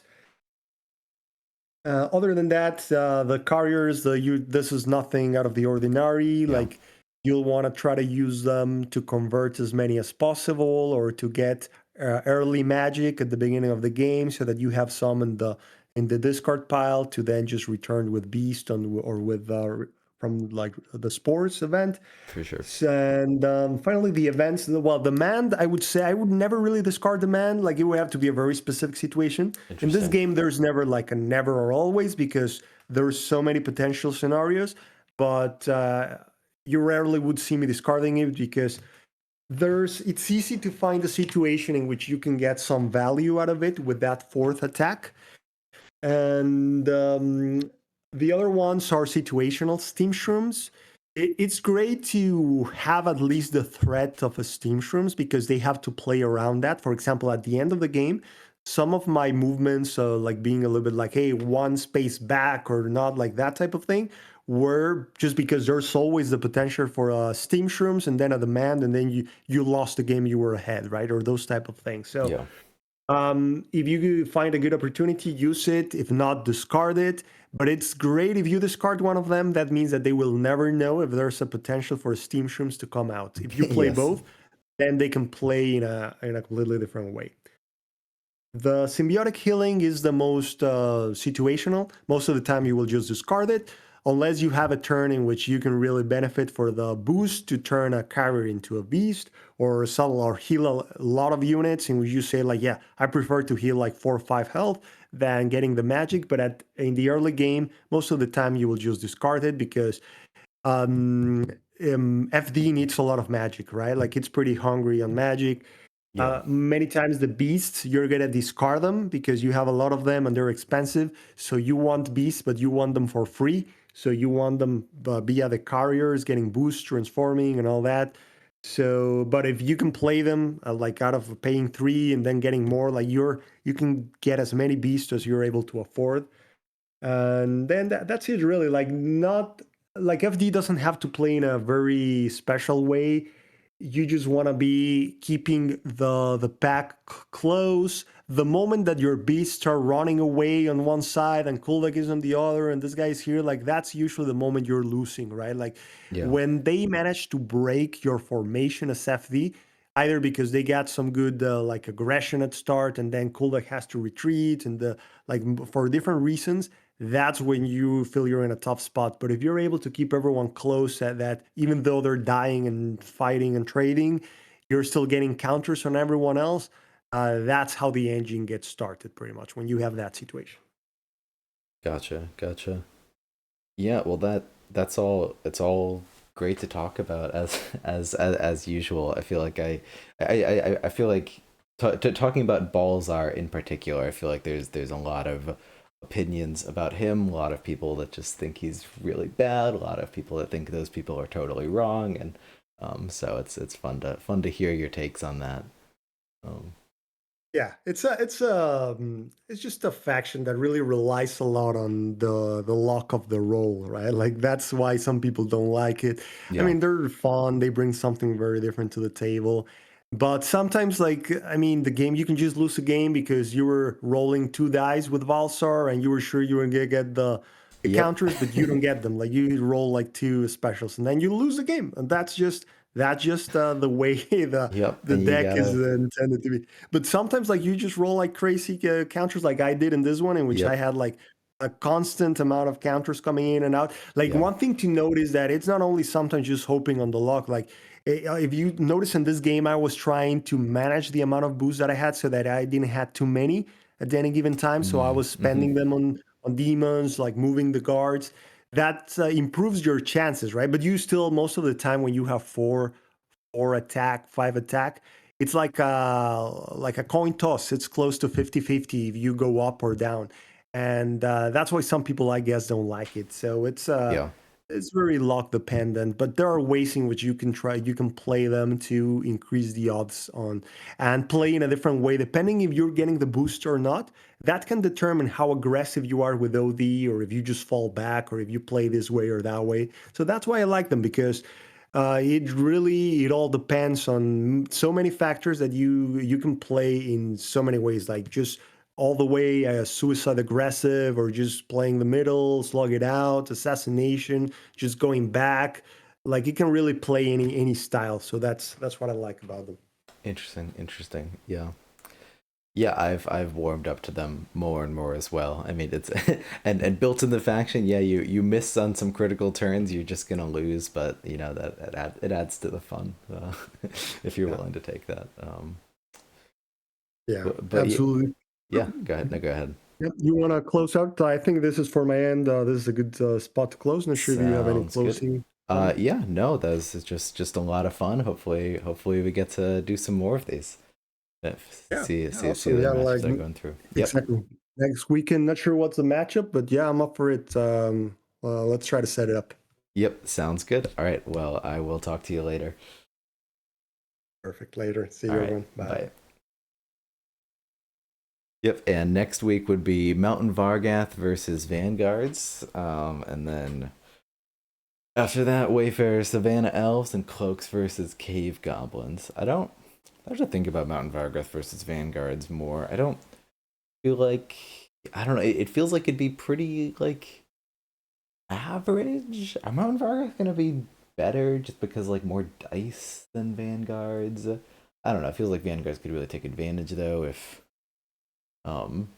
Other than that, the carriers, this is nothing out of the ordinary. yeah, Like you'll want to try to use them to convert as many as possible, or to get early magic at the beginning of the game, so that you have some in the discard pile to then just return with beast or with from like the sports event. for sure. And finally, the events. Well, the man, I would say I would never really discard the man. Like it would have to be a very specific situation. In this Interesting. game, there's never like a never or always because there's so many potential scenarios. But you rarely would see me discarding it because it's easy to find a situation in which you can get some value out of it with that fourth attack. And the other ones are situational steam shrooms. It's great to have at least the threat of a steam shrooms because they have to play around that. For example, at the end of the game, some of my movements, like being a little bit like, hey, one space back or not, like that type of thing, were just because there's always the potential for steam shrooms and then a demand, and then you lost the game, you were ahead, right? Or those type of things. So Yeah. if you find a good opportunity, use it. If not, discard it. But it's great if you discard one of them. That means that they will never know if there's a potential for steam shrooms to come out. If you play Yes. both, then they can play in a completely different way. The symbiotic healing is the most situational. Most of the time, you will just discard it, unless you have a turn in which you can really benefit for the boost to turn a carrier into a beast, or sell or heal a lot of units in which you say like, yeah, I prefer to heal like 4 or 5 health than getting the magic. But in the early game, most of the time you will just discard it because um, FD needs a lot of magic, right? Like it's pretty hungry on magic. Yeah. Many times the beasts, you're gonna discard them because you have a lot of them and they're expensive. So you want beasts, but you want them for free. So you want them via the carriers, getting boosts, transforming, and all that. So, but if you can play them like out of paying 3 and then getting more, like you can get as many beasts as you're able to afford. And then that's it really. Like not like FD doesn't have to play in a very special way. You just want to be keeping the pack close. The moment that your beasts are running away on one side and Kuldak is on the other and this guy's here, like that's usually the moment you're losing, right? Like Yeah. when they manage to break your formation as FD, either because they got some good like aggression at start and then Kuldak has to retreat and for different reasons, that's when you feel you're in a tough spot. But if you're able to keep everyone close at that, even though they're dying and fighting and trading, you're still getting counters on everyone else. That's how the engine gets started, pretty much, when you have that situation. Gotcha. Gotcha. Yeah. Well, that's all. It's all great to talk about as usual. I feel like I feel like talking about Balzar in particular. I feel like there's a lot of opinions about him. A lot of people that just think he's really bad. A lot of people that think those people are totally wrong. And so it's fun to hear your takes on that. Um, Yeah, it's just a faction that really relies a lot on the luck of the roll, right? Like that's why some people don't like it. I yeah. mean, they're fun, they bring something very different to the table. But sometimes, like, I mean, the game you can just lose a game because you were rolling 2 dice with Valsar and you were sure you were gonna get the Yep. counters, but you don't get them. Like you roll like 2 specials and then you lose the game. And that's just That's just the way Yep, the and you deck is gotta. intended to be. But sometimes, like you just roll like crazy counters, like I did in this one, in which I Yep. had like a constant amount of counters coming in and out. Like Yeah. one thing to note is that it's not only sometimes just hoping on the luck. Like if you notice in this game, I was trying to manage the amount of boosts that I had so that I didn't have too many at any given time. So I was Mm-hmm. spending them on demons, like moving the guards. That improves your chances, right? But you still, most of the time, when you have four attack, five attack, it's like a coin toss. It's close to 50-50 if you go up or down. And that's why some people, I guess, don't like it. So Yeah. it's very luck dependent, but there are ways in which you can play them to increase the odds on and play in a different way depending if you're getting the boost or not. That can determine how aggressive you are with OD, or if you just fall back, or if you play this way or that way. So that's why I like them, because it all depends on so many factors that you can play in so many ways, like just all the way suicide aggressive, or just playing the middle, slug it out, assassination, just going back. Like it can really play any style. So that's what I like about them. Interesting. Interesting. Yeah. Yeah, I've warmed up to them more and more as well. I mean, it's and built in the faction. Yeah, you miss on some critical turns, you're just gonna lose, but you know that it adds to the fun if you're Yeah, willing to take that. yeah, But yeah, absolutely. yeah. Go ahead. No, go ahead. Yep. You want to close out? I think this is for my end. This is a good spot to close. Not sure if you have any Sounds good. closing comments. Yeah, no, that's just a lot of fun. Hopefully we get to do some more of these. Yeah, yeah, See awesome. the Yeah, matches like that are going through. Yep. exactly. Next weekend, not sure what's the matchup, but yeah, I'm up for it. Let's try to set it up. Yep. Sounds good. All right. Well, I will talk to you later. Perfect. Later. See All you, right. everyone. Bye. Bye. Yep, and next week would be Mountain Vargath versus Vanguards. And then after that, Wayfarer, Savannah Elves, and Cloaks versus Cave Goblins. I have to think about Mountain Vargath versus Vanguards more. I don't feel like, I don't know, it feels like it'd be pretty, like, average. Are Mountain Vargath gonna be better just because, like, more dice than Vanguards? I don't know, it feels like Vanguards could really take advantage, though, um,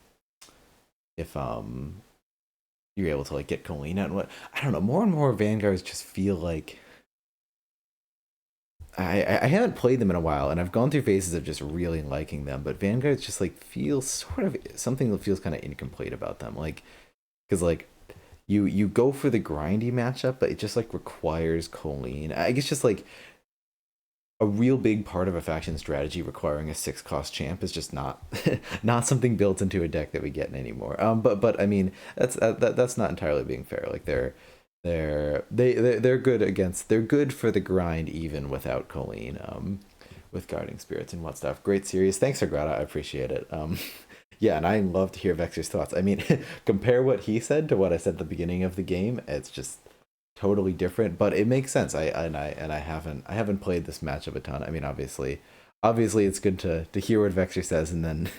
if you're able to like get Colleen out and what I don't know. More and more Vanguards just feel like I haven't played them in a while, and I've gone through phases of just really liking them. But Vanguards just like feels sort of something that feels kind of incomplete about them. Like because like you go for the grindy matchup, but it just like requires Colleen. I guess just like a real big part of a faction strategy requiring a 6 cost champ is just not not something built into a deck that we get anymore. But I mean that's not entirely being fair. Like they're good against they're good for the grind even without Colleen. With guarding spirits and what stuff. Great series. Thanks, Sagrada. I appreciate it. Yeah, and I love to hear Vexer's thoughts. I mean, compare what he said to what I said at the beginning of the game. It's just totally different, but it makes sense. I haven't played this matchup a ton. I mean, obviously it's good to hear what Vexer says and then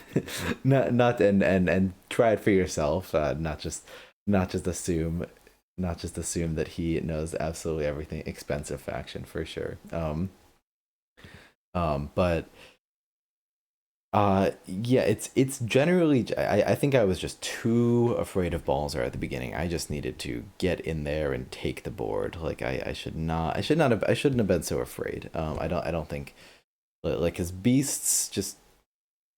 not and try it for yourself. Not just assume not just assume that he knows absolutely everything. Expensive faction for sure. But yeah, it's generally I think I was just too afraid of Balzer at the beginning. I just needed to get in there and take the board. Like I shouldn't have been so afraid. I don't think like his beasts just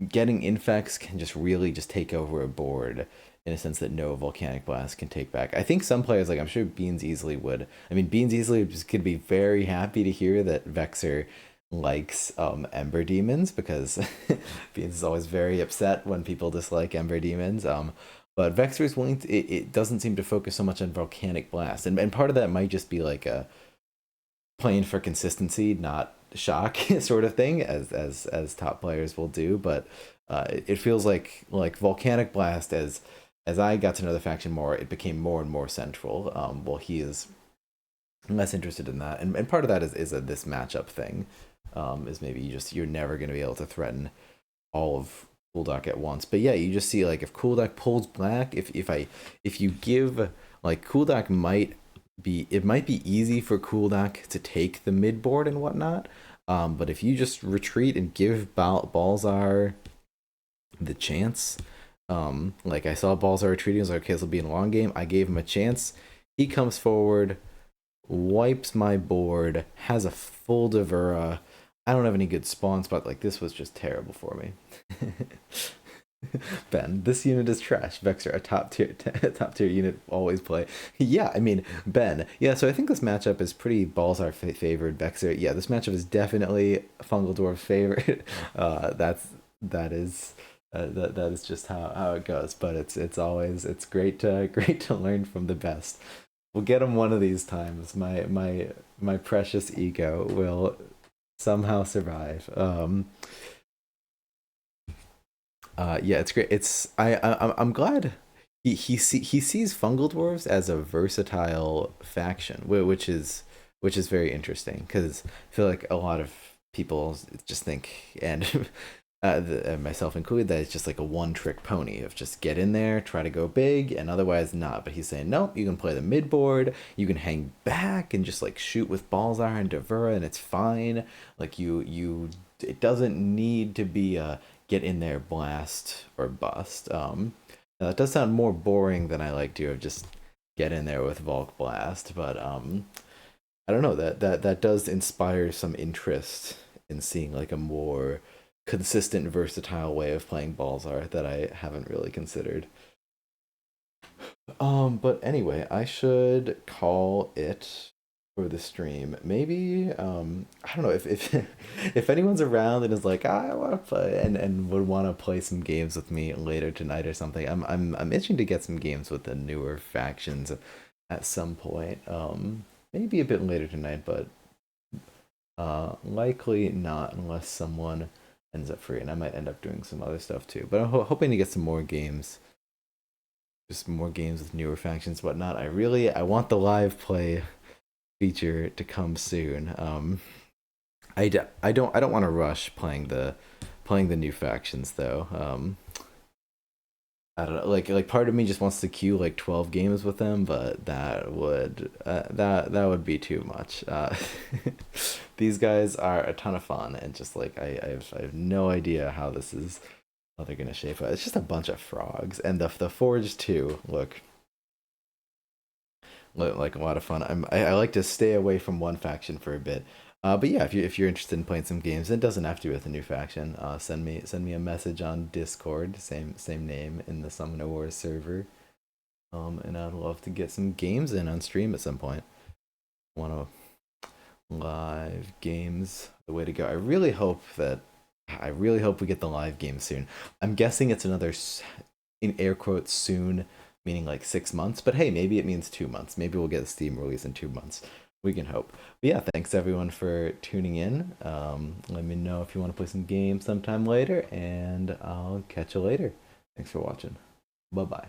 getting infects can just really just take over a board in a sense that no volcanic blast can take back. I think some players like I'm sure Beans easily would. I mean Beans easily just could be very happy to hear that Vexer likes Ember Demons because Beans is always very upset when people dislike Ember Demons. But Vexer is willing to, it doesn't seem to focus so much on Volcanic Blast. And part of that might just be like a playing for consistency, not shock sort of thing, as top players will do. But it feels like Volcanic Blast as I got to know the faction more, it became more and more central. Well, he is less interested in that, and part of that is this matchup thing. Is maybe you're never going to be able to threaten all of Cooldock at once. But yeah, you just see like if Cooldock pulls black, if you give like Cooldock might it might be easy for Cooldock to take the mid board and whatnot. But if you just retreat and give Balzar the chance, like I saw Balzar retreating, I was like, okay, this will be a long game. I gave him a chance. He comes forward, wipes my board, has a full Devura. I don't have any good spawns, but like this was just terrible for me. Ben, this unit is trash. Vexer, a top tier unit, always play. Yeah, I mean Ben. Yeah, so I think this matchup is pretty Balzar favored. Vexer. Yeah, this matchup is definitely Fungal Dwarf favorite. That is that is just how it goes. But it's always it's great to great to learn from the best. We'll get him one of these times. My precious ego will somehow survive. Yeah, it's great. I'm glad he sees fungal dwarves as a versatile faction, which is very interesting because I feel like a lot of people just think, and myself included, that it's just like a one trick pony of just get in there, try to go big, and otherwise not. But he's saying no, you can play the mid board, you can hang back and just like shoot with Balzar and Devura, and it's fine. Like it doesn't need to be a get in there, blast or bust. It does sound more boring than I like to have just get in there with Volk Blast, but I don't know, that does inspire some interest in seeing like a more consistent, versatile way of playing Balzar that I haven't really considered. But anyway, I should call it for the stream. Maybe I don't know if if anyone's around and is like, "Ah, I want to play," and would want to play some games with me later tonight or something. I'm itching to get some games with the newer factions at some point. Maybe a bit later tonight, but likely not unless someone ends up free, and I might end up doing some other stuff too. But I'm hoping to get some more games, just more games with newer factions, whatnot. I want the live play feature to come soon. I don't want to rush playing the new factions though. I don't know, like part of me just wants to queue like 12 games with them, but that would be too much. These guys are a ton of fun, and just like I have no idea how they're gonna shape up. It's just a bunch of frogs, and the forge too. Look like a lot of fun. I like to stay away from one faction for a bit. But yeah, if you're interested in playing some games, it doesn't have to be with a new faction. Send me a message on Discord, same name in the Summoner Wars server. And I'd love to get some games in on stream at some point. Want to live games the way to go. I really hope we get the live game soon. I'm guessing it's another in air quotes soon, meaning like 6 months. But hey, maybe it means 2 months. Maybe we'll get a Steam release in 2 months. We can hope. But yeah, thanks everyone for tuning in. Let me know if you want to play some games sometime later, and I'll catch you later. Thanks for watching. Bye bye.